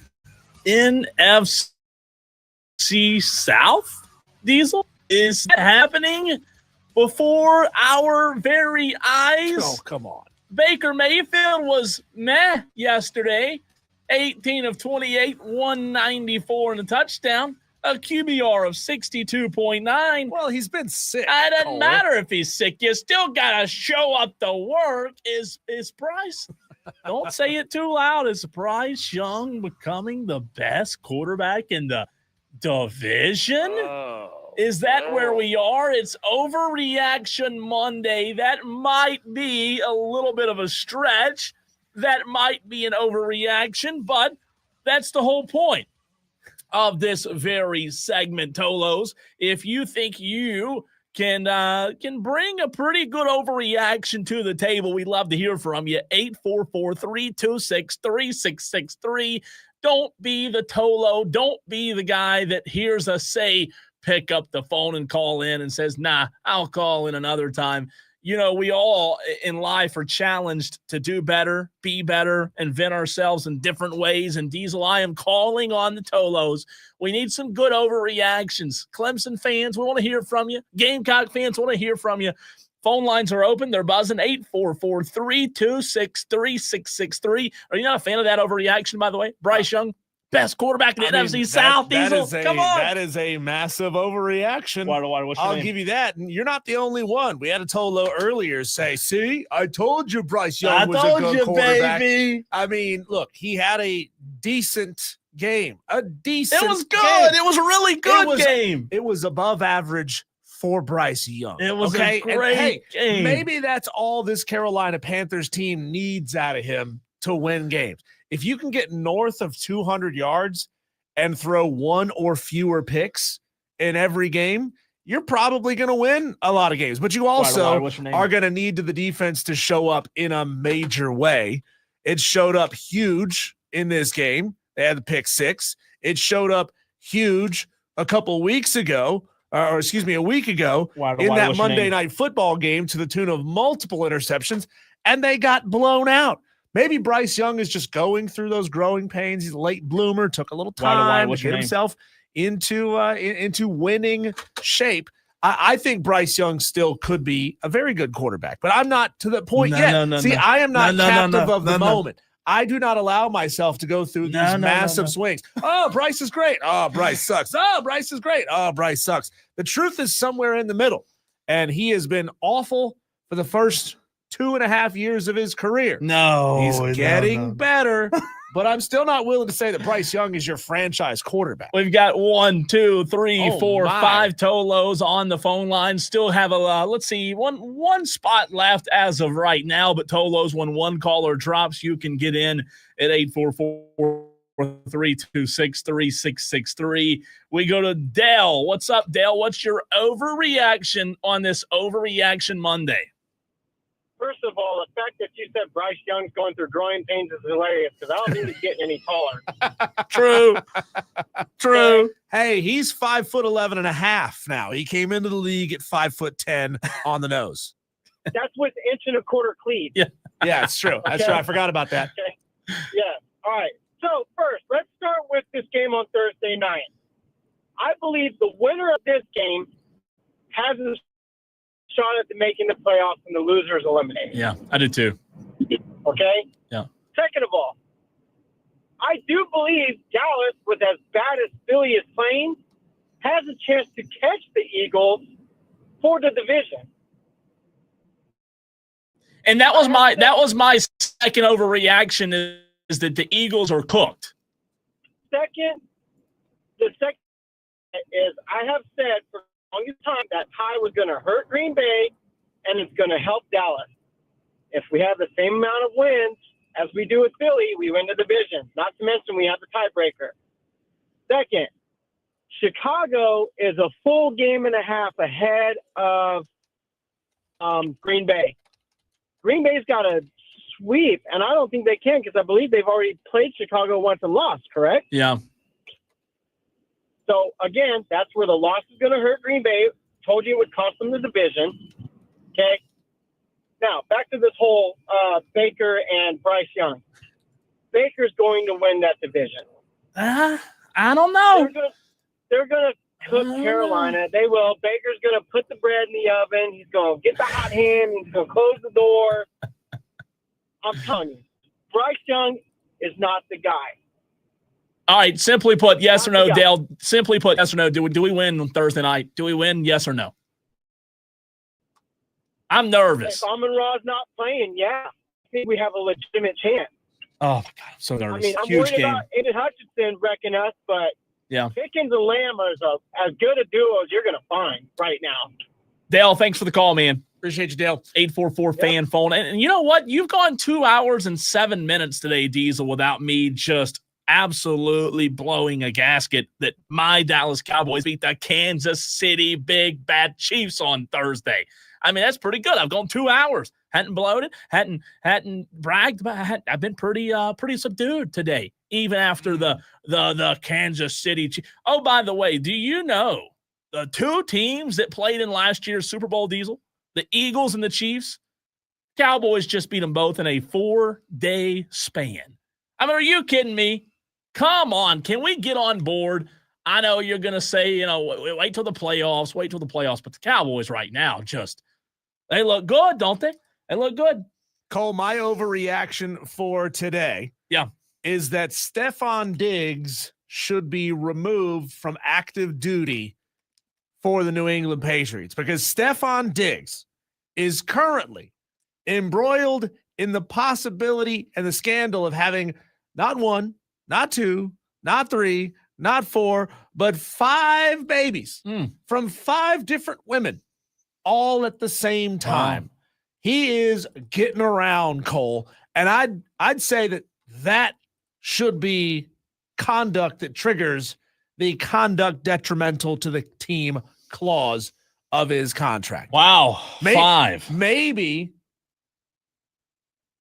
NFC South, Diesel? Is that happening before our very eyes? Oh, come on. Baker Mayfield was meh yesterday. 18 of 28, 194 and a touchdown. A QBR of 62.9. Well, he's been sick. It doesn't matter if he's sick. You still got to show up to work. Is Bryce? Don't say it too loud. Is Bryce Young becoming the best quarterback in the division? Is that where we are? It's overreaction Monday. That might be a little bit of a stretch. That might be an overreaction, but that's the whole point of this very segment, Tolos. If you think you can bring a pretty good overreaction to the table, we'd love to hear from you. 844-326-3663. Don't be the Tolo. Don't be the guy that hears us say, pick up the phone and call in and says, nah, I'll call in another time. You know, we all in life are challenged to do better, be better, and vent ourselves in different ways. And Diesel, I am calling on the Tolos. We need some good overreactions. Clemson fans, we want to hear from you. Gamecock fans want to hear from you. Phone lines are open. They're buzzing. 844-326-3663. Are you not a fan of that overreaction, by the way? Bryce Young, best quarterback in the NFC South. Diesel, come on. That is a massive overreaction. I'll give you that. And you're not the only one. We had a Tolo earlier say, see, I told you Bryce Young was a good quarterback. Baby. I mean, look, he had a decent game. It was good. It was a really good game. It was above average for Bryce Young. It was a great game. Maybe that's all this Carolina Panthers team needs out of him to win games. If you can get north of 200 yards and throw one or fewer picks in every game, you're probably going to win a lot of games. But you also are going to need the defense to show up in a major way. It showed up huge in this game. They had the pick six. It showed up huge a week ago in that Monday Night Football game to the tune of multiple interceptions, and they got blown out. Maybe Bryce Young is just going through those growing pains. He's a late bloomer, took a little time to get himself into winning shape. I think Bryce Young still could be a very good quarterback, but I'm not to the point yet. I am not captive of the moment. I do not allow myself to go through these massive swings. Oh, Bryce is great. Oh, Bryce sucks. Oh, Bryce is great. Oh, Bryce sucks. The truth is somewhere in the middle, and he has been awful for the first 2.5 years of his career. He's getting better, but I'm still not willing to say that Bryce Young is your franchise quarterback. We've got 5 Tolos on the phone line. Still have one spot left as of right now, but Tolos, when one caller drops, you can get in at 844-326-3663. We go to Dale. What's up, Dale? What's your overreaction on this Overreaction Monday? First of all, the fact that you said Bryce Young's going through growing pains is hilarious because I don't think he's getting any taller. True. Hey, he's 5'11.5" now. He came into the league at 5'10" on the nose. That's with inch and a quarter cleats. Yeah, it's true. That's true. I forgot about that. Okay. Yeah. All right. So first, let's start with this game on Thursday night. I believe the winner of this game has a shot at making the playoffs and the loser is eliminated. Yeah, I do too. Okay? Yeah. Second of all, I do believe Dallas, with as bad as Philly is playing, has a chance to catch the Eagles for the division. And that was my second overreaction is that the Eagles are cooked. The second is I have said for longest time that tie was going to hurt Green Bay and it's going to help Dallas. If we have the same amount of wins as we do with Philly, we win the division. Not to mention we have the tiebreaker. Second, Chicago is a full game and a half ahead of Green Bay. Green Bay's got a sweep, and I don't think they can because I believe they've already played Chicago once and lost, correct? Yeah. So, again, that's where the loss is going to hurt Green Bay. Told you it would cost them the division. Okay? Now, back to this whole Baker and Bryce Young. Baker's going to win that division. I don't know. They're gonna cook Carolina. They will. Baker's gonna put the bread in the oven. He's gonna get the hot hand. He's gonna close the door. I'm telling you, Bryce Young is not the guy. All right. Simply put, yes or no, Dale. Simply put, yes or no. Do we win on Thursday night? Do we win? Yes or no? I'm nervous. If Amon-Ra's not playing, yeah, I think we have a legitimate chance. Oh my God, I'm so nervous. I mean, I'm Huge worried game. about Aiden Hutchinson wrecking us, but Yeah. Pickens and Lamb is as good a duo as you're going to find right now. Dale, thanks for the call, man. Appreciate you, Dale. 844-FAN phone. And you know what? You've gone 2 hours and 7 minutes today, Diesel, without me just absolutely blowing a gasket that my Dallas Cowboys beat the Kansas City Big Bad Chiefs on Thursday. I mean, that's pretty good. I've gone 2 hours. Hadn't bloated, hadn't bragged about. I've been pretty subdued today, even after the Kansas City. Oh, by the way, do you know the two teams that played in last year's Super Bowl, Diesel, the Eagles and the Chiefs? Cowboys just beat them both in a 4-day span. I mean, are you kidding me? Come on, can we get on board? I know you're going to say, wait till the playoffs, but the Cowboys right now they look good, don't they? They look good. Cole, my overreaction for today is that Stephon Diggs should be removed from active duty for the New England Patriots because Stephon Diggs is currently embroiled in the possibility and the scandal of having not one, not two, not three, not four, but 5 babies from 5 different women all at the same time. Wow. He is getting around, Cole, and I'd say that should be conduct that triggers the conduct detrimental to the team clause of his contract. Wow, 5. Maybe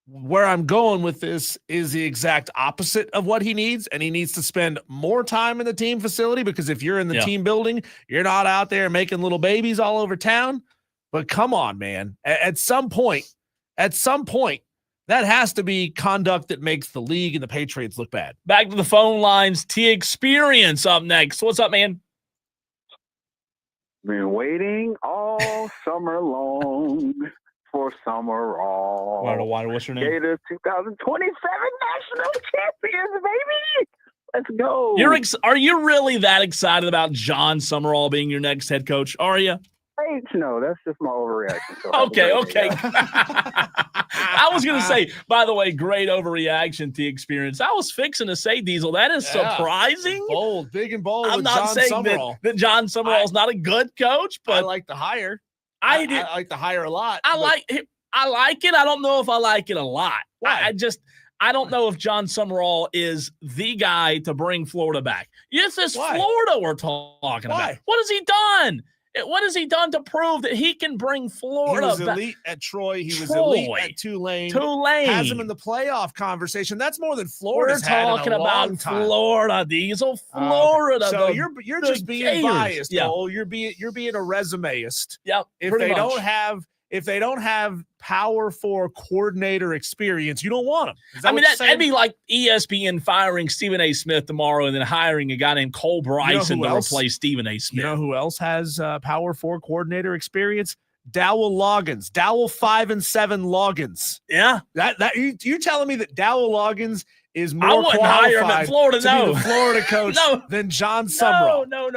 where I'm going with this is the exact opposite of what he needs, and he needs to spend more time in the team facility because if you're in the team building, you're not out there making little babies all over town. But come on, man. At some point, that has to be conduct that makes the league and the Patriots look bad. Back to the phone lines. T-Experience up next. What's up, man? Been waiting all summer long for summer all. What's your name? Gators 2027 national champions, baby. Let's go. Are you really that excited about John Summerall being your next head coach? Are you? No, that's just my overreaction. So okay. I was going to say, by the way, great overreaction to Experience. I was fixing to say, Diesel, that is surprising. Bold, big and bold. I'm not saying that John Summerall is not a good coach, but I like the hire. I like the hire a lot. I like it. I don't know if I like it a lot. Why? I don't know if John Summerall is the guy to bring Florida back. Yes, it's Florida we're talking about. What has he done? What has he done to prove that he can bring Florida back? He was elite at Troy. He was elite at Tulane. Has him in the playoff conversation. That's more than Florida's had in a long time. We're talking about Florida, Diesel. Florida. So you're just being biased, Cole. You're being a resumeist. Yep. If they don't have Power 4 coordinator experience, you don't want them. I mean, that'd be like ESPN firing Stephen A. Smith tomorrow and then hiring a guy named Cole Bryson to replace Stephen A. Smith. You know who else has Power 4 coordinator experience? Dowell Loggins. Dowell 5-7 Loggins. Yeah. You're telling me that Dowell Loggins is more I wouldn't hire him at Florida, to be the Florida coach than John Summerall. No.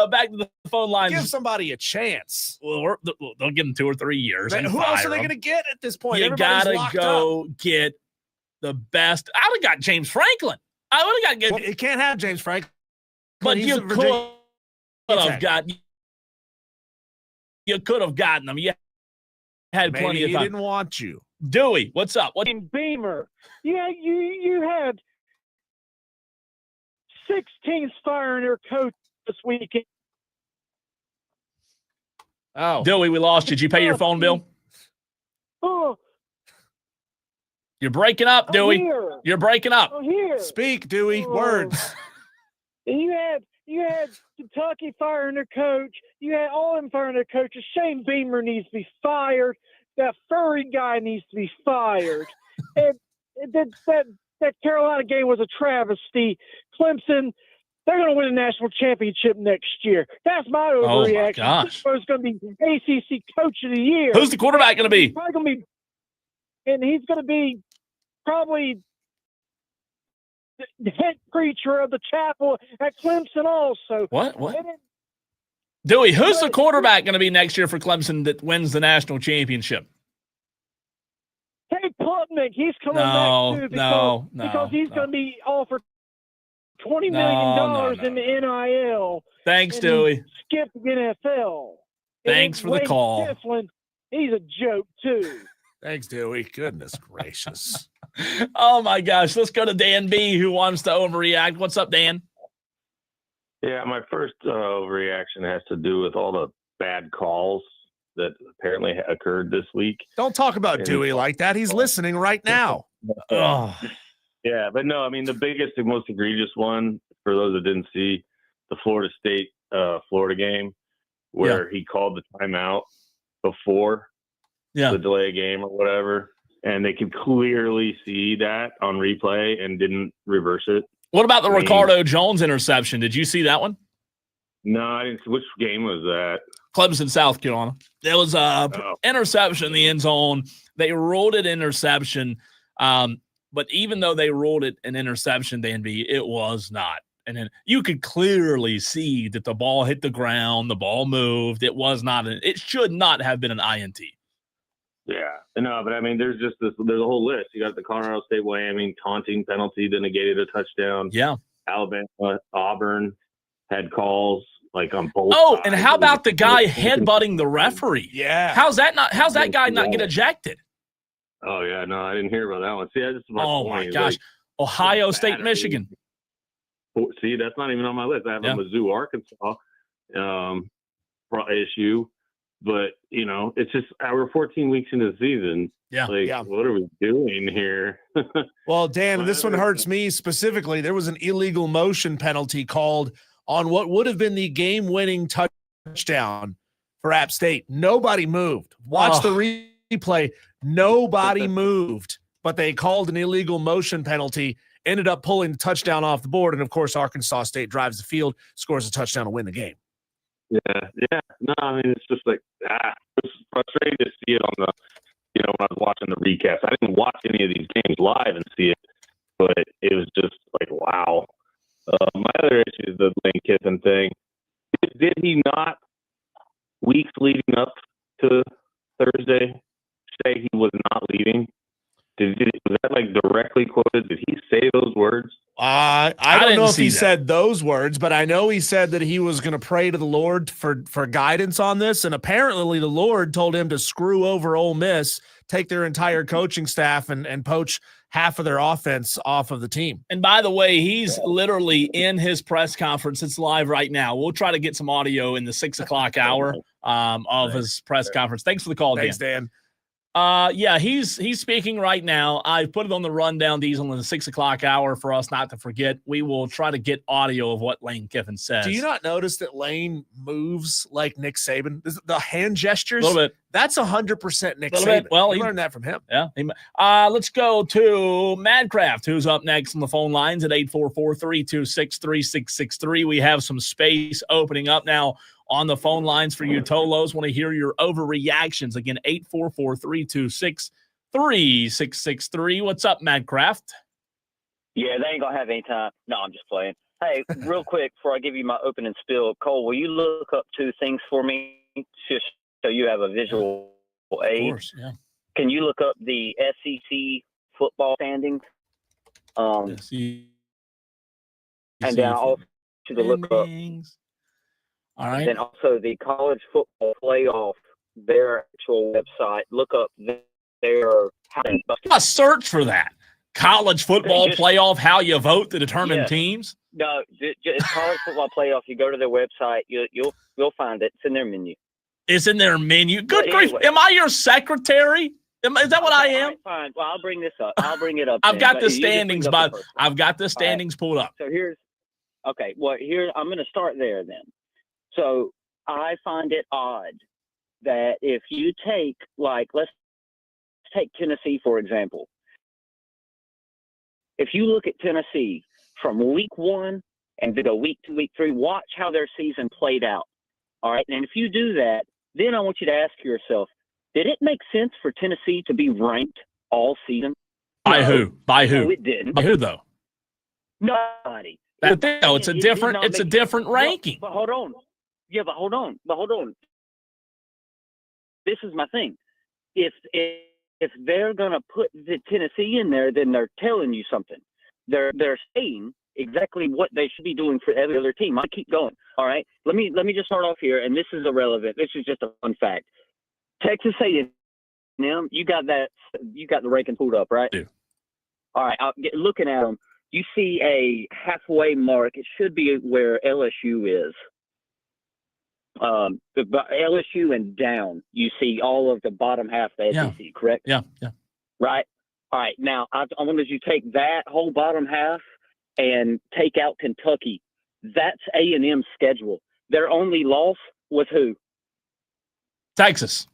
Back to the phone lines. Give somebody a chance. Well, they'll give them 2 or 3 years. Who else are they going to get at this point? You gotta go get the best. I would have got James Franklin. It can't have James Franklin. But you could have gotten. You could have gotten them. You had plenty of time. He didn't want you. Dewey, what's up? Beamer. Yeah, you had 6 teams firing their coach this weekend. Oh, Dewey, we lost you. Did you pay your phone bill? Oh, you're breaking up, Dewey. You're breaking up. Speak, Dewey. Words. You had Kentucky firing their coach. You had all of them firing their coaches. Shane Beamer needs to be fired. That furry guy needs to be fired. And that Carolina game was a travesty. Clemson, they're going to win a national championship next year. That's my overreaction. Oh, my gosh. He's going to be ACC Coach of the Year. Who's the quarterback going to be? Probably going to be, and he's going to be probably the head preacher of the chapel at Clemson also. What? Dewey, who's the quarterback going to be next year for Clemson that wins the national championship? Hey, Klubnik, he's coming back too because he's going to be offered $20 million in the NIL. Thanks, Dewey. Skip the NFL. Thanks for the call. Kiffin, he's a joke too. Thanks, Dewey. Goodness gracious. Oh my gosh. Let's go to Dan B, who wants to overreact. What's up, Dan? Yeah, my first overreaction has to do with all the bad calls that apparently occurred this week. Don't talk about Dewey like that. He's listening right now. Oh. Yeah, but no, I mean, the biggest and most egregious one, for those that didn't see, the Florida State Florida game, where he called the timeout before the delay game or whatever, and they could clearly see that on replay and didn't reverse it. What about the Ricardo Jones interception? Did you see that one? No, I didn't see. Which game was that? Clemson, South Carolina. There was a interception in the end zone. They ruled it interception, but even though they ruled it an interception, Danby, it was not. And then you could clearly see that the ball hit the ground, the ball moved. It was not. It should not have been an INT. Yeah, no, but I mean, there's a whole list. You got the Colorado State Wyoming taunting penalty that negated a touchdown. Yeah, Alabama, Auburn had calls like on both. Oh, sides. and how about the guy headbutting the referee? Yeah, how's that guy not get ejected? Oh yeah, no, I didn't hear about that one. See, that's my point. My gosh, like, Ohio State, Michigan. See, that's not even on my list. I have a Mizzou, Arkansas issue. But, you know, it's just we're 14 weeks into the season. Yeah. What are we doing here? Well, Dan, this one hurts me specifically. There was an illegal motion penalty called on what would have been the game-winning touchdown for App State. Nobody moved. Watch the replay. Nobody moved, but they called an illegal motion penalty, ended up pulling the touchdown off the board, and, of course, Arkansas State drives the field, scores a touchdown to win the game. Yeah. No, I mean, it's just like, it's frustrating to see it on the, when I was watching the recap. I didn't watch any of these games live and see it, but it was just like, wow. My other issue is the Lane Kiffin thing. Did he not, weeks leading up to Thursday, say he was not leaving? Was that like directly quoted? Did he say those words? I don't know if he said those words, but I know he said that he was going to pray to the Lord for guidance on this. And apparently the Lord told him to screw over Ole Miss, take their entire coaching staff and poach half of their offense off of the team. And by the way, he's literally in his press conference. It's live right now. We'll try to get some audio in the 6 o'clock hour of his press conference. Thanks for the call, Thanks, Dan. Yeah, he's speaking right now. I put it on the rundown, Diesel, in the 6 o'clock hour for us not to forget. We will try to get audio of what Lane Kiffin says. Do you not notice that Lane moves like Nick Saban? The hand gestures? A little bit. That's 100% Nick Saban. Bit. Well, he learned that from him. Yeah. Let's go to Madcraft, who's up next on the phone lines at 844-326-3663. We have some space opening up now on the phone lines for you Tolos. Want to hear your overreactions. Again, 844-326-3663. What's up, Madcraft? Yeah, they ain't going to have any time. No, I'm just playing. Hey, real quick, before I give you my opening spill, Cole, will you look up two things for me just so you have a visual aid? Of course, yeah. Can you look up the SEC football standings? And then also to look up. All right. Then also the college football playoff, their actual website. Look up their. A search for that. College football playoff, how you vote to determine teams? No, it's college football playoff. You go to their website, you'll find it. It's in their menu. It's in their menu. Good grief. Am I your secretary? Is that what I am? Right, fine. Well, I'll bring this up. I'll bring it up. I've got the standings, but I've got the standings pulled up. So I'm going to start there then. So I find it odd that if you take, let's take Tennessee, for example. If you look at Tennessee from week 1 and to go week 2, week 3, watch how their season played out. All right. And if you do that, then I want you to ask yourself, did it make sense for Tennessee to be ranked all season? By who? By who? No, it didn't. By who though? Nobody. No, it's a different ranking. But hold on. Yeah, but hold on. This is my thing. If they're gonna put the Tennessee in there, then they're telling you something. They're saying exactly what they should be doing for every other team. I keep going. All right. Let me just start off here, and this is irrelevant. This is just a fun fact. Texas A&M, you got the ranking pulled up, right? Yeah. All right. Looking at them, you see a halfway mark. It should be where LSU is. The LSU and down, you see all of the bottom half of the SEC, correct? Yeah. Right? All right. Now, I wanted you to take that whole bottom half and take out Kentucky. That's A&M's schedule. Their only loss was who? Texas.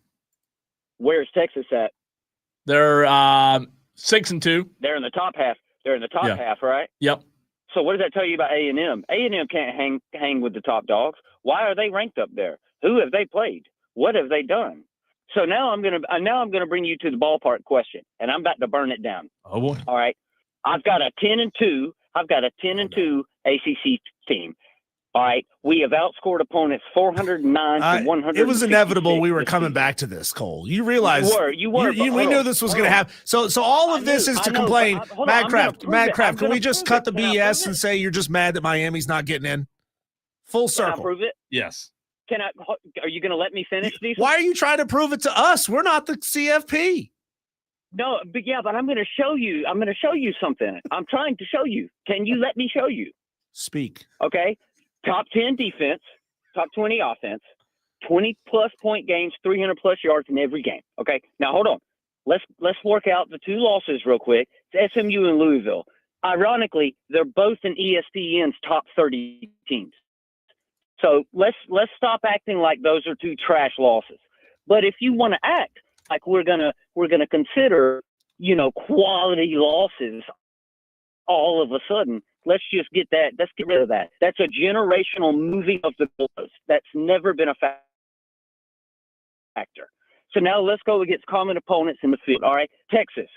Where's Texas at? They're 6-2. They're in the top half. They're in the top half, right? Yep. So what does that tell you about A&M? A&M can't hang with the top dogs. Why are they ranked up there? Who have they played? What have they done? So now I'm gonna bring you to the ballpark question, and I'm about to burn it down. Oh boy! All right, I've got a 10-2. I've got a 10-2 ACC team. All right, we have outscored opponents 409 to 100. It was inevitable we were coming back to this, Cole. You realize you were. We knew this was going to happen. So all of this is to complain. Madcraft, can we just cut the BS and say you're just mad that Miami's not getting in? Full circle. Can I prove it? Yes. Are you going to let me finish these? Why are you trying to prove it to us? We're not the CFP. No, but I'm going to show you. I'm going to show you something. I'm trying to show you. Can you let me show you? Speak. Okay. Top 10 defense, top 20 offense, 20-plus point games, 300-plus yards in every game. Okay, now hold on. Let's work out the two losses real quick. It's SMU and Louisville. Ironically, they're both in ESPN's top 30 teams. So let's stop acting like those are two trash losses. But if you want to act like we're gonna consider, quality losses all of a sudden, let's just get that. Let's get rid of that. That's a generational moving of the goalposts. That's never been a factor. So now let's go against common opponents in the field. All right, Texas,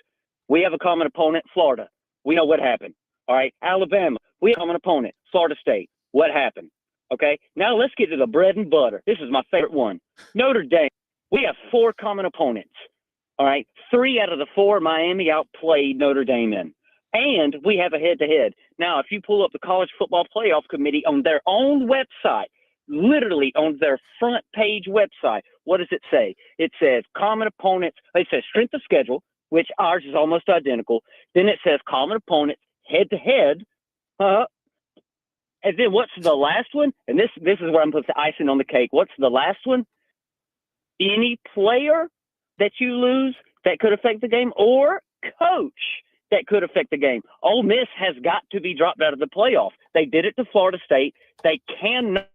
we have a common opponent. Florida, we know what happened. All right, Alabama, we have a common opponent. Florida State, what happened? Okay, now let's get to the bread and butter. This is my favorite one. Notre Dame, we have 4 common opponents. All right, 3 out of the 4 Miami outplayed Notre Dame in. And we have a head-to-head. Now, if you pull up the College Football Playoff Committee on their own website, literally on their front page website, what does it say? It says common opponents. It says strength of schedule, which ours is almost identical. Then it says common opponents, head-to-head. And then what's the last one? And this is where I'm putting the icing on the cake. What's the last one? Any player that you lose that could affect the game, or coach that could affect the game. Ole Miss has got to be dropped out of the playoff. They did it to Florida State. They cannot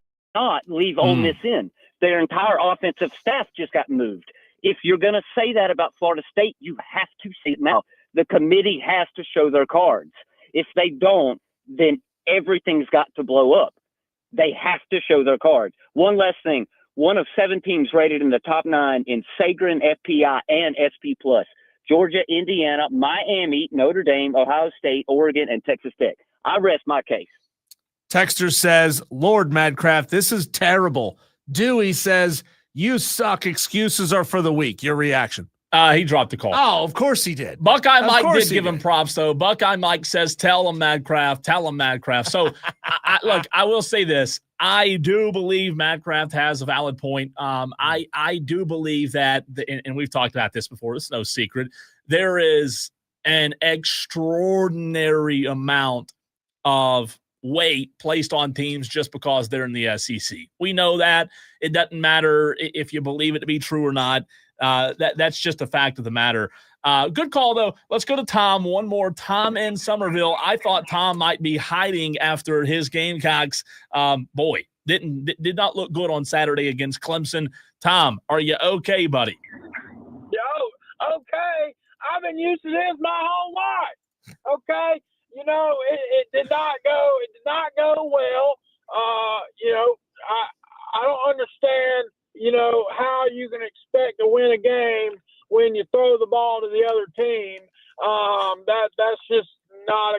leave Ole Miss in. Their entire offensive staff just got moved. If you're going to say that about Florida State, you have to say it now. The committee has to show their cards. If they don't, then everything's got to blow up. They have to show their cards. One last thing. One of 7 teams rated in the top 9 in Sagrin, FPI, and SP+. Georgia, Indiana, Miami, Notre Dame, Ohio State, Oregon, and Texas Tech. I rest my case. Texter says, Lord Madcraft, this is terrible. Dewey says, you suck. Excuses are for the weak. Your reaction? He dropped the call. Oh, of course he did. Buckeye Mike did give him props, though. Buckeye Mike says, tell him Madcraft. Tell him Madcraft. So, look, I will say this. I do believe Madcraft has a valid point. I do believe that, and we've talked about this before, it's no secret, there is an extraordinary amount of weight placed on teams just because they're in the SEC. We know that. It doesn't matter if you believe it to be true or not. That's just a fact of the matter. Good call, though. Let's go to Tom. One more. Tom in Somerville. I thought Tom might be hiding after his Gamecocks. Did not look good on Saturday against Clemson. Tom, are you okay, buddy? Yo, okay. I've been used to this my whole life. Okay. it did not go. It did not go well. I don't understand. How you can expect to win a game when you throw the ball to the other team. That's just not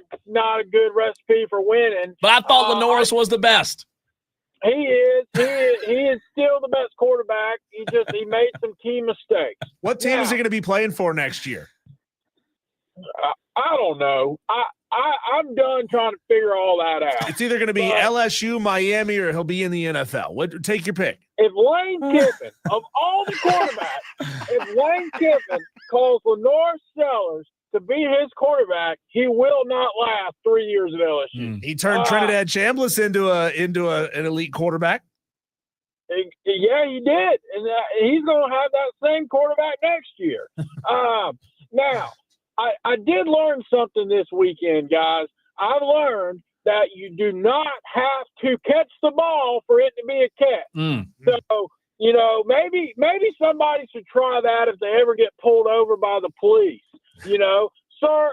a good recipe for winning. But I thought Lenoris was the best. He is. He is still the best quarterback. He made some key mistakes. What team is he going to be playing for next year? I don't know. I'm done trying to figure all that out. It's either going to be LSU, Miami, or he'll be in the NFL. Take your pick. If Lane Kiffin, of all the quarterbacks, if Lane Kiffin calls Lenore Sellers to be his quarterback, he will not last 3 years at LSU. He turned Trinidad Chambliss into an elite quarterback. Yeah, he did, and he's going to have that same quarterback next year. Now, I did learn something this weekend, guys. I've learned that you do not have to catch the ball for it to be a catch. So, maybe somebody should try that if they ever get pulled over by the police. Sir,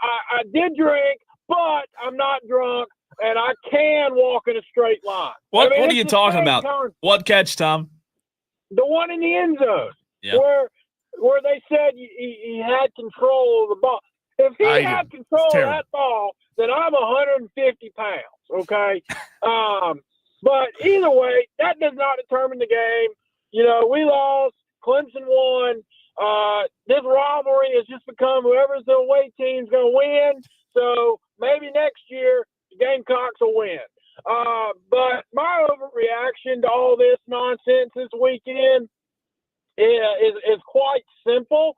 I did drink, but I'm not drunk, and I can walk in a straight line. What are you talking about? What catch, Tom? The one in the end zone, where they said he had control of the ball. If he had control of that ball, then I'm 150 pounds, okay? But either way, that does not determine the game. We lost. Clemson won. This rivalry has just become whoever's the away team's going to win. So maybe next year the Gamecocks will win. But my overreaction to all this nonsense this weekend is quite simple.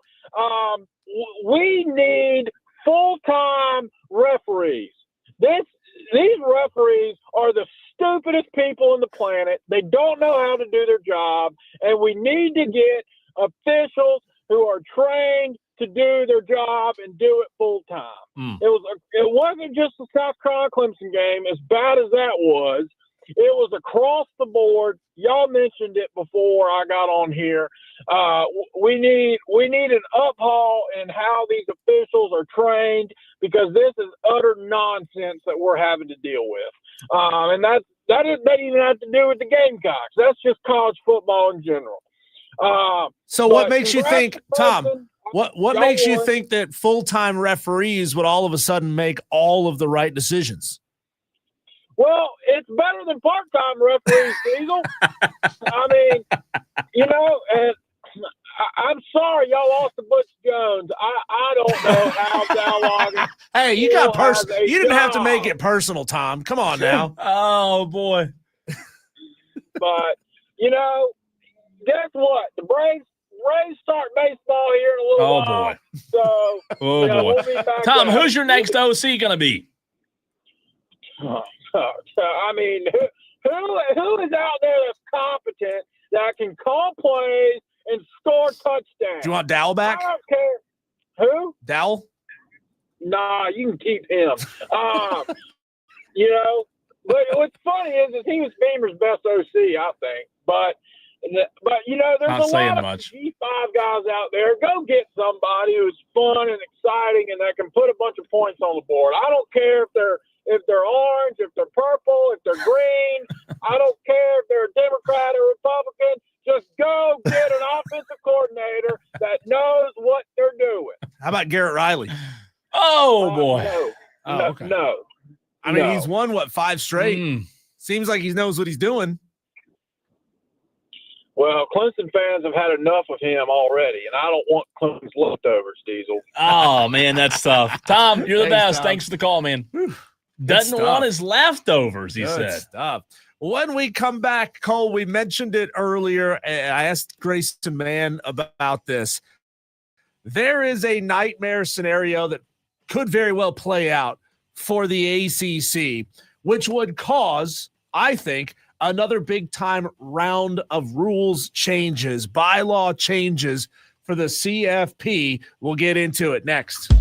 We need full-time referees. These referees are the stupidest people on the planet. They don't know how to do their job, and we need to get officials who are trained to do their job and do it full-time. It wasn't just the South Carolina Clemson game, as bad as that was. It was across the board. Y'all mentioned it before I got on here. We need an uphaul in how these officials are trained, because this is utter nonsense that we're having to deal with. And that doesn't even have to do with the Gamecocks. That's just college football in general. So what makes you think, Tom, what makes you think that full-time referees would all of a sudden make all of the right decisions? Well, it's better than part-time referees, Diesel. I mean, and I'm sorry y'all lost to Butch Jones. I don't know how long. Hey, you got personal. You didn't have to make it personal, Tom. Come on now. Oh boy. But guess what? The Braves start baseball here in a little while. Boy. So We'll be back Tom, who's your next OC going to be? I mean, who is out there that's competent that can call plays and score touchdowns? Do you want Dowell back? I don't care. Who? Dowell? Nah, you can keep him. But what's funny is he was Beamer's best OC, I think. But there's Not a lot of much. G5 guys out there. Go get somebody who's fun and exciting and that can put a bunch of points on the board. I don't care if they're orange, if they're purple, if they're green. I don't care if they're a Democrat or Republican. Just go get an offensive coordinator that knows what they're doing. How about Garrett Riley? Oh, boy. No. I mean, he's won, 5 straight? Seems like he knows what he's doing. Well, Clemson fans have had enough of him already, and I don't want Clemson's leftovers, Diesel. Oh, man, that's tough. Tom, you're the best. Tom. Thanks for the call, man. Doesn't want his leftovers, he Good said. Stuff. When we come back, Cole, we mentioned it earlier, and I asked Grayson Mann about this. There is a nightmare scenario that could very well play out for the ACC, which would cause, I think, another big-time round of rules changes, bylaw changes for the CFP. We'll get into it next.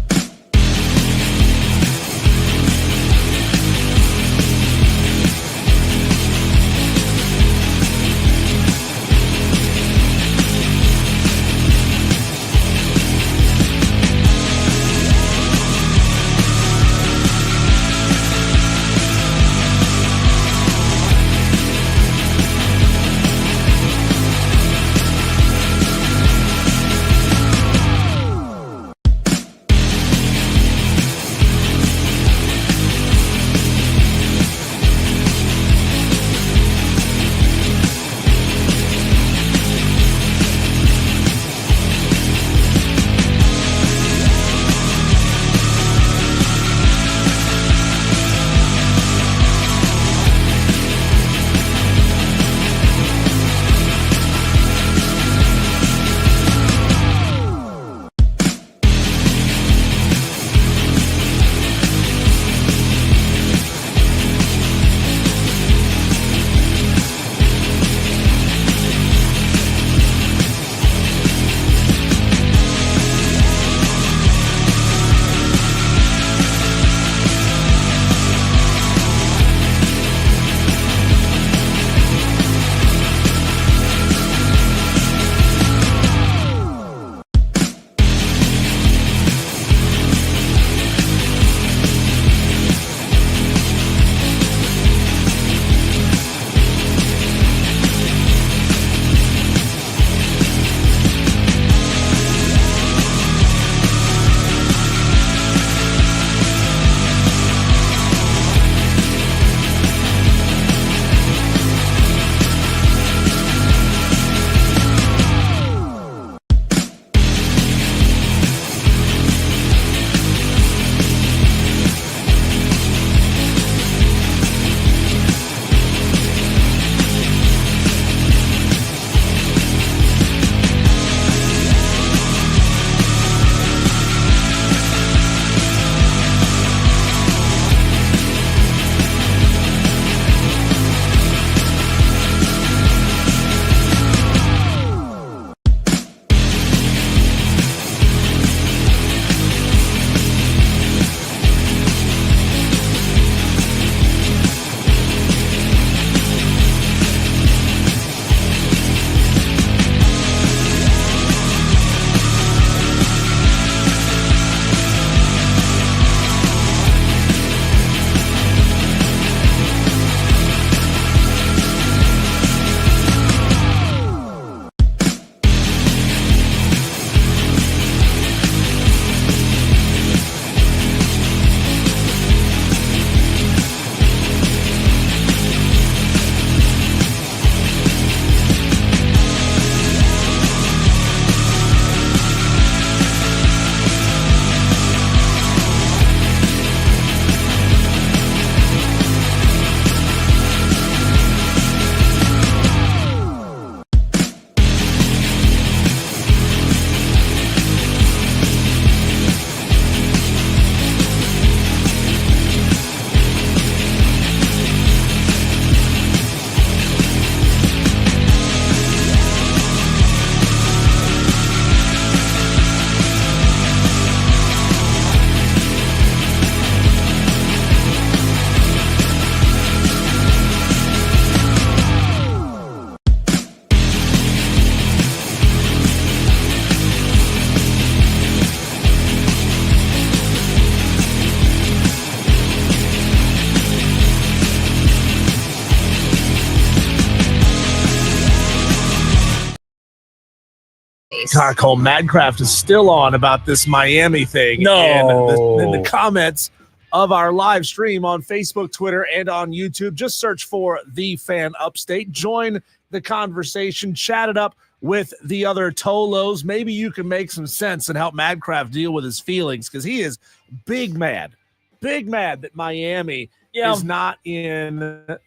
God, Cole, Madcraft is still on about this Miami thing. No. And the comments of our live stream on Facebook, Twitter, and on YouTube. Just search for The Fan Upstate. Join the conversation. Chat it up with the other Tolos. Maybe you can make some sense and help Madcraft deal with his feelings, because he is big mad that Miami is not in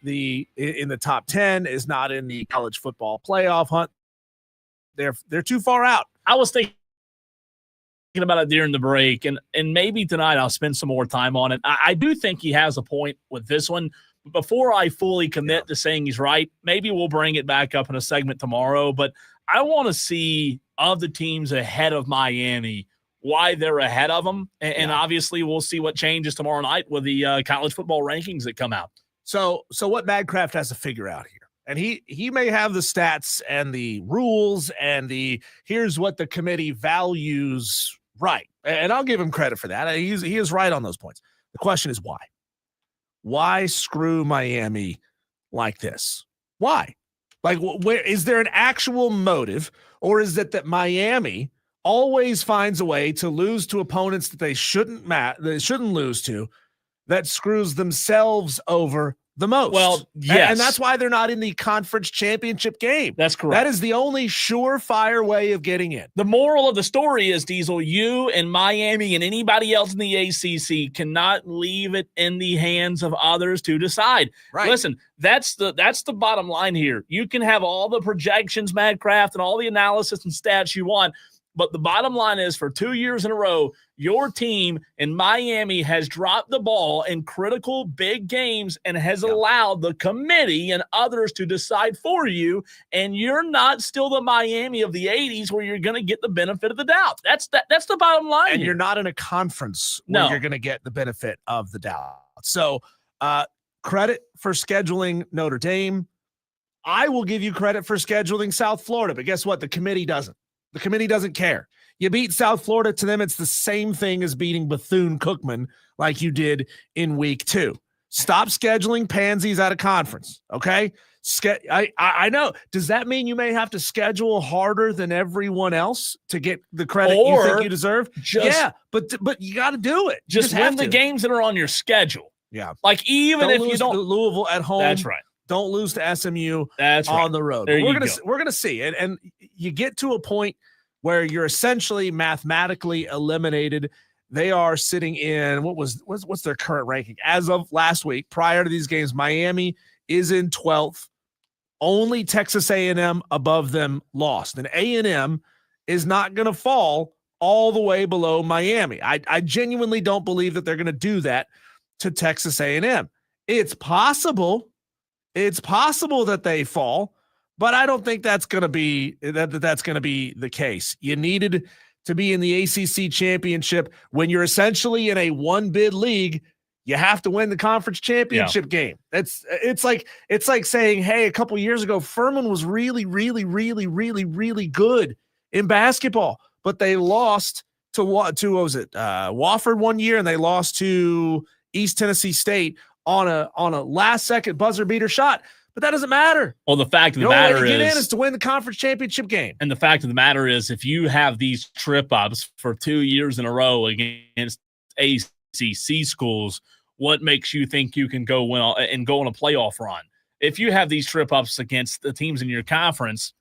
the top 10, is not in the college football playoff hunt. They're too far out. I was thinking about it during the break, and maybe tonight I'll spend some more time on it. I do think he has a point with this one. Before I fully commit to saying he's right, maybe we'll bring it back up in a segment tomorrow. But I want to see, of the teams ahead of Miami, why they're ahead of them. And obviously we'll see what changes tomorrow night with the college football rankings that come out. So what Madcraft has to figure out here, and he may have the stats and the rules and here's what the committee values right. And I'll give him credit for that. He is right on those points. The question is why? Why screw Miami like this? Why? Like, where is there an actual motive, or is it that Miami always finds a way to lose to opponents that they shouldn't lose to, that screws themselves over the most? Well, yes. And that's why they're not in the conference championship game. That's correct. That is the only surefire way of getting in. The moral of the story is, Diesel, you and Miami and anybody else in the ACC cannot leave it in the hands of others to decide. Right. Listen, that's the bottom line here. You can have all the projections, Madcraft, and all the analysis and stats you want, but the bottom line is, for 2 years in a row, your team in Miami has dropped the ball in critical big games and has allowed the committee and others to decide for you, and you're not still the Miami of the 80s where you're going to get the benefit of the doubt. That's the bottom line. And here. you're not in a conference where you're going to get the benefit of the doubt. So credit for scheduling Notre Dame. I will give you credit for scheduling South Florida, but guess what? The committee doesn't. The committee doesn't care. You beat South Florida, to them, it's the same thing as beating Bethune-Cookman like you did in week 2. Stop scheduling pansies out of conference, okay? I know. Does that mean you may have to schedule harder than everyone else to get the credit you think you deserve? But you got to do it. Just win the games that are on your schedule. Yeah. Like, even if you don't. Louisville at home. That's right. Don't lose to SMU on right. the road. We're gonna see. And you get to a point where you're essentially mathematically eliminated. They are sitting in what's their current ranking as of last week. Prior to these games, Miami is in 12th. Only Texas A&M above them lost, and A&M is not going to fall all the way below Miami. I genuinely don't believe that they're going to do that to Texas A&M. It's possible. It's possible that they fall, but I don't think that's going to be that's going to be the case. You needed to be in the ACC championship when you're essentially in a one-bid league. You have to win the conference championship game. It's like saying, hey, a couple years ago, Furman was really, really, really, really, really good in basketball, but they lost to Wofford one year, and they lost to East Tennessee State on a last second buzzer beater shot, but that doesn't matter. Well, the fact of the matter is, get in is to win the conference championship game. And the fact of the matter is, if you have these trip ups for 2 years in a row against ACC schools, what makes you think you can go win and go on a playoff run? If you have these trip ups against the teams in your conference,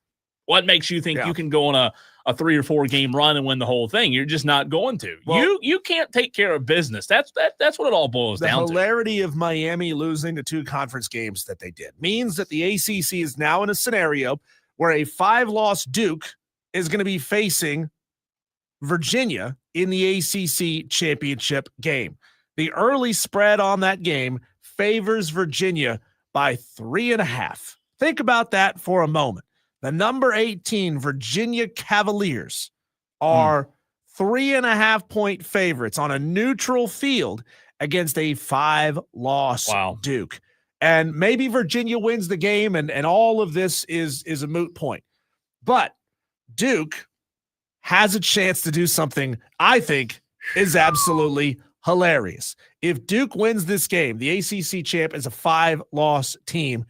what makes you think you can go on a 3 or 4 game run and win the whole thing? You're just not going to. Well, you can't take care of business. That's what it all boils down to. The hilarity of Miami losing the 2 conference games that they did means that the ACC is now in a scenario where a 5-loss Duke is going to be facing Virginia in the ACC championship game. The early spread on that game favors Virginia by 3.5. Think about that for a moment. The number 18 Virginia Cavaliers are 3.5 point favorites on a neutral field against a 5-loss Duke. And maybe Virginia wins the game, and all of this is a moot point. But Duke has a chance to do something I think is absolutely hilarious. If Duke wins this game, the ACC champ is a 5-loss team.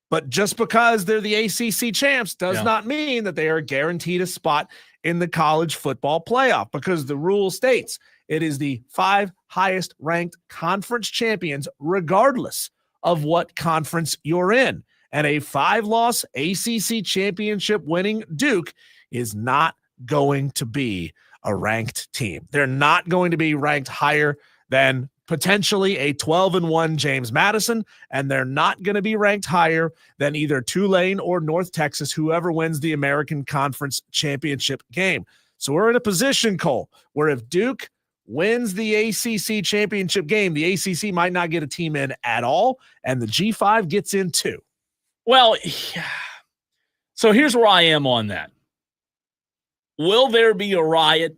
But just because they're the ACC champs does not mean that they are guaranteed a spot in the college football playoff, because the rule states it is the 5 highest ranked conference champions, regardless of what conference you're in. And a 5-loss ACC championship winning Duke is not going to be a ranked team. They're not going to be ranked higher than potentially a 12-1 James Madison, and they're not going to be ranked higher than either Tulane or North Texas, whoever wins the American Conference Championship game. So we're in a position, Cole, where if Duke wins the ACC championship game, the ACC might not get a team in at all, and the G5 gets in too. Well, so here's where I am on that. Will there be a riot?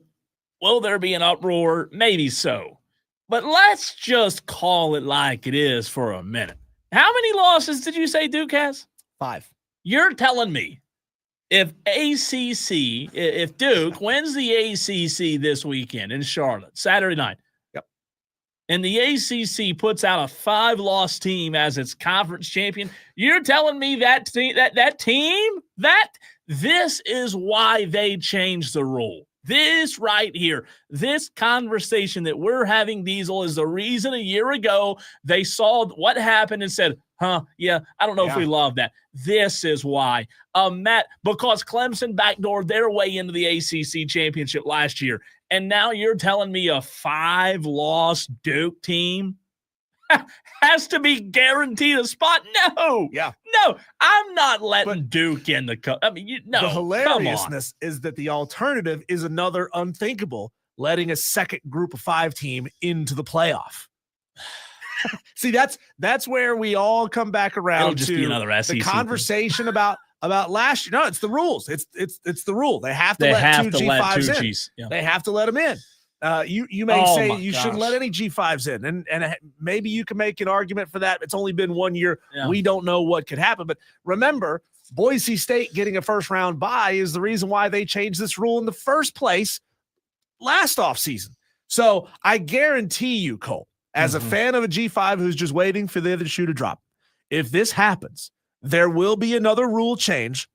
Will there be an uproar? Maybe so. But let's just call it like it is for a minute. How many losses did you say Duke has? 5. You're telling me if Duke wins the ACC this weekend in Charlotte, Saturday night, and the ACC puts out a 5-loss team as its conference champion, you're telling me that this is why they changed the rule. This right here, this conversation that we're having, Diesel, is the reason a year ago they saw what happened and said, I don't know if we love that. This is why. Matt, because Clemson backdoored their way into the ACC championship last year, and now you're telling me a 5-loss Duke team has to be guaranteed a spot? No. No, I'm not letting Duke in the cup. I mean, no. The hilariousness is that the alternative is another unthinkable, letting a second group of 5 team into the playoff. See, that's where we all come back around to another SEC the conversation about last year. No, it's the rules. It's the rule. They have to let two G5s in. Yeah. They have to let them in. You may say you shouldn't let any G5s in, and maybe you can make an argument for that. It's only been 1 year. Yeah. We don't know what could happen. But remember, Boise State getting a first-round bye is the reason why they changed this rule in the first place last offseason. So I guarantee you, Cole, as a fan of a G5 who's just waiting for the other shoe to drop, if this happens, there will be another rule change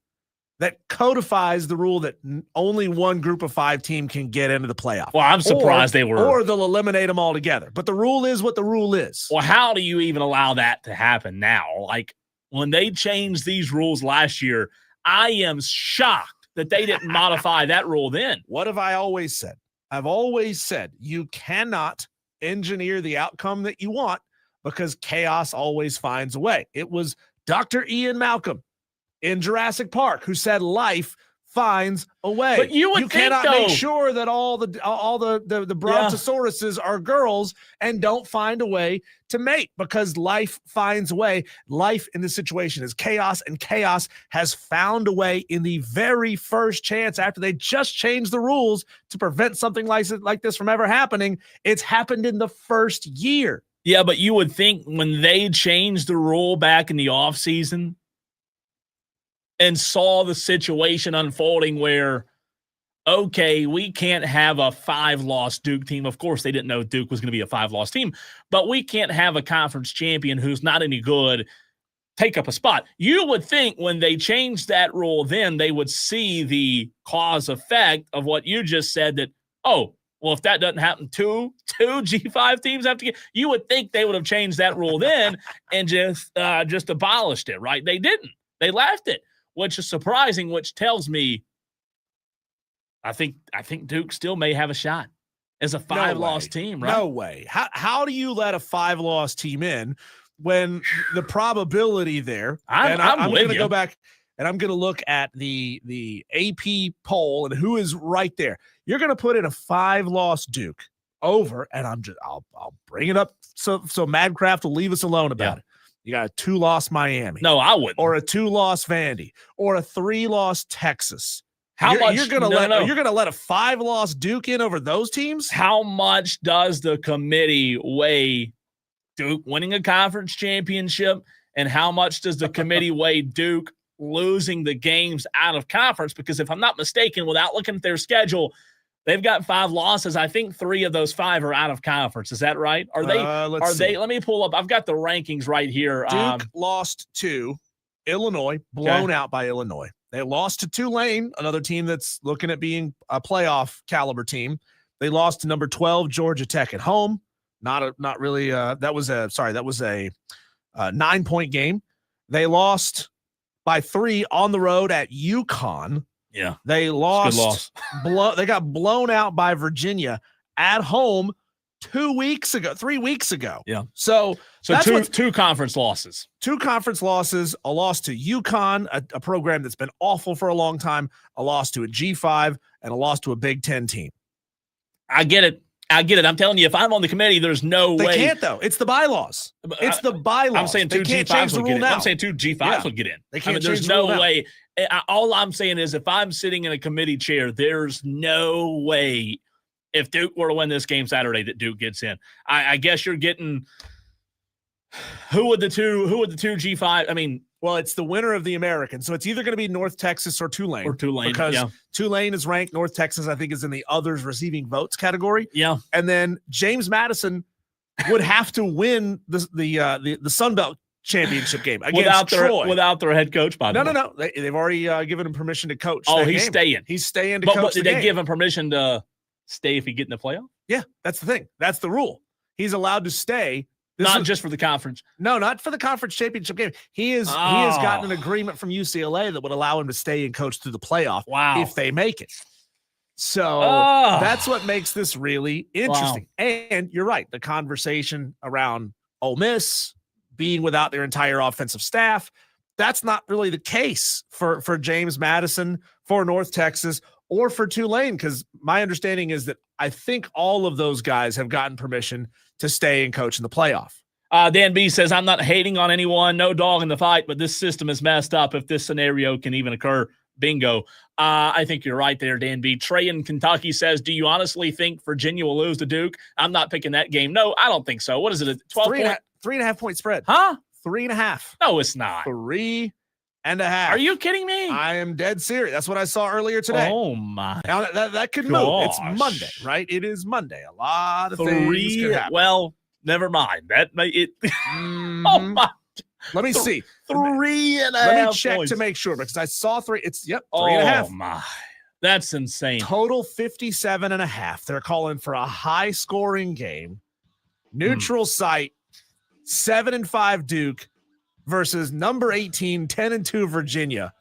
that codifies the rule that only one group of 5 team can get into the playoff. Well, I'm surprised they were. Or they'll eliminate them altogether. But the rule is what the rule is. Well, how do you even allow that to happen now? Like, when they changed these rules last year, I am shocked that they didn't modify that rule then. What have I always said? I've always said you cannot engineer the outcome that you want because chaos always finds a way. It was Dr. Ian Malcolm in Jurassic Park who said life finds a way. But you cannot make sure that all the brontosauruses are girls and don't find a way to mate, because life finds a way. Life in this situation is chaos, and chaos has found a way in the very first chance after they just changed the rules to prevent something like this from ever happening. It's happened in the first year. Yeah, but you would think when they changed the rule back in the offseason and saw the situation unfolding where, okay, we can't have a 5-loss Duke team. Of course, they didn't know Duke was going to be a 5-loss team, but we can't have a conference champion who's not any good take up a spot. You would think when they changed that rule, then they would see the cause effect of what you just said, that, oh, well, if that doesn't happen, two G5 teams have to get. You would think they would have changed that rule then and just abolished it, right? They didn't. They left it, which is surprising. Which tells me, I think Duke still may have a shot as a 5-loss team, right? No way. How do you let a 5-loss team in when the probability there? I'm going to go back and I'm going to look at the AP poll and who is right there. You're going to put in a 5-loss Duke over, and I'll bring it up so Madcraft will leave us alone about it. You got a 2-loss Miami. No, I wouldn't. Or a 2-loss Vandy, or a 3-loss Texas. How much? You're going to let a 5-loss Duke in over those teams? How much does the committee weigh Duke winning a conference championship, and how much does the committee weigh Duke losing the games out of conference? Because if I'm not mistaken, without looking at their schedule, they've got 5 losses. I think 3 of those 5 are out of conference. Is that right? Are they? Let me pull up. I've got the rankings right here. Duke lost 2. Illinois, blown out by Illinois. They lost to Tulane, another team that's looking at being a playoff caliber team. They lost to number 12 Georgia Tech at home. That was a 9-point game. They lost by 3 on the road at UConn. Yeah. They lost. They got blown out by Virginia at home 3 weeks ago. Yeah. So two conference losses. 2 conference losses, a loss to UConn, a program that's been awful for a long time, a loss to a G5, and a loss to a Big Ten team. I get it. I'm telling you, if I'm on the committee, there's no way. They can't, though. It's the bylaws. I'm saying 2 G5s would get in. I'm saying 2 G5s would get in. They can't there's no way. All I'm saying is if I'm sitting in a committee chair, there's no way if Duke were to win this game Saturday that Duke gets in. I guess you're getting who would the two G5? I mean, well, it's the winner of the American. So it's either going to be North Texas or Tulane. Because Tulane is ranked. North Texas, I think, is in the others receiving votes category. Yeah. And then James Madison would have to win the Sun Belt championship game against Troy. Without their head coach, by the way. No. They've already given him permission to coach. Oh, he's staying. He's staying to coach. But did they give him permission to stay if he get in the playoff? Yeah, that's the thing. That's the rule. He's allowed to stay. Not just for the conference. No, not for the conference championship game. He has gotten an agreement from UCLA that would allow him to stay and coach through the playoff if they make it. So that's what makes this really interesting. Wow. And you're right. The conversation around Ole Miss being without their entire offensive staff, that's not really the case for James Madison, for North Texas, or for Tulane, because my understanding is that I think all of those guys have gotten permission to stay and coach in the playoff. Dan B says, I'm not hating on anyone, no dog in the fight, but this system is messed up if this scenario can even occur. Bingo. I think you're right there, Dan B. Trey in Kentucky says, do you honestly think Virginia will lose to Duke? I'm not picking that game. No, I don't think so. What is it, a 3.5 point spread? Huh? 3.5. No, it's not. 3.5. Are you kidding me? I am dead serious. That's what I saw earlier today. Oh, my. Now, that could move. It's Monday, right? It is Monday. A lot of things could happen. Well, never mind. That may it. Oh, my. Let me see. 3.5. Let me check to make sure, because I saw 3. It's 3.5. Oh, my. That's insane. Total 57.5. They're calling for a high-scoring game. Neutral site, 7-5 Duke versus number 18, 10-2 Virginia.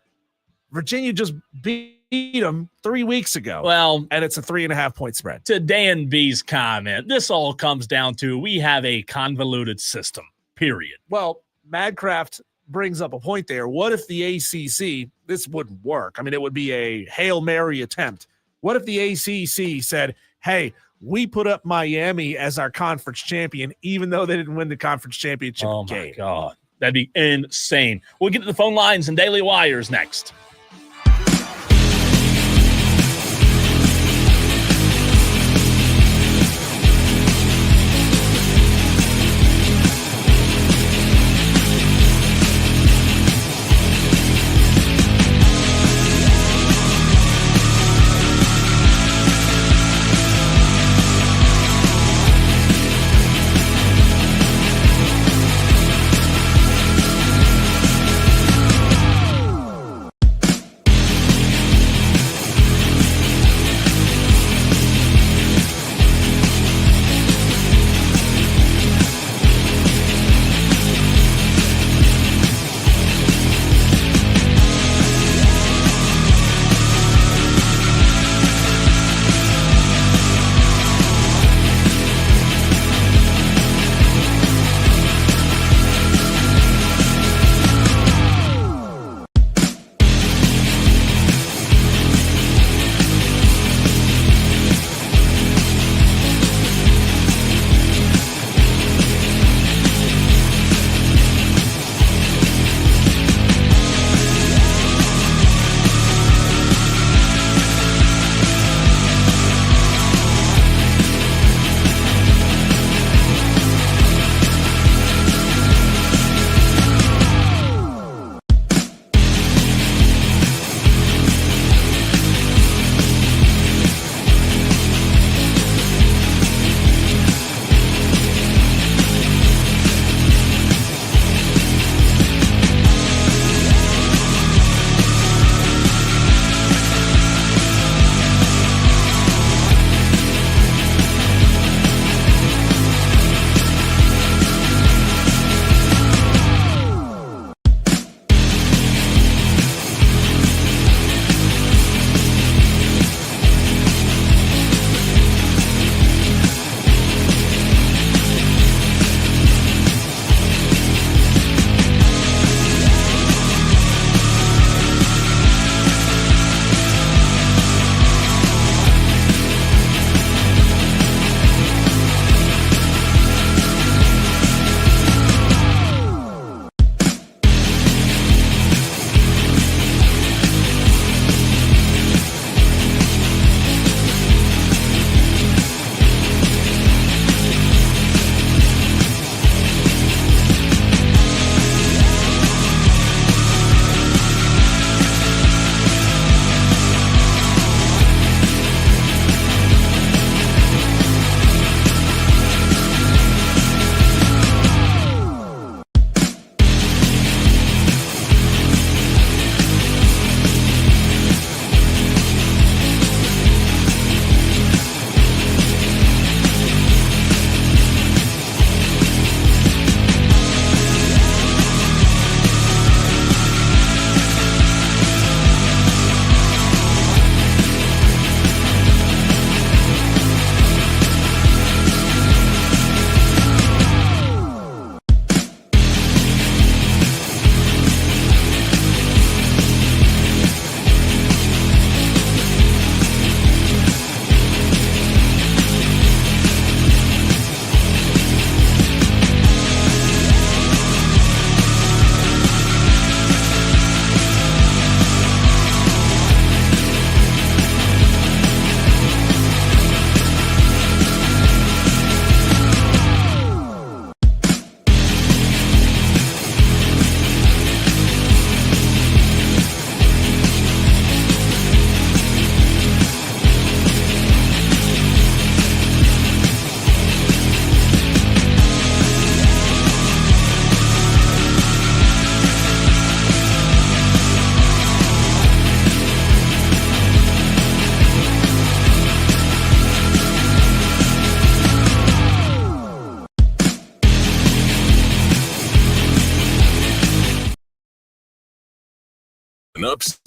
Virginia just beat them 3 weeks ago. Well, and it's a 3.5 point spread. To Dan B's comment, this all comes down to we have a convoluted system, period. Well, Madcraft brings up a point there. What if the ACC, this wouldn't work. I mean, it would be a Hail Mary attempt. What if the ACC said, hey, we put up Miami as our conference champion, even though they didn't win the conference championship game? Oh, my God. That'd be insane. We'll get to the phone lines and Daily Wires next.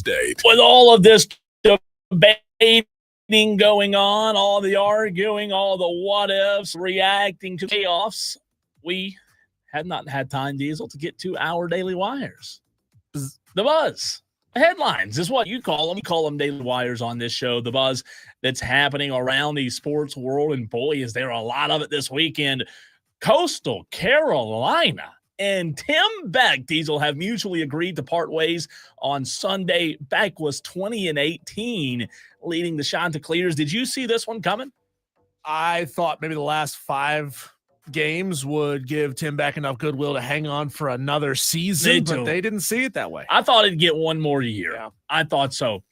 update. With all of this debating going on, all the arguing, all the what ifs, reacting to chaos, we have not had time, Diesel, to get to our daily wires. The buzz. Headlines is what you call them. We call them daily wires on this show. The buzz that's happening around the sports world. And boy, is there a lot of it this weekend. Coastal Carolina and Tim Beck, Diesel, have mutually agreed to part ways on Sunday. Beck was 20-18, leading the Chanticleers. Did you see this one coming? I thought maybe the last 5 games would give Tim Beck enough goodwill to hang on for another season, but they didn't see it that way. I thought it'd get one more year. Yeah. I thought so.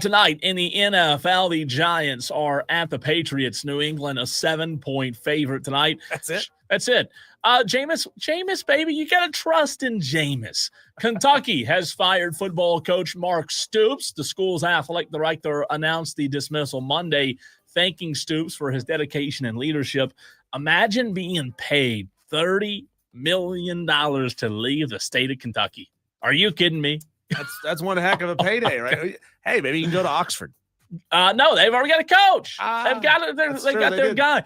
Tonight in the NFL, the Giants are at the Patriots. New England, a 7-point favorite tonight. That's it? That's it. Jameis, baby, you got to trust in Jameis. Kentucky has fired football coach Mark Stoops. The school's athletic director announced the dismissal Monday, thanking Stoops for his dedication and leadership. Imagine being paid $30 million to leave the state of Kentucky. Are you kidding me? That's one heck of a payday, right? Hey, maybe you can go to Oxford. No, they've already got a coach. They've got their guy.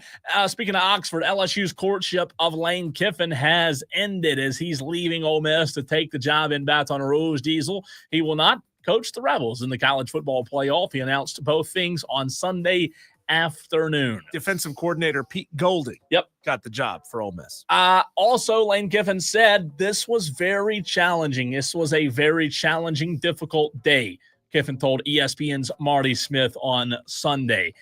Speaking of Oxford, LSU's courtship of Lane Kiffin has ended as he's leaving Ole Miss to take the job in Baton Rouge. Diesel, he will not coach the Rebels in the college football playoff. He announced both things on Sunday afternoon. Defensive coordinator Pete Golding got the job for Ole Miss. Also, Lane Kiffin said this was very challenging. This was a very challenging, difficult day, Kiffin told ESPN's Marty Smith on Sunday.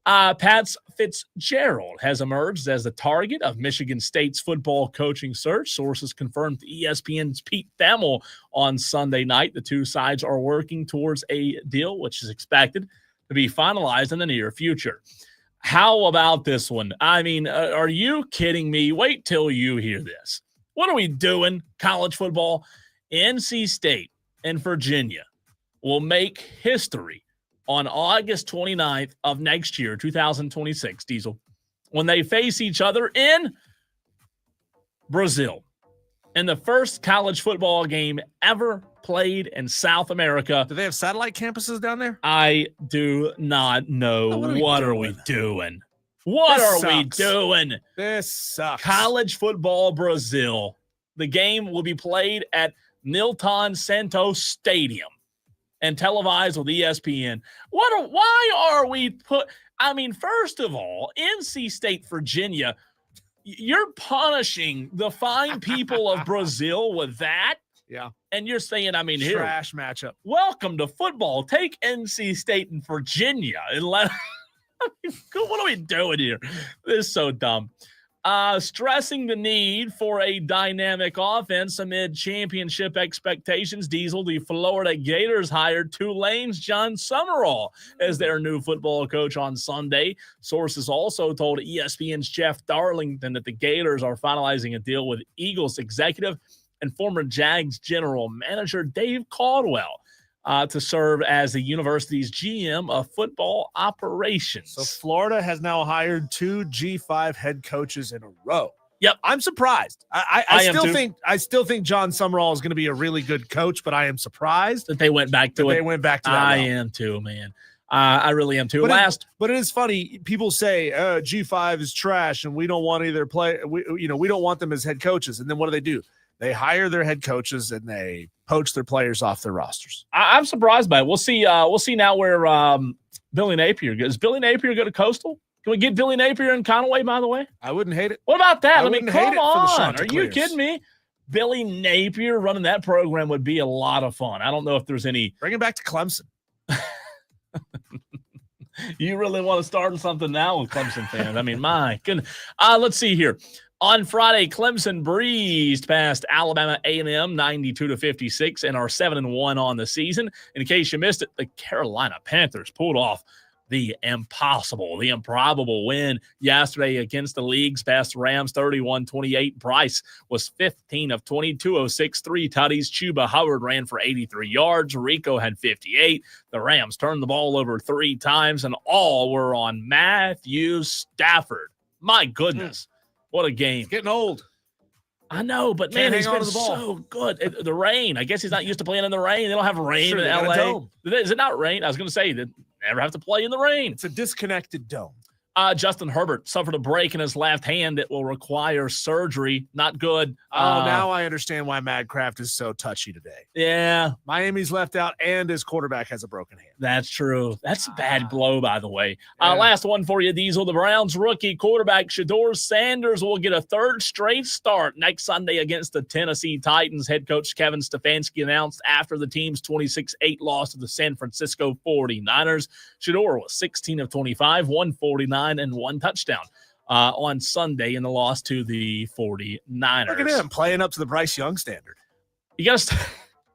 Pat Fitzgerald has emerged as the target of Michigan State's football coaching search. Sources confirmed to ESPN's Pete Thamel on Sunday night. The two sides are working towards a deal, which is expected to be finalized in the near future. How about this one? I mean, are you kidding me? Wait till you hear this. What are we doing? College football. NC State and Virginia will make history on August 29th of next year, 2026, Diesel, when they face each other in Brazil in the first college football game ever played in South America. Do they have satellite campuses down there? I do not know. What are we doing? What are we doing? This sucks. College football Brazil. The game will be played at Nilton Santos Stadium and televised with ESPN. Why are we first of all, NC State, Virginia, you're punishing the fine people of Brazil with that? Yeah. And you're saying, trash matchup. Welcome to football. Take NC State and Virginia and let what are we doing here? This is so dumb. Stressing the need for a dynamic offense amid championship expectations, Diesel, the Florida Gators hired Tulane's John Summerall as their new football coach on Sunday. Sources also told ESPN's Jeff Darlington that the Gators are finalizing a deal with Eagles executive and former Jags general manager Dave Caldwell to serve as the university's GM of football operations. So Florida has now hired 2 G5 head coaches in a row. Yep. I'm surprised. I still think John Summerall is going to be a really good coach, but I am surprised that they went back to it. They went back to that. I am too, man. I really am too. But it is funny. People say G5 is trash and we don't want either play. We don't want them as head coaches. And then what do? They hire their head coaches and they poach their players off their rosters. I'm surprised by it. We'll see. We'll see now where Billy Napier goes. Is Billy Napier go to Coastal? Can we get Billy Napier and Conaway, by the way? I wouldn't hate it. What about that? Come on. Are you kidding me? Billy Napier running that program would be a lot of fun. I don't know if there's any. Bring him back to Clemson. You really want to start something now with Clemson fans? My goodness. Let's see here. On Friday, Clemson breezed past Alabama A&M 92-56 and are 7-1 on the season. In case you missed it, the Carolina Panthers pulled off the improbable win yesterday against the league's best Rams 31-28. Bryce was 15 of 20, 206, 3 tutties. Chuba Hubbard ran for 83 yards. Rico had 58. The Rams turned the ball over 3 times, and all were on Matthew Stafford. My goodness. What a game. Getting old. I know, but Can't man, he's hang on been to the ball. so good. The rain. I guess he's not used to playing in the rain. They don't have rain Sure, in they got a LA. dome. Is it not rain? I was going to say they never have to play in the rain. It's a disconnected dome. Justin Herbert suffered a break in his left hand that will require surgery. Not good. Now I understand why Madcraft is so touchy today. Yeah. Miami's left out, and his quarterback has a broken hand. That's true. That's a bad blow, by the way. Last one for you, Diesel. The Browns rookie quarterback Shedeur Sanders will get a third straight start next Sunday against the Tennessee Titans. Head coach Kevin Stefanski announced after the team's 26-8 loss to the San Francisco 49ers. Shedeur was 16 of 25, 149, and 1 touchdown on Sunday in the loss to the 49ers. Look at him playing up to the Bryce Young standard. You got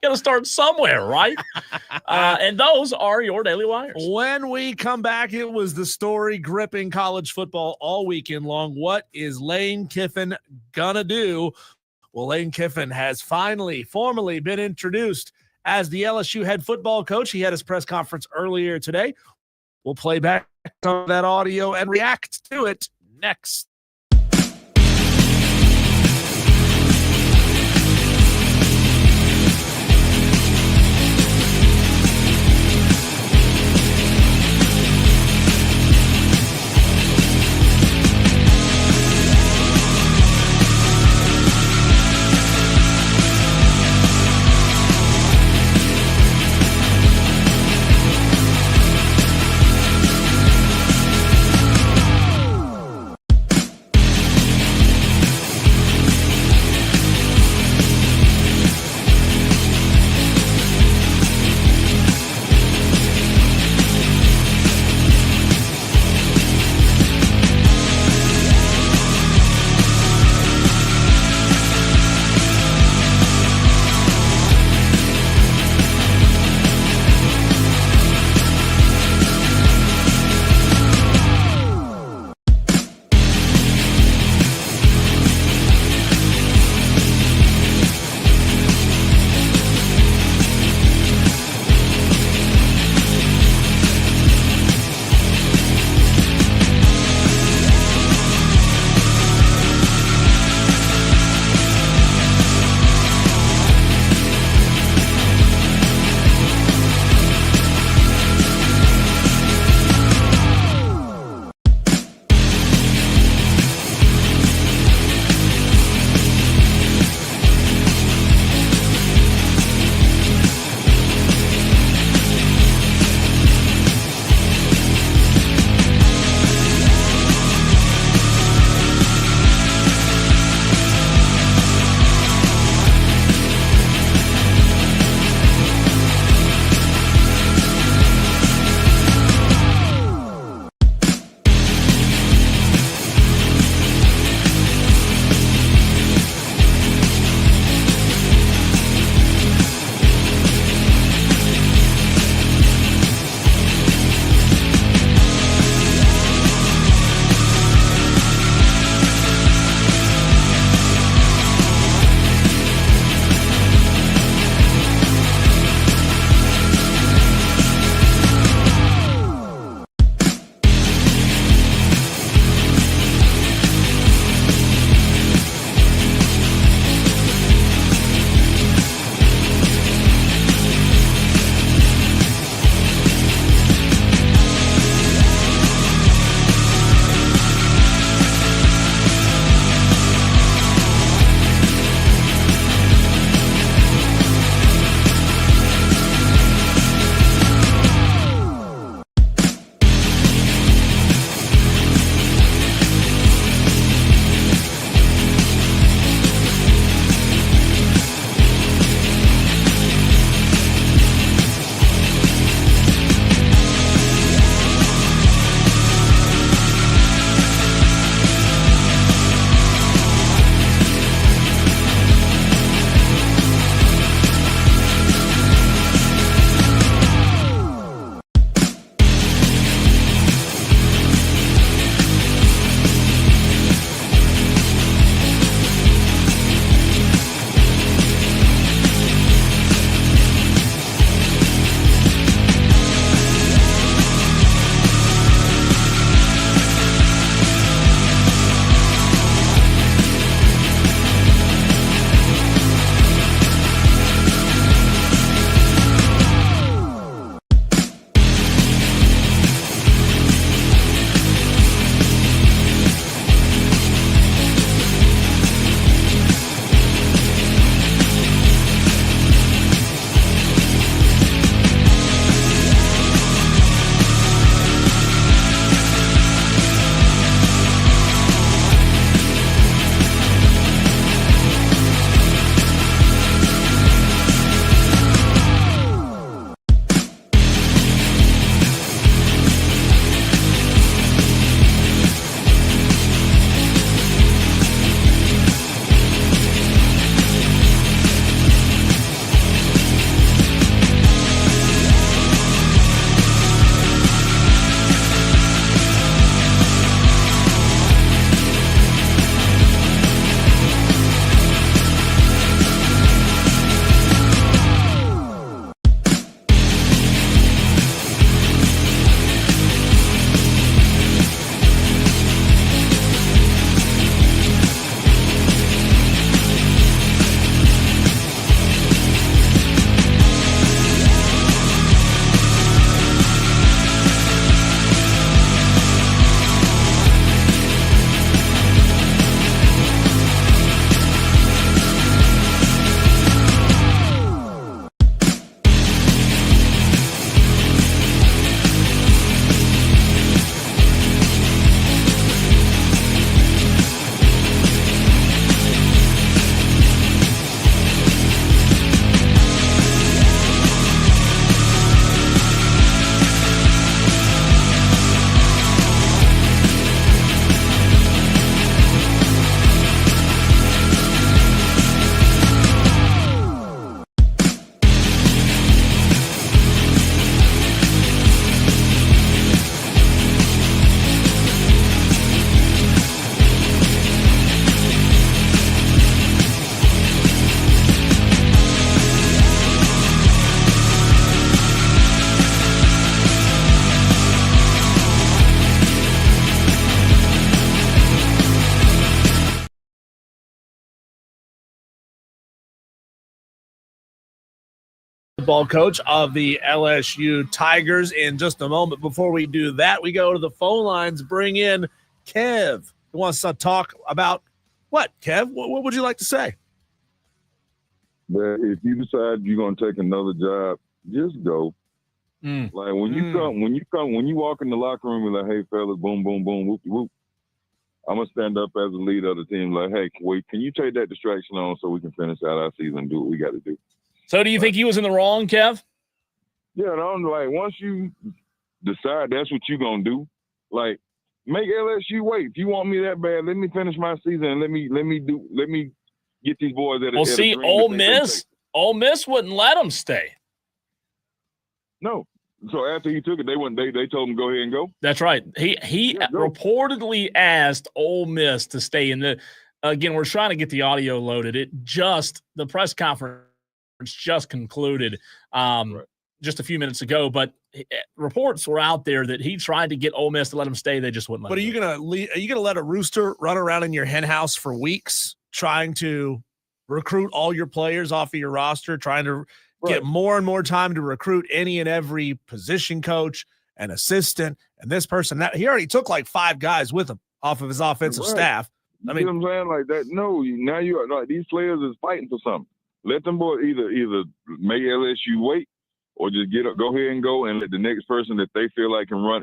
to start somewhere, right? And those are your Daily Wires. When we come back, it was the story gripping college football all weekend long. What is Lane Kiffin gonna do? Well, Lane Kiffin has formally been introduced as the LSU head football coach. He had his press conference earlier today. We'll play back some of that audio and react to it next. football coach of the LSU Tigers in just a moment. Before we do that, we go to the phone lines, bring in Kev, who wants to talk about what? Kev, what would you like to say? But if you decide you're gonna take another job, just go. Like when you walk in the locker room and like, hey fellas, boom, boom, boom, whoop, whoop. I'm gonna stand up as a leader of the team, like, hey, wait, can you take that distraction on so we can finish out our season and do what we got to do? So, do you think he was in the wrong, Kev? Yeah, and I'm like, once you decide that's what you're gonna do, like, make LSU wait. If you want me that bad, let me finish my season and let me get these boys at a. Well, see, Ole Miss wouldn't let him stay. No. So after he took it, they told him go ahead and go. That's right. He reportedly asked Ole Miss to stay in the. Again, we're trying to get the audio loaded. The press conference just concluded just a few minutes ago, but reports were out there that he tried to get Ole Miss to let him stay. They just wouldn't let him. But are you gonna let a rooster run around in your hen house for weeks trying to recruit all your players off of your roster, trying to get more and more time to recruit any and every position coach and assistant and this person that he already took like 5 guys with him off of his offensive staff. I mean, what I'm saying, like that. No, now you are like these players is fighting for something. Let them boys either make LSU wait or just go ahead and go and let the next person that they feel like can run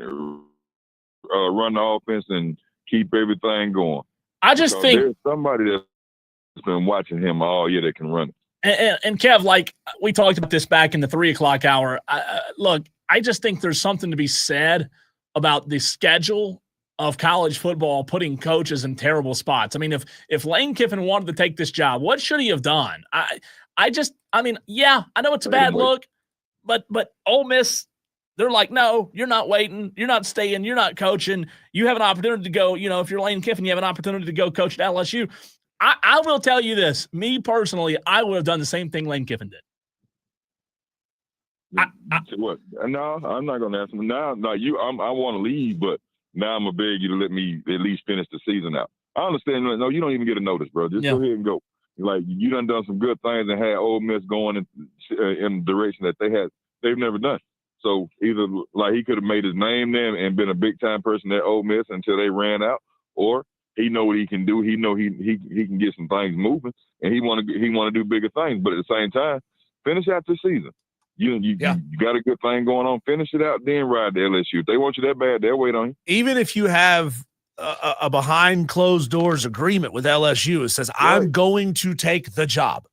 the offense and keep everything going. I just think there's somebody that's been watching him all year that can run it. And Kev, like we talked about this back in the 3:00 hour. Look, I just think there's something to be said about the schedule of college football putting coaches in terrible spots. I mean, if Lane Kiffin wanted to take this job, what should he have done? I know it's a bad look, but Ole Miss, they're like, no, you're not waiting, you're not staying, you're not coaching. You have an opportunity to go. You know, if you're Lane Kiffin, you have an opportunity to go coach at LSU. I will tell you this. Me personally, I would have done the same thing Lane Kiffin did. What? No, I'm not going to ask him. Now, I want to leave, but now I'm going to beg you to let me at least finish the season out. I understand. No, you don't even get a notice, bro. Just go ahead and go. Like, you done some good things and had Ole Miss going in the direction that they've never done. So either, like, he could have made his name there and been a big-time person at Ole Miss until they ran out, or he know what he can do. He know he can get some things moving, and he want to do bigger things. But at the same time, finish out the season. You got a good thing going on. Finish it out, then ride to LSU. If they want you that bad, they'll wait on you. Even if you have a behind closed doors agreement with LSU, it says I'm going to take the job,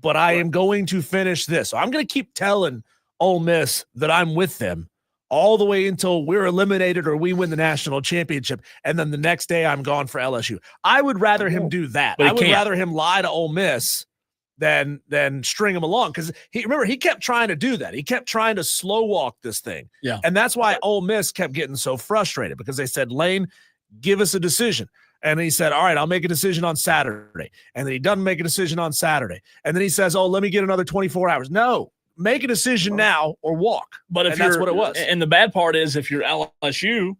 but I am going to finish this. So I'm going to keep telling Ole Miss that I'm with them all the way until we're eliminated or we win the national championship, and then the next day I'm gone for LSU. I would rather him do that. I would rather him lie to Ole Miss than string him along, because he kept trying to do that. He kept trying to slow walk this thing. Yeah. And that's why Ole Miss kept getting so frustrated, because they said, Lane, give us a decision. And he said, all right, I'll make a decision on Saturday. And then he doesn't make a decision on Saturday. And then he says, oh, let me get another 24 hours. No. Make a decision now or walk. But that's what it was. And the bad part is, if you're LSU,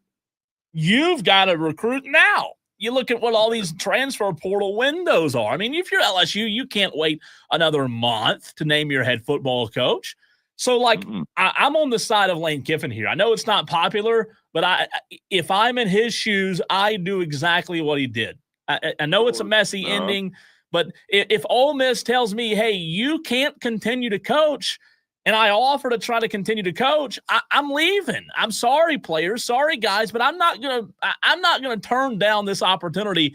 you've got to recruit now. You look at what all these transfer portal windows are. I mean, if you're LSU, you can't wait another month to name your head football coach. So, like, I'm on the side of Lane Kiffin here. I know it's not popular, but if I'm in his shoes, I do exactly what he did. I know it's a messy ending, but if Ole Miss tells me, hey, you can't continue to coach, and I offer to try to continue to coach, I'm leaving. I'm sorry, players. Sorry, guys, but I'm not gonna turn down this opportunity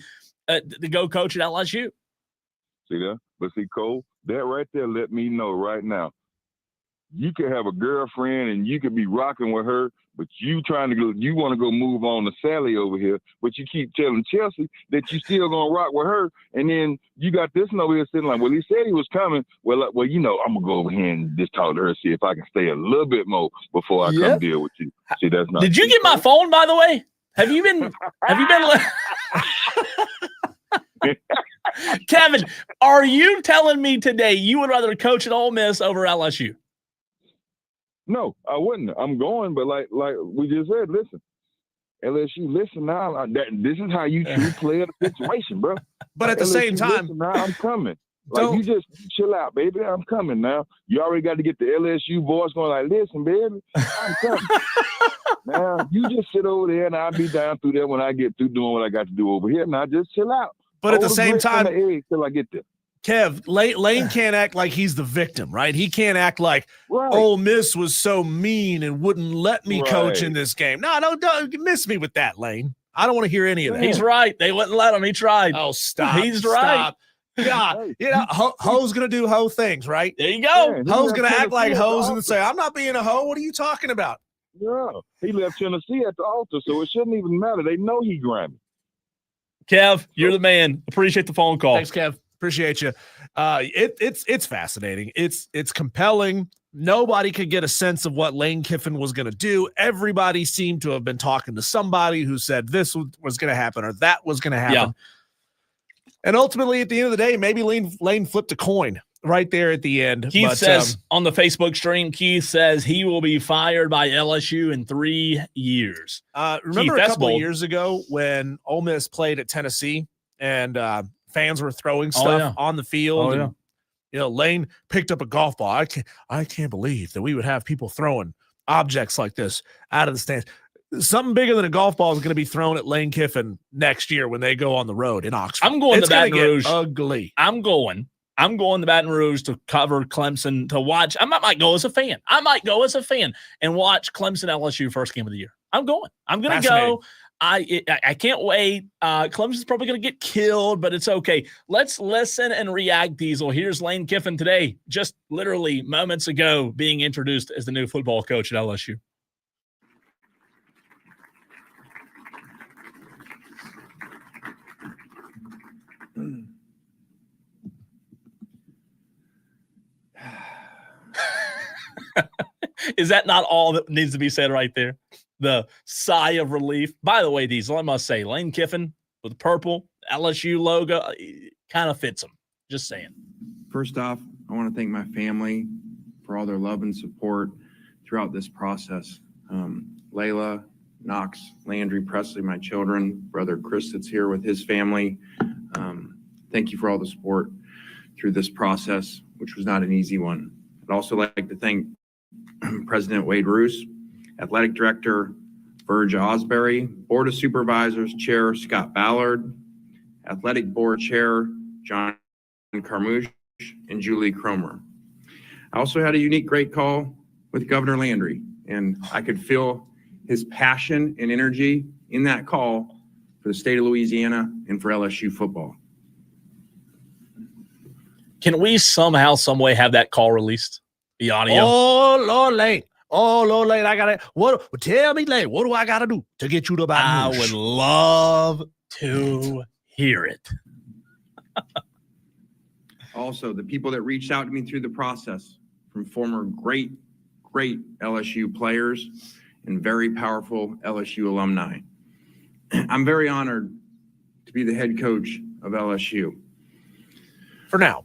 to go coach at LSU. See that? But see, Cole, that right there let me know right now. You could have a girlfriend and you could be rocking with her, but you want to go move on to Sally over here, but you keep telling Chelsea that you still gonna rock with her, and then you got this one over here sitting like, well, he said he was coming. Well, I'm gonna go over here and just talk to her, see if I can stay a little bit more before I come deal with you. See, that's not. Did you get my phone, by the way? Have you been? Kevin, are you telling me today you would rather coach at Ole Miss over LSU? No, I wouldn't. I'm going, but like we just said, listen, LSU, listen now. This is how you play the situation, bro. But at the same time, listen, now I'm coming. Like, you just chill out, baby. I'm coming now. You already got to get the LSU voice going like, listen, baby, I'm coming. Now, you just sit over there, and I'll be down through there when I get through doing what I got to do over here. Now, just chill out. But at the same time, till I get there. Kev, Lane can't act like he's the victim, right? He can't act like, Ole Miss was so mean and wouldn't let me coach in this game. No, don't miss me with that, Lane. I don't want to hear any of that. He's right. They wouldn't let him. He tried. Oh, stop. He's right. Yeah, Ho's going to do Ho things, right? There you go. Ho's going to act like Ho's and say, I'm not being a Ho. What are you talking about? Yeah, he left Tennessee at the altar, so it shouldn't even matter. They know he grimy. Kev, you're the man. Appreciate the phone call. Thanks, Kev. Appreciate you. It's fascinating. It's compelling. Nobody could get a sense of what Lane Kiffin was going to do. Everybody seemed to have been talking to somebody who said this was going to happen or that was going to happen. Yeah. And ultimately, at the end of the day, maybe Lane flipped a coin right there at the end. Keith says on the Facebook stream, Keith says he will be fired by LSU in 3 years. Remember Keith, a couple of years ago when Ole Miss played at Tennessee and fans were throwing stuff on the field. And, Lane picked up a golf ball. I can't believe that we would have people throwing objects like this out of the stands. Something bigger than a golf ball is going to be thrown at Lane Kiffin next year when they go on the road in Oxford. I'm going to Baton Rouge. Ugly. I'm going to Baton Rouge to cover Clemson, to watch. I might go as a fan. And watch Clemson LSU first game of the year. I'm going to go. I can't wait. Clemson's probably going to get killed, but it's okay. Let's listen and react, Diesel. Here's Lane Kiffin today, just literally moments ago, being introduced as the new football coach at LSU. Is that not all that needs to be said right there? The sigh of relief. By the way, Diesel, I must say, Lane Kiffin with purple LSU logo kind of fits him. Just saying. First off, I want to thank my family for all their love and support throughout this process. Layla, Knox, Landry, Presley, my children, brother Chris that's here with his family. Thank you for all the support through this process, which was not an easy one. I'd also like to thank President Wade Roos, Athletic Director Verge Osbury, Board of Supervisors Chair Scott Ballard, Athletic Board Chair John Carmouche, and Julie Cromer. I also had a unique great call with Governor Landry, and I could feel his passion and energy in that call for the state of Louisiana and for LSU football. Can we somehow, some way have that call released? The audio. Oh, Lord, Lane. I got to tell me, Lane, what do I got to do to get you to Baton Rouge? I would love to hear it. Also, the people that reached out to me through the process, from former great LSU players and very powerful LSU alumni. I'm very honored to be the head coach of LSU. For now.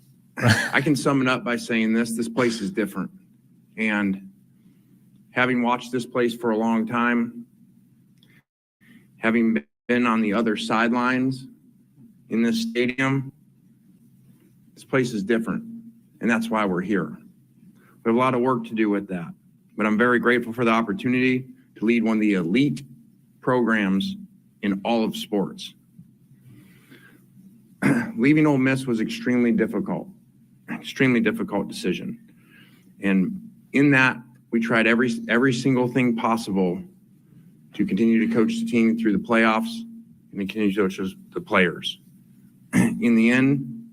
I can sum it up by saying this place is different. And having watched this place for a long time, having been on the other sidelines in this stadium, this place is different. And that's why we're here. We have a lot of work to do with that. But I'm very grateful for the opportunity to lead one of the elite programs in all of sports. Leaving Ole Miss was extremely difficult decision. And in that, we tried every single thing possible to continue to coach the team through the playoffs and to continue to coach the players. In the end,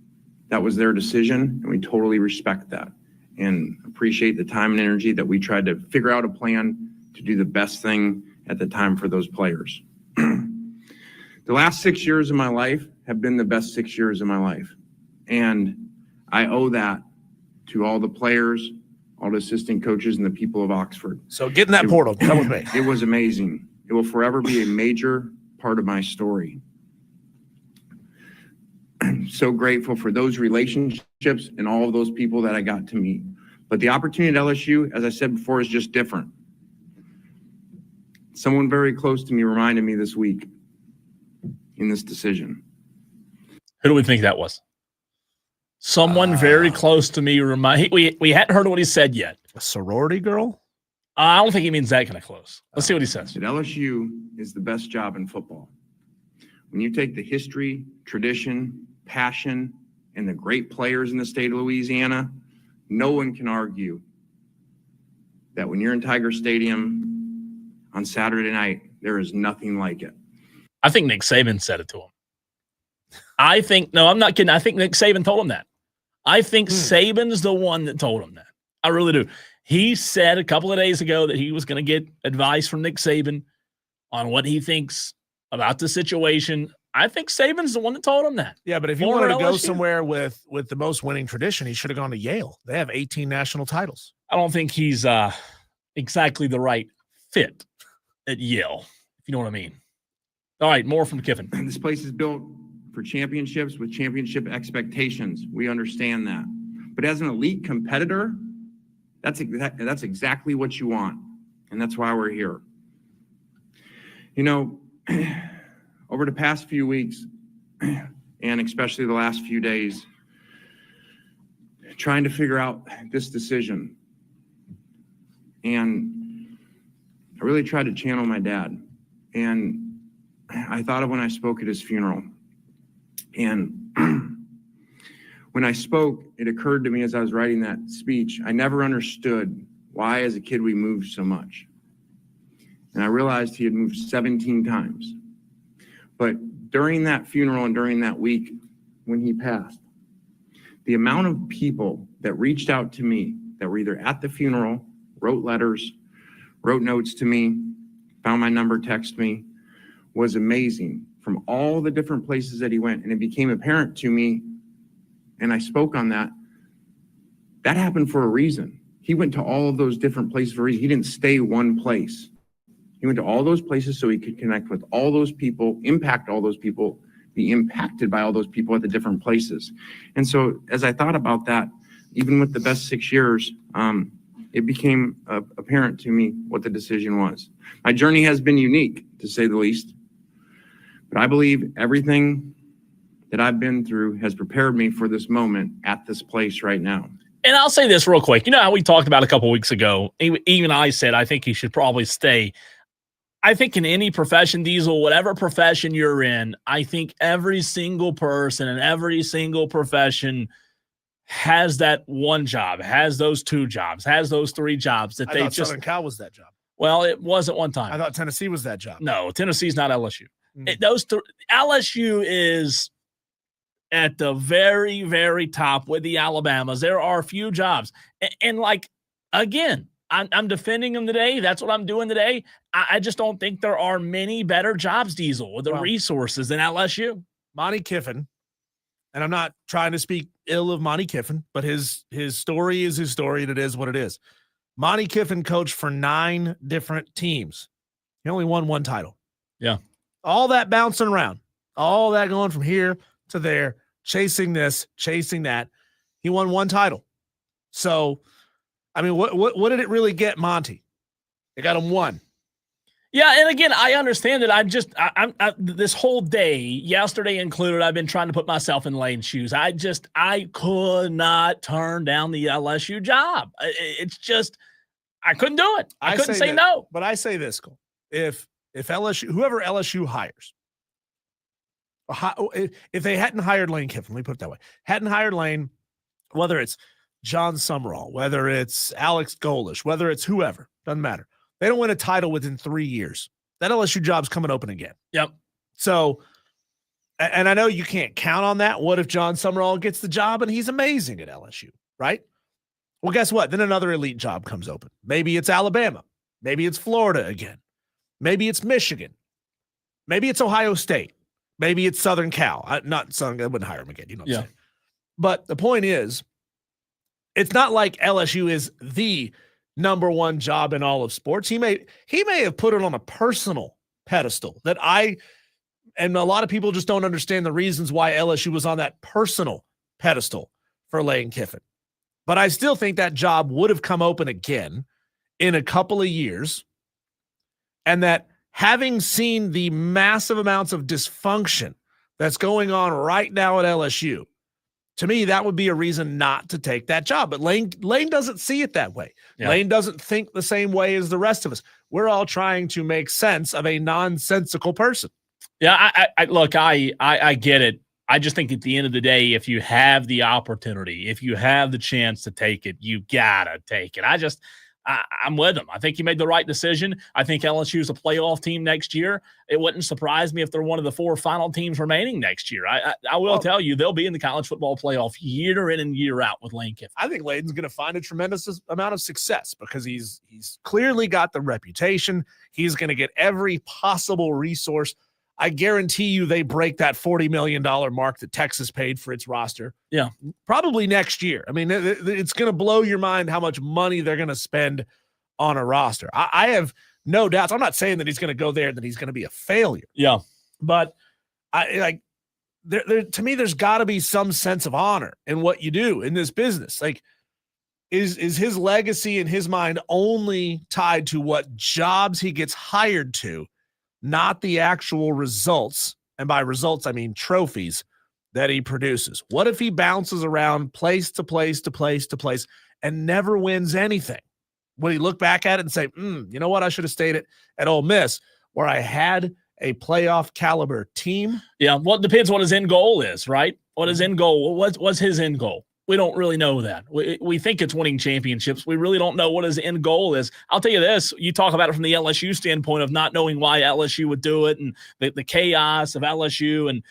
that was their decision, and we totally respect that and appreciate the time and energy that we tried to figure out a plan to do the best thing at the time for those players. The last 6 years of my life have been the best 6 years of my life. And I owe that to all the players, all the assistant coaches, and the people of Oxford. So get in that portal. Come with me. It was amazing. It will forever be a major part of my story. So grateful for those relationships and all of those people that I got to meet. But the opportunity at LSU, as I said before, is just different. Someone very close to me reminded me this week in this decision. Who do we think that was? Someone very close to me we hadn't heard what he said yet. A sorority girl? I don't think he means that kind of close. Let's see what he says. That LSU is the best job in football. When you take the history, tradition, passion, and the great players in the state of Louisiana, no one can argue that when you're in Tiger Stadium on Saturday night, there is nothing like it. I think Nick Saban said it to him. I'm not kidding. I think Nick Saban told him that. I think Saban's the one that told him that. I really do. He said a couple of days ago that he was going to get advice from Nick Saban on what he thinks about the situation. I think Saban's the one that told him that. Yeah, but if you wanted to go somewhere with the most winning tradition, he should have gone to Yale. They have 18 national titles. I don't think he's exactly the right fit at Yale, if you know what I mean. All right, more from Kiffin. This place is built for championships with championship expectations. We understand that. But as an elite competitor, that's exactly what you want. And that's why we're here. You know, over the past few weeks, and especially the last few days, trying to figure out this decision. And I really tried to channel my dad. And I thought of when I spoke at his funeral. And when I spoke, it occurred to me as I was writing that speech, I never understood why as a kid we moved so much. And I realized he had moved 17 times. But during that funeral and during that week when he passed, the amount of people that reached out to me that were either at the funeral, wrote letters, wrote notes to me, found my number, texted me, was amazing from all the different places that he went. And it became apparent to me, and I spoke on that, that happened for a reason. He went to all of those different places for a reason. He didn't stay one place. He went to all those places so he could connect with all those people, impact all those people, be impacted by all those people at the different places. And so as I thought about that, even with the best 6 years, it became apparent to me what the decision was. My journey has been unique, to say the least, but I believe everything that I've been through has prepared me for this moment at this place right now. And I'll say this real quick. You know how we talked about a couple weeks ago, even I said I think he should probably stay. I think in any profession, Diesel, whatever profession you're in, I think every single person in every single profession has that one job, has those two jobs, has those three jobs that I they thought just. Southern Cal was that job. Well, it wasn't one time. I thought Tennessee was that job. No, Tennessee's not LSU. LSU is at the very, very top with the Alabamas. There are a few jobs. And like, again, I'm defending them today. That's what I'm doing today. I just don't think there are many better jobs, Diesel, with the resources than LSU. Monty Kiffin, and I'm not trying to speak ill of Monty Kiffin, but his story is his story, and it is what it is. Monty Kiffin coached for 9 different teams. He only won 1 title. Yeah. All that bouncing around, all that going from here to there, chasing this, chasing that. He won 1 title. So, I mean, what did it really get Monty? It got him 1. Yeah, and again, I understand that. I'm this whole day, yesterday included, I've been trying to put myself in Lane's shoes. I could not turn down the LSU job. It's just, I couldn't do it. I couldn't say no. But I say this, Cole. If LSU, whoever LSU hires, if they hadn't hired Lane Kiffin, let me put it that way, hadn't hired Lane, whether it's John Summerall, whether it's Alex Golish, whether it's whoever, doesn't matter. They don't win a title within 3 years. That LSU job's coming open again. Yep. So, and I know you can't count on that. What if John Summerall gets the job and he's amazing at LSU, right? Well, guess what? Then another elite job comes open. Maybe it's Alabama. Maybe it's Florida again. Maybe it's Michigan. Maybe it's Ohio State. Maybe it's Southern Cal. Not Southern, I wouldn't hire him again. You know what I'm saying? But the point is, it's not like LSU is the number one job in all of sports. He may have put it on a personal pedestal that and a lot of people just don't understand the reasons why LSU was on that personal pedestal for Lane Kiffin. But I still think that job would have come open again in a couple of years, and that having seen the massive amounts of dysfunction that's going on right now at LSU, To me, that would be a reason not to take that job. But Lane doesn't see it that way. Yeah. Lane doesn't think the same way as the rest of us. We're all trying to make sense of a nonsensical person. Yeah, I get it. I just think at the end of the day, if you have the opportunity, if you have the chance to take it, you gotta take it. I'm with him. I think he made the right decision. I think LSU is a playoff team next year. It wouldn't surprise me if they're one of the 4 final teams remaining next year. I will tell you, they'll be in the college football playoff year in and year out with Lane Kiffin. I think Lane's going to find a tremendous amount of success because he's clearly got the reputation. He's going to get every possible resource. I guarantee you they break that $40 million mark that Texas paid for its roster. Yeah. Probably next year. I mean, it's going to blow your mind how much money they're going to spend on a roster. I have no doubts. I'm not saying that he's going to go there and that he's going to be a failure. Yeah. But to me, there's got to be some sense of honor in what you do in this business. Like, is his legacy in his mind only tied to what jobs he gets hired to, not the actual results? And by results, I mean trophies that he produces. What if he bounces around place to place to place to place and never wins anything? Would he look back at it and say, you know what? I should have stayed at Ole Miss where I had a playoff caliber team. Yeah. Well, it depends what his end goal is, right? What his end goal, what's his end goal? We don't really know that. We think it's winning championships. We really don't know what his end goal is. I'll tell you this. You talk about it from the LSU standpoint of not knowing why LSU would do it and the chaos of LSU and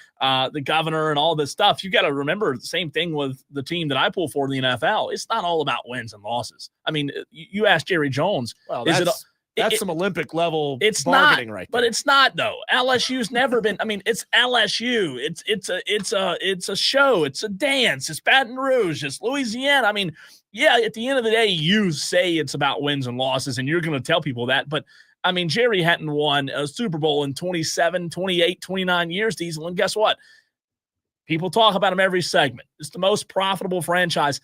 the governor and all this stuff. You got to remember the same thing with the team that I pull for in the NFL. It's not all about wins and losses. I mean, you ask Jerry Jones. Well, that's some Olympic level it's bargaining not, right but there. it's not though. LSU's never been. I mean, it's LSU. It's a show. It's a dance. It's Baton Rouge. It's Louisiana. I mean, yeah. At the end of the day, you say it's about wins and losses, and you're going to tell people that. But I mean, Jerry hadn't won a Super Bowl in 27, 28, 29 years, Diesel, and guess what? People talk about him every segment. It's the most profitable franchise.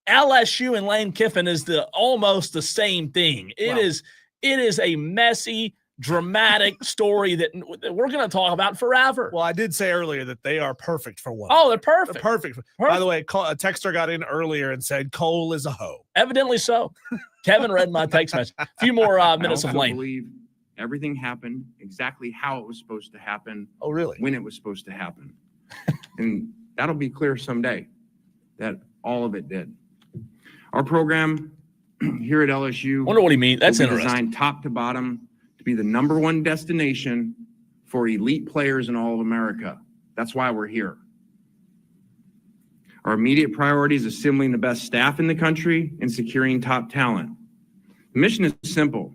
LSU and Lane Kiffin is almost the same thing. It is a messy, dramatic story that we're going to talk about forever. Well, I did say earlier that they are perfect for one. Oh, they're perfect. They're perfect. By the way, a texter got in earlier and said Cole is a hoe. Evidently so. Kevin read my text message. A few more minutes of Lane. I believe everything happened exactly how it was supposed to happen. Oh, really? When it was supposed to happen. And that'll be clear someday that all of it did. Our program here at LSU. Wonder what he means. That's will be interesting. designed top to bottom to be the #1 destination for elite players in all of America. That's why we're here. Our immediate priority is assembling the best staff in the country and securing top talent. The mission is simple.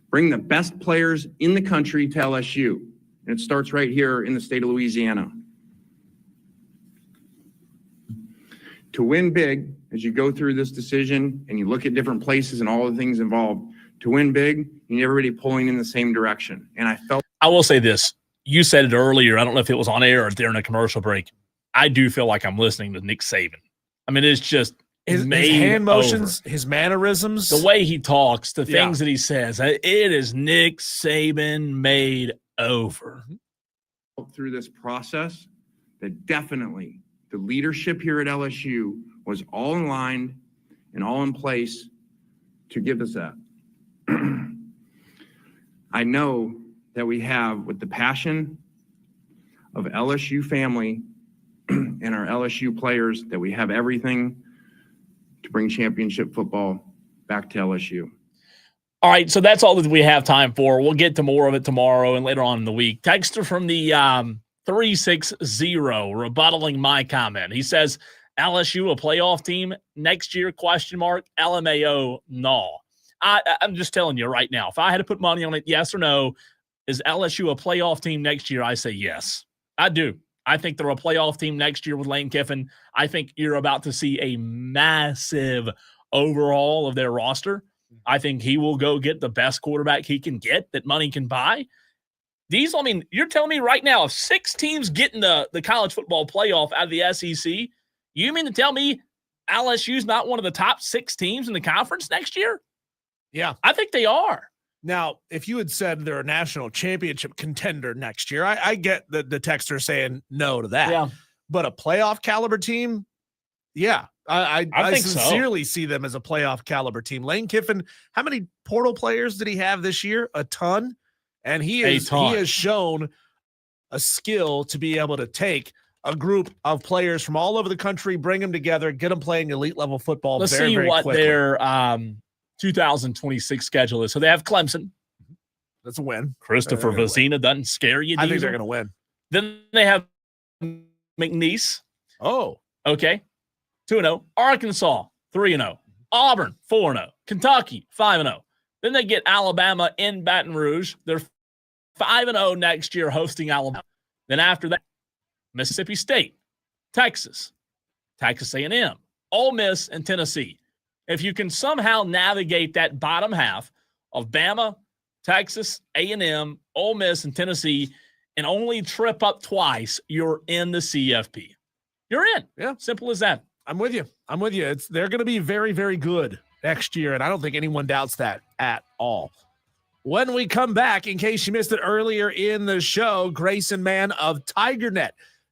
Bring the best players in the country to LSU. And it starts right here in the state of Louisiana. To win big, as you go through this decision and you look at different places and all the things involved, to win big, you need everybody pulling in the same direction. And I will say this. You said it earlier. I don't know if it was on air or during a commercial break. I do feel like I'm listening to Nick Saban. I mean, it's just his hand motions, his mannerisms, the way he talks, the things that he says. It is Nick Saban made over. Through this process, that definitely the leadership here at LSU was all in line and all in place to give us that. I know that we have, with the passion of LSU family and our LSU players, that we have everything to bring championship football back to LSU. All right, so that's all that we have time for. We'll get to more of it tomorrow and later on in the week. Texter from the 360 rebuttaling my comment. He says, LSU a playoff team next year, ? LMAO, no. I'm just telling you right now, if I had to put money on it, yes or no, is LSU a playoff team next year? I say yes. I do. I think they're a playoff team next year with Lane Kiffin. I think you're about to see a massive overhaul of their roster. I think he will go get the best quarterback he can get that money can buy. Diesel, I mean, you're telling me right now, if 6 teams get in the college football playoff out of the SEC, you mean to tell me LSU's not one of the top 6 teams in the conference next year? Yeah. I think they are. Now, if you had said they're a national championship contender next year, I get the texter saying no to that. Yeah. but a playoff caliber team, yeah, I think so. sincerely see them as a playoff caliber team. Lane Kiffin, how many portal players did he have this year? A ton. And he has shown a skill to be able to take a group of players from all over the country, bring them together, get them playing elite level football. Let's very, see very what quickly. their 2026 schedule is. So they have Clemson. That's a win. Christopher Vazina doesn't scare you. I think they're going to win. Then they have McNeese. Oh, okay. 2-0. Arkansas, 3-0. Auburn, 4-0. Kentucky, 5-0. Then they get Alabama in Baton Rouge. They're 5-0 next year hosting Alabama. Then after that, Mississippi State, Texas A&M, Ole Miss, and Tennessee. If you can somehow navigate that bottom half of Bama, Texas, A&M, Ole Miss, and Tennessee, and only trip up twice, you're in the CFP. You're in. Yeah. Simple as that. I'm with you. They're going to be very, very good next year, and I don't think anyone doubts that at all. When we come back, in case you missed it earlier in the show, Grayson Mann of TigerNet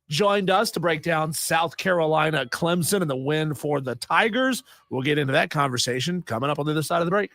joined us to break down South Carolina Clemson and the win for the Tigers. We'll get into that conversation coming up on the other side of the break.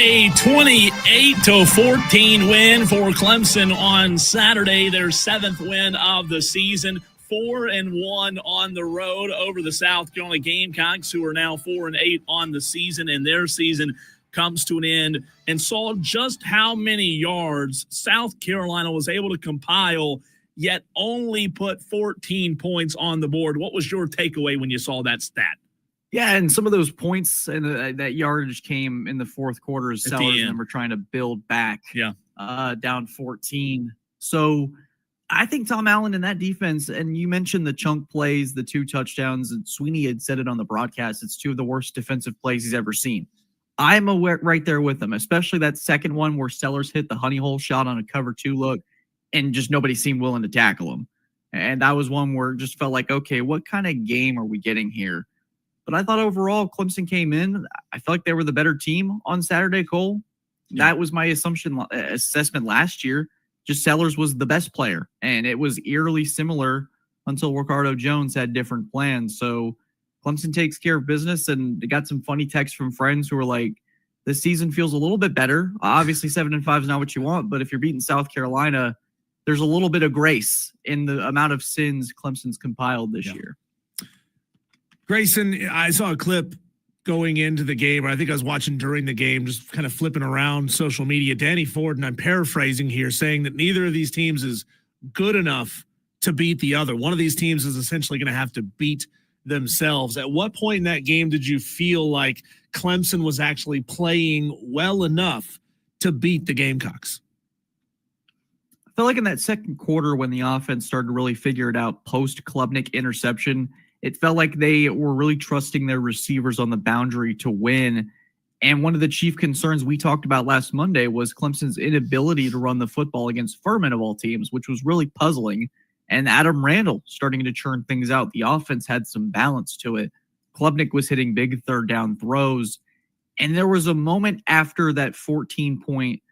A 28-14 win for Clemson on Saturday, their 7th win of the season. 4-1 on the road over the South Carolina Gamecocks, who are now 4-8 on the season, and their season comes to an end. And saw just how many yards South Carolina was able to compile, yet only put 14 points on the board. What was your takeaway when you saw that stat? Yeah, and some of those points and that yardage came in the fourth quarter as At the Sellers end. and them were trying to build back. Yeah. Down 14. So I think Tom Allen in that defense, and you mentioned the chunk plays, the 2 touchdowns, and Sweeney had said it on the broadcast. It's 2 of the worst defensive plays he's ever seen. I'm aware right there with him, especially that second one where Sellers hit the honey hole shot on a cover 2 look, and just nobody seemed willing to tackle him. And that was one where it just felt like, okay, what kind of game are we getting here? But I thought overall Clemson came in. I felt like they were the better team on Saturday, Cole. Yeah. That was my assessment last year. Just Sellers was the best player, and it was eerily similar until Ricardo Jones had different plans. So Clemson takes care of business, and they got some funny texts from friends who were like, this season feels a little bit better. Obviously 7-5 is not what you want, but if you're beating South Carolina, there's a little bit of grace in the amount of sins Clemson's compiled this year. Grayson, I saw a clip going into the game, or I think I was watching during the game, just kind of flipping around social media. Danny Ford, and I'm paraphrasing here, saying that neither of these teams is good enough to beat the other. One of these teams is essentially going to have to beat themselves. At what point in that game did you feel like Clemson was actually playing well enough to beat the Gamecocks? I felt like in that second quarter when the offense started to really figure it out post-Klubnik interception, it felt like they were really trusting their receivers on the boundary to win. And one of the chief concerns we talked about last Monday was Clemson's inability to run the football against Furman of all teams, which was really puzzling. And Adam Randall starting to churn things out. The offense had some balance to it. Klubnik was hitting big third down throws. And there was a moment after that 14-point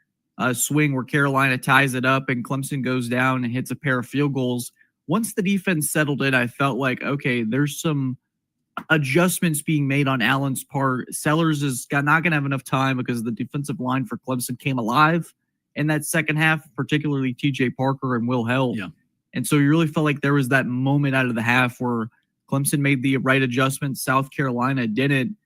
swing where Carolina ties it up and Clemson goes down and hits a pair of field goals. Once the defense settled in, I felt like, okay, there's some adjustments being made on Allen's part. Sellers is not going to have enough time because the defensive line for Clemson came alive in that second half, particularly TJ Parker and Will Held. Yeah. And so you really felt like there was that moment out of the half where Clemson made the right adjustments. South Carolina didn't.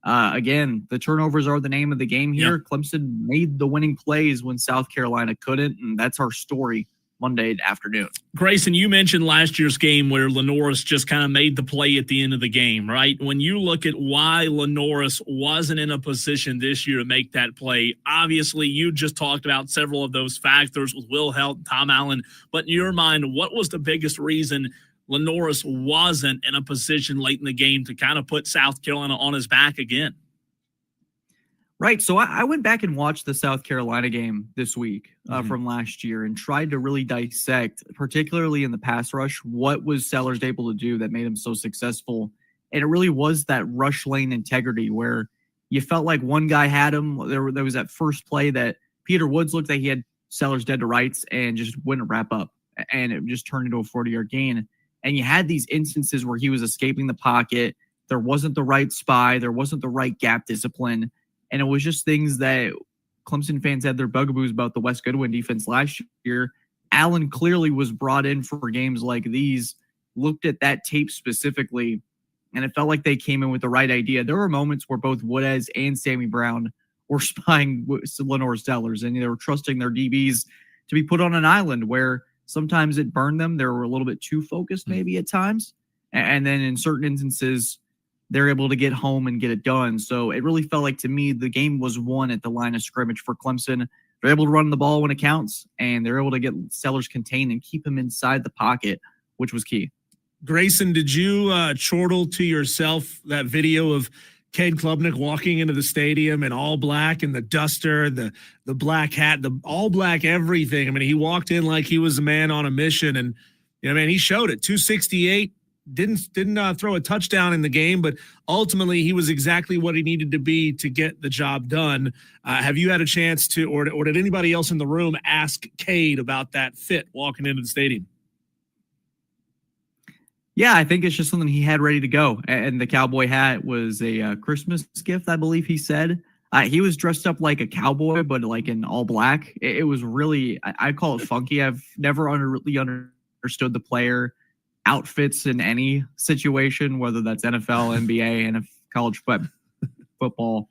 Again, the turnovers are the name of the game here. Yeah. Clemson made the winning plays when South Carolina couldn't, and that's our story Monday afternoon. Grayson, you mentioned last year's game where Lenoris just kind of made the play at the end of the game, right? When you look at why Lenoris wasn't in a position this year to make that play, obviously you just talked about several of those factors with Will Held, Tom Allen, but in your mind, what was the biggest reason Lenoris wasn't in a position late in the game to kind of put South Carolina on his back again? Right. So I went back and watched the South Carolina game this week from last year and tried to really dissect, particularly in the pass rush, what was Sellers able to do that made him so successful. And it really was that rush lane integrity where you felt like one guy had him. There was that first play that Peter Woods looked like he had Sellers dead to rights and just wouldn't wrap up. And it just turned into a 40-yard gain. And you had these instances where he was escaping the pocket. There wasn't the right spy. There wasn't the right gap discipline. And it was just things that Clemson fans had their bugaboos about the Wes Goodwin defense last year. Allen clearly was brought in for games like these, looked at that tape specifically, and it felt like they came in with the right idea. There were moments where both Woodez and Sammy Brown were spying Lenore Sellers, and they were trusting their DBs to be put on an island where sometimes it burned them. They were a little bit too focused maybe at times. And then in certain instances, they're able to get home and get it done. So it really felt like, to me, the game was won at the line of scrimmage for Clemson. They're able to run the ball when it counts, and they're able to get Sellers contained and keep him inside the pocket, which was key. Grayson, did you chortle to yourself that video of Cade Klubnik walking into the stadium in all black and the duster, the black hat, the all black everything? I mean, he walked in like he was a man on a mission, and man, he showed it. 268. Didn't throw a touchdown in the game, but ultimately he was exactly what he needed to be to get the job done. Have you had a chance to, or did anybody else in the room ask Cade about that fit walking into the stadium? Yeah, I think it's just something he had ready to go. And the cowboy hat was a Christmas gift, I believe he said. He was dressed up like a cowboy, but like in all black. It was really, I call it funky. I've never really understood the player outfits in any situation, whether that's NFL, NBA, and college football.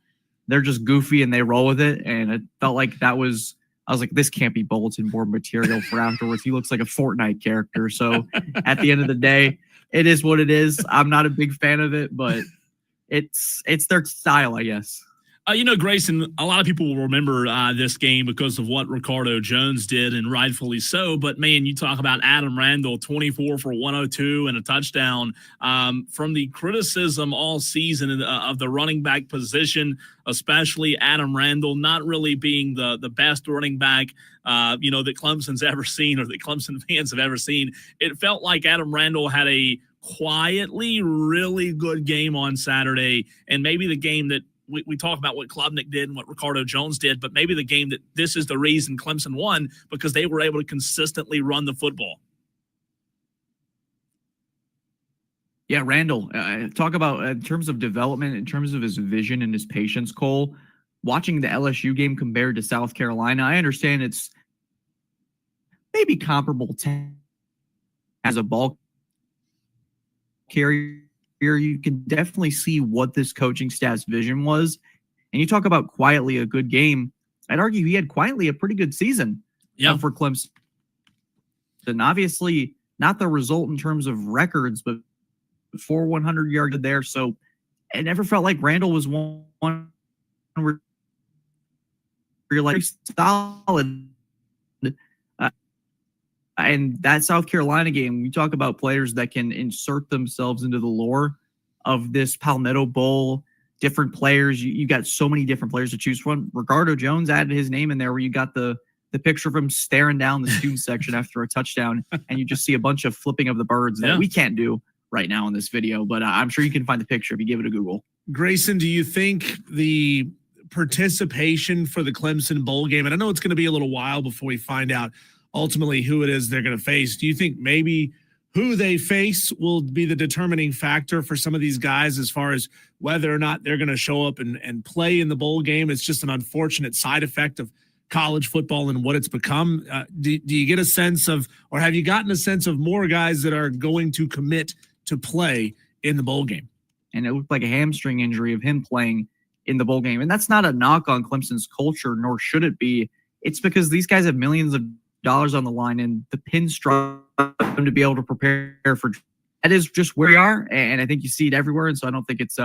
They're just goofy and they roll with it. And it felt like I was like, this can't be bulletin board material for afterwards. He looks like a Fortnite character. So at the end of the day, it is what it is. I'm not a big fan of it, but it's their style, I guess. Grayson, a lot of people will remember this game because of what Ricardo Jones did, and rightfully so. But, man, you talk about Adam Randall, 24 for 102 and a touchdown. From the criticism all season of the running back position, especially Adam Randall not really being the best running back, that Clemson's ever seen or that Clemson fans have ever seen, it felt like Adam Randall had a quietly really good game on Saturday, and maybe the game that we talk about what Klubnik did and what Ricardo Jones did, but maybe the game that this is the reason Clemson won because they were able to consistently run the football. Yeah, Randall, talk about in terms of development, in terms of his vision and his patience, Cole, watching the LSU game compared to South Carolina, I understand it's maybe comparable to as a ball carrier. You can definitely see what this coaching staff's vision was. And you talk about quietly a good game. I'd argue he had quietly a pretty good season for Clemson. And obviously not the result in terms of records, but 100 yards there. So it never felt like Randall was one where you're like solid. And that South Carolina game, we talk about players that can insert themselves into the lore of this Palmetto Bowl, different players. You got so many different players to choose from. Ricardo Jones added his name in there where you got the picture of him staring down the student section after a touchdown, and you just see a bunch of flipping of the birds that we can't do right now in this video, but I'm sure you can find the picture if you give it a Google. Grayson, do you think the participation for the Clemson Bowl game, and I know it's going to be a little while before we find out ultimately who it is they're going to face. Do you think maybe who they face will be the determining factor for some of these guys as far as whether or not they're going to show up and play in the bowl game? It's just an unfortunate side effect of college football and what it's become. Do you get a sense of, or have you gotten a sense of more guys that are going to commit to play in the bowl game? And it looked like a hamstring injury of him playing in the bowl game. And that's not a knock on Clemson's culture, nor should it be. It's because these guys have millions of dollars on the line, and the pinstripe them to be able to prepare for that is just where we are, and I think you see it everywhere. And so I don't think it's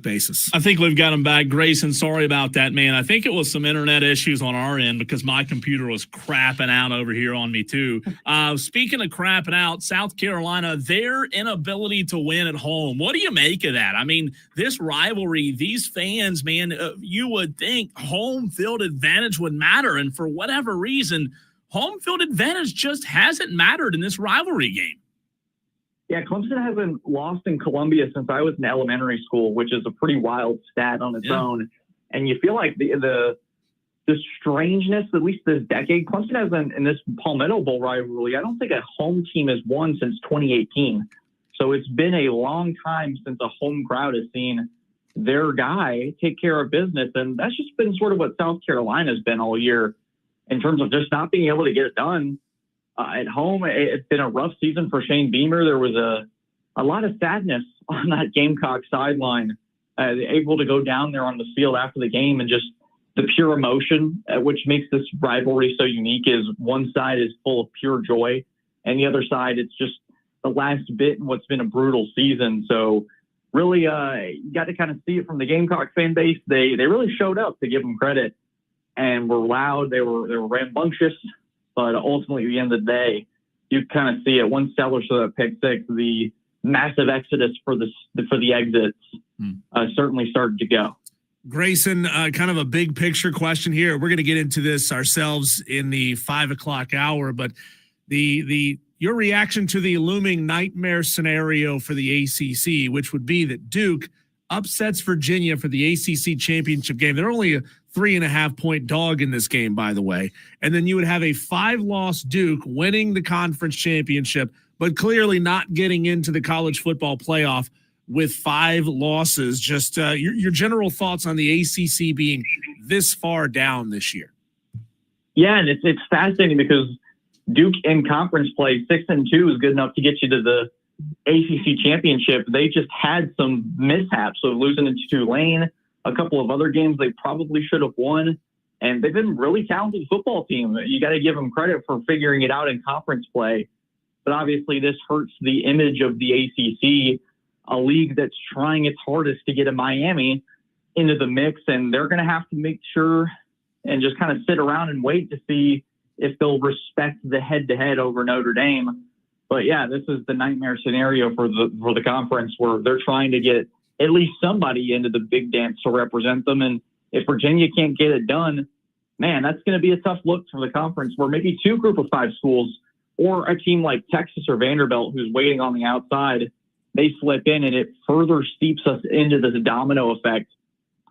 basis. I think we've got him back. Grayson, sorry about that, man. I think it was some internet issues on our end because my computer was crapping out over here on me too. Speaking of crapping out, South Carolina, their inability to win at home. What do you make of that? I mean, this rivalry, these fans, man, you would think home field advantage would matter. And for whatever reason, home field advantage just hasn't mattered in this rivalry game. Yeah, Clemson hasn't lost in Columbia since I was in elementary school, which is a pretty wild stat on its own. And you feel like the strangeness, at least this decade, Clemson hasn't, in this Palmetto Bowl rivalry, I don't think a home team has won since 2018. So it's been a long time since a home crowd has seen their guy take care of business. And that's just been sort of what South Carolina's been all year in terms of just not being able to get it done. At home, it's been a rough season for Shane Beamer. There was a lot of sadness on that Gamecock sideline. Able to go down there on the field after the game and just the pure emotion, which makes this rivalry so unique, is one side is full of pure joy, and the other side, it's just the last bit in what's been a brutal season. So really, you got to kind of see it from the Gamecock fan base. They really showed up, to give them credit, and were loud. They were rambunctious. But ultimately, at the end of the day, you kind of see it. Once Sellers saw that pick six, the massive exodus for the exits certainly started to go. Grayson, kind of a big picture question here. We're going to get into this ourselves in the 5 o'clock hour, but your reaction to the looming nightmare scenario for the ACC, which would be that Duke upsets Virginia for the ACC championship game. They're only a 3.5-point dog in this game, by the way. And then you would have a 5-loss Duke winning the conference championship, but clearly not getting into the college football playoff. with 5 losses. Just your general thoughts on the ACC being this far down this year. Yeah, and it's fascinating because Duke in conference play 6-2 is good enough to get you to the ACC championship. They just had some mishaps, so losing to Tulane, a couple of other games they probably should have won, and they've been a really talented football team. You got to give them credit for figuring it out in conference play, but obviously this hurts the image of the ACC, a league that's trying its hardest to get a Miami into the mix, and they're going to have to make sure and just kind of sit around and wait to see if they'll respect the head-to-head over Notre Dame. But yeah, this is the nightmare scenario for the conference where they're trying to get at least somebody into the big dance to represent them. And if Virginia can't get it done, man, that's going to be a tough look for the conference where maybe 2 group of 5 schools or a team like Texas or Vanderbilt who's waiting on the outside, they slip in and it further steeps us into this domino effect.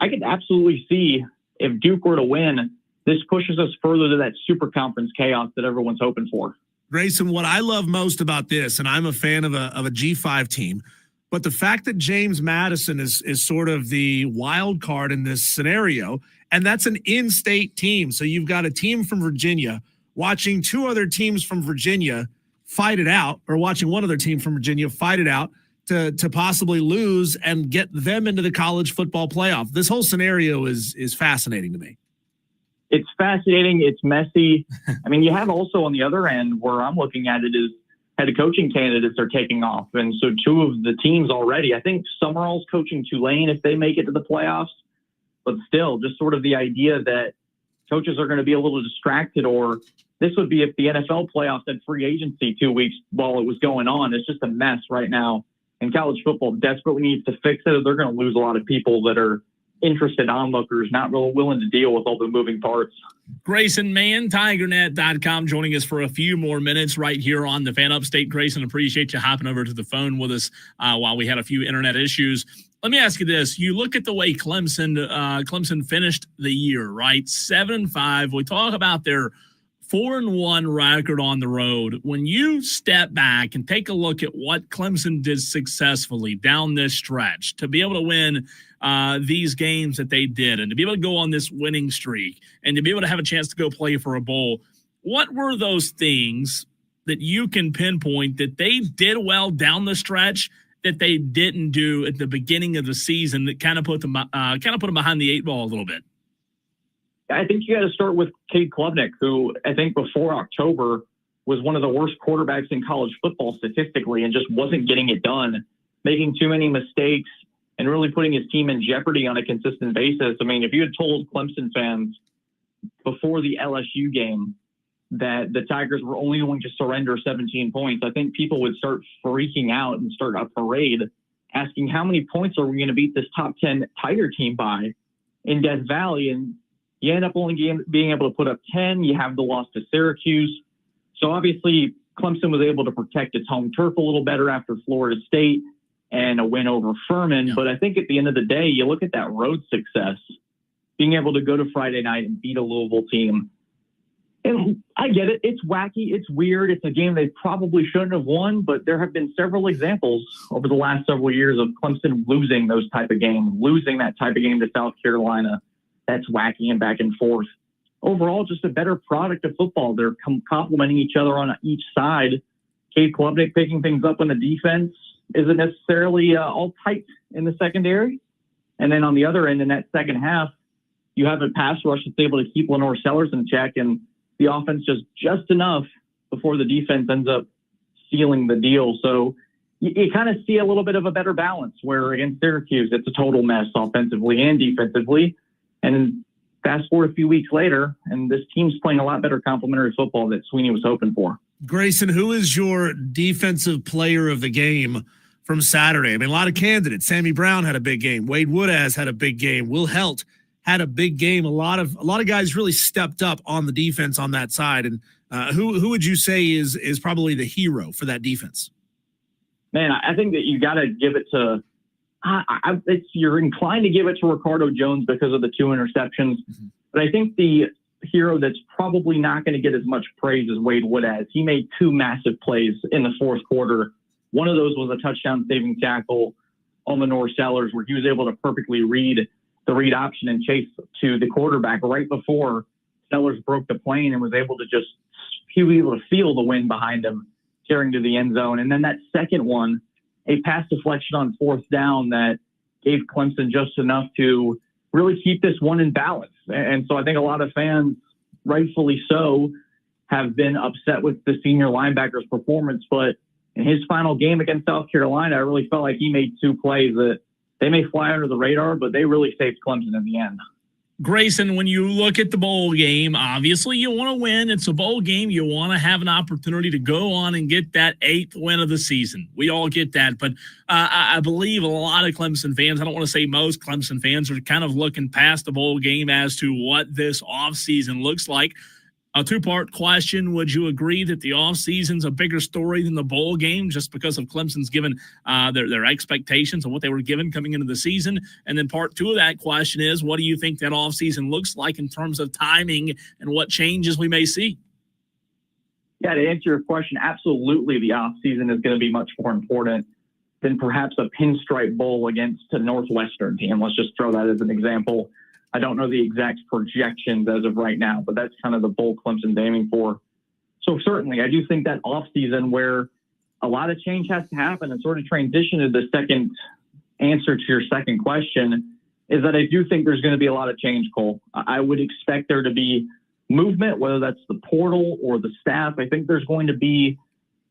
I could absolutely see if Duke were to win, this pushes us further to that super conference chaos that everyone's hoping for. Grayson, what I love most about this, and I'm a fan of a G5 team, but the fact that James Madison is sort of the wild card in this scenario, and that's an in-state team. So you've got a team from Virginia watching 2 other teams from Virginia fight it out, or watching one other team from Virginia fight it out to possibly lose and get them into the college football playoff. This whole scenario is fascinating to me. It's fascinating. It's messy. I mean, you have also on the other end where I'm looking at it is head coaching candidates are taking off. And so 2 of the teams already, I think Summerall's coaching Tulane if they make it to the playoffs, but still just sort of the idea that coaches are going to be a little distracted, or this would be if the NFL playoffs had free agency 2 weeks while it was going on. It's just a mess right now. And college football desperately needs to fix it. They're going to lose a lot of people that are interested onlookers, not really willing to deal with all the moving parts. Grayson Mann, TigerNet.com, joining us for a few more minutes right here on the Fan Upstate. Grayson, appreciate you hopping over to the phone with us while we had a few internet issues. Let me ask you this. You look at the way Clemson finished the year, right? 7-5. We talk about their 4-1 record on the road. When you step back and take a look at what Clemson did successfully down this stretch to be able to win these games that they did and to be able to go on this winning streak and to be able to have a chance to go play for a bowl, what were those things that you can pinpoint that they did well down the stretch that they didn't do at the beginning of the season that kind of put them behind the 8 ball a little bit? I think you got to start with Cade Klubnik, who I think before October was one of the worst quarterbacks in college football statistically and just wasn't getting it done, making too many mistakes and really putting his team in jeopardy on a consistent basis. I mean, if you had told Clemson fans before the LSU game that the Tigers were only going to surrender 17 points, I think people would start freaking out and start a parade asking how many points are we going to beat this top 10 Tiger team by in Death Valley. And you end up only being able to put up 10. You have the loss to Syracuse. So obviously Clemson was able to protect its home turf a little better after Florida State and a win over Furman. Yeah. But I think at the end of the day, you look at that road success, being able to go to Friday night and beat a Louisville team. And I get it. It's wacky. It's weird. It's a game they probably shouldn't have won, but there have been several examples over the last several years of Clemson losing those type of games, losing that type of game to South Carolina. That's wacky and back and forth. Overall, just a better product of football. They're complementing each other on each side. Cade Klubnik picking things up on the defense isn't necessarily all tight in the secondary. And then on the other end, in that second half, you have a pass rush that's able to keep Lenore Sellers in check, and the offense just enough before the defense ends up sealing the deal. So you kind of see a little bit of a better balance where against Syracuse, it's a total mess offensively and defensively. And fast forward a few weeks later, and this team's playing a lot better complementary football that Sweeney was hoping for. Grayson, who is your defensive player of the game from Saturday? I mean, a lot of candidates. Sammy Brown had a big game. Wade Woodaz had a big game. Will Helt had a big game. A lot of guys really stepped up on the defense on that side. And who would you say is probably the hero for that defense? Man, I think that you got to give it to. You're inclined to give it to Ricardo Jones because of the 2 interceptions, but I think the hero that's probably not going to get as much praise as Wade Woodaz. He made 2 massive plays in the fourth quarter. One of those was a touchdown saving tackle on Lenore Sellers, where he was able to perfectly read the read option and chase to the quarterback right before Sellers broke the plane and was able to he was able to feel the wind behind him carrying to the end zone. And then that second one, a pass deflection on 4th down that gave Clemson just enough to really keep this one in balance. And so I think a lot of fans, rightfully so, have been upset with the senior linebacker's performance. But in his final game against South Carolina, I really felt like he made 2 plays that they may fly under the radar, but they really saved Clemson in the end. Grayson, when you look at the bowl game, obviously you want to win. It's a bowl game. You want to have an opportunity to go on and get that 8th win of the season. We all get that. But I believe a lot of Clemson fans, I don't want to say most Clemson fans, are kind of looking past the bowl game as to what this offseason looks like. A 2-part question. Would you agree that the offseason's a bigger story than the bowl game just because of Clemson's given their expectations of what they were given coming into the season? And then part 2 of that question is, what do you think that offseason looks like in terms of timing and what changes we may see? Yeah, to answer your question, absolutely the offseason is going to be much more important than perhaps a pinstripe bowl against a Northwestern team. Let's just throw that as an example. I don't know the exact projections as of right now, but that's kind of the bowl Clemson's aiming for. So certainly, I do think that offseason where a lot of change has to happen and sort of transition to the second answer to your second question is that I do think there's going to be a lot of change, Cole. I would expect there to be movement, whether that's the portal or the staff. I think there's going to be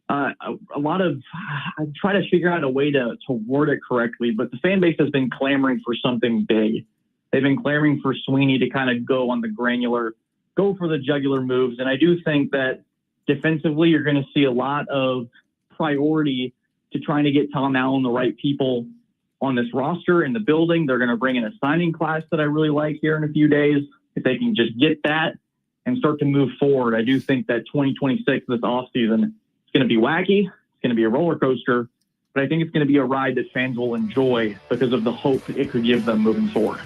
a lot of – I try to figure out a way to word it correctly, but the fan base has been clamoring for something big. They've been clamoring for Sweeney to kind of go on the granular, go for the jugular moves. And I do think that defensively, you're going to see a lot of priority to trying to get Tom Allen the right people on this roster in the building. They're going to bring in a signing class that I really like here in a few days. If they can just get that and start to move forward, I do think that 2026, this offseason, is going to be wacky. It's going to be a roller coaster. But I think it's going to be a ride that fans will enjoy because of the hope it could give them moving forward.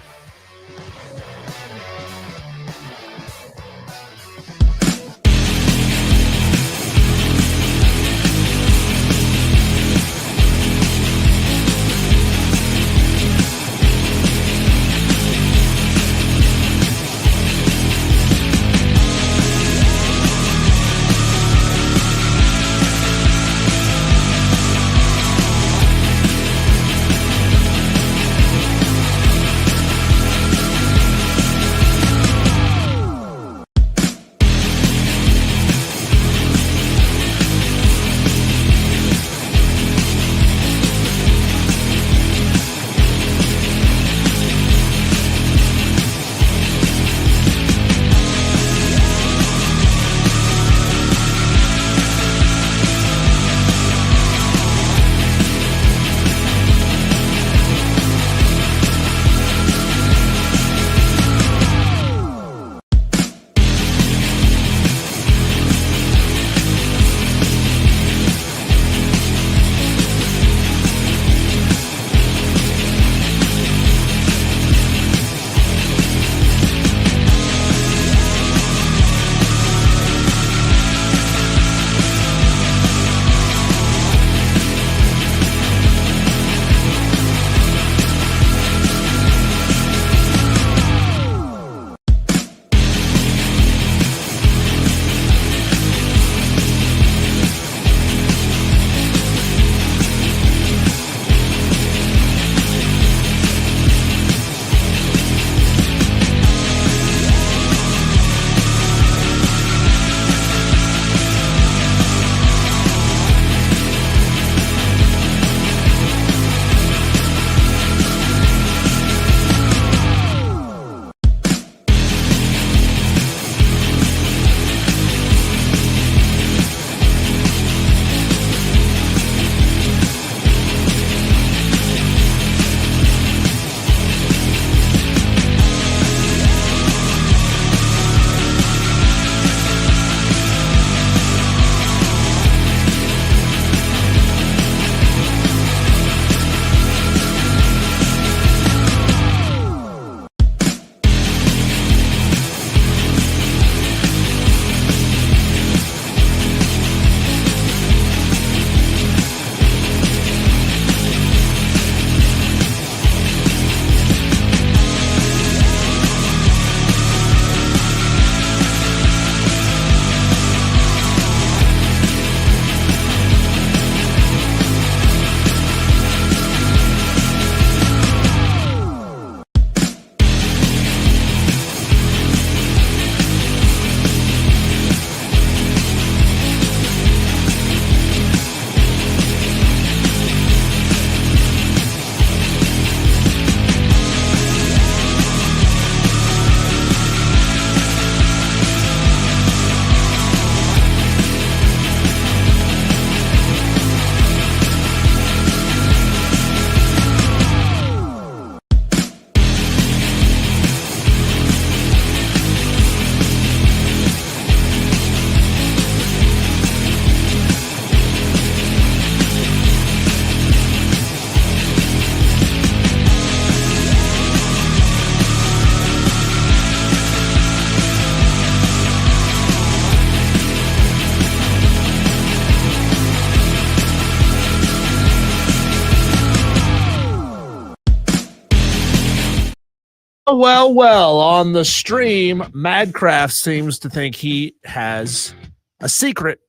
Well, on the stream, Madcraft seems to think he has a secret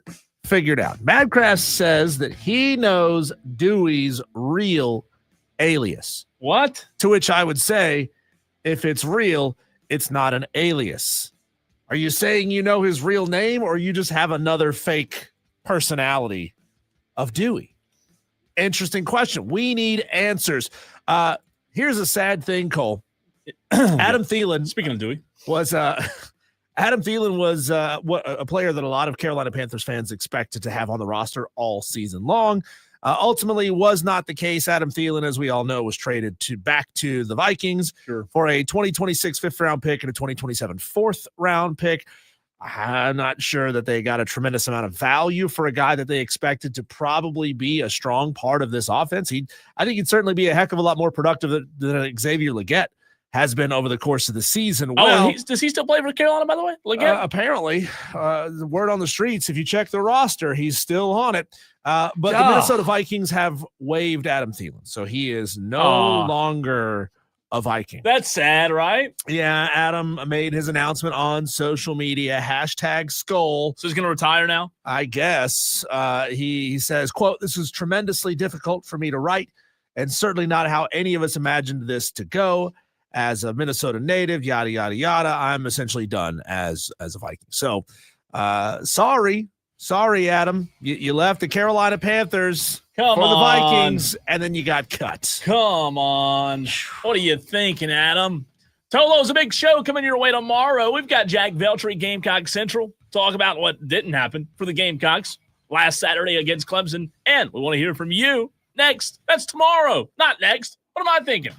figured out. Madcraft says that he knows Dewey's real alias. What? To which I would say, if it's real, it's not an alias. Are you saying you know his real name, or you just have another fake personality of Dewey? Interesting question. We need answers. Here's a sad thing, Cole. Adam Thielen. Speaking of Dewey, was Adam Thielen was a player that a lot of Carolina Panthers fans expected to have on the roster all season long. Ultimately, was not the case. Adam Thielen, as we all know, was traded back to the Vikings for a 2026 fifth-round pick and a 2027 fourth-round pick. I'm not sure that they got a tremendous amount of value for a guy that they expected to probably be a strong part of this offense. I think he'd certainly be a heck of a lot more productive than Xavier Legette has been over the course of the season. Well, does he still play for Carolina, by the way? Legette? Apparently, the word on the streets, if you check the roster, he's still on it. But the Minnesota Vikings have waived Adam Thielen, so he is no longer a Viking. That's sad, right? Yeah, Adam made his announcement on social media, #Skull. So he's going to retire now? I guess. He says, quote, "This is tremendously difficult for me to write, and certainly not how any of us imagined this to go. As a Minnesota native, yada, yada, yada, I'm essentially done as a Viking." So, sorry, Adam. You left the Carolina Panthers for the Vikings, and then you got cut. Come on. What are you thinking, Adam? Tolo's a big show coming your way tomorrow. We've got Jack Veltri, Gamecock Central, talk about what didn't happen for the Gamecocks last Saturday against Clemson, and we want to hear from you next. That's tomorrow, not next. What am I thinking?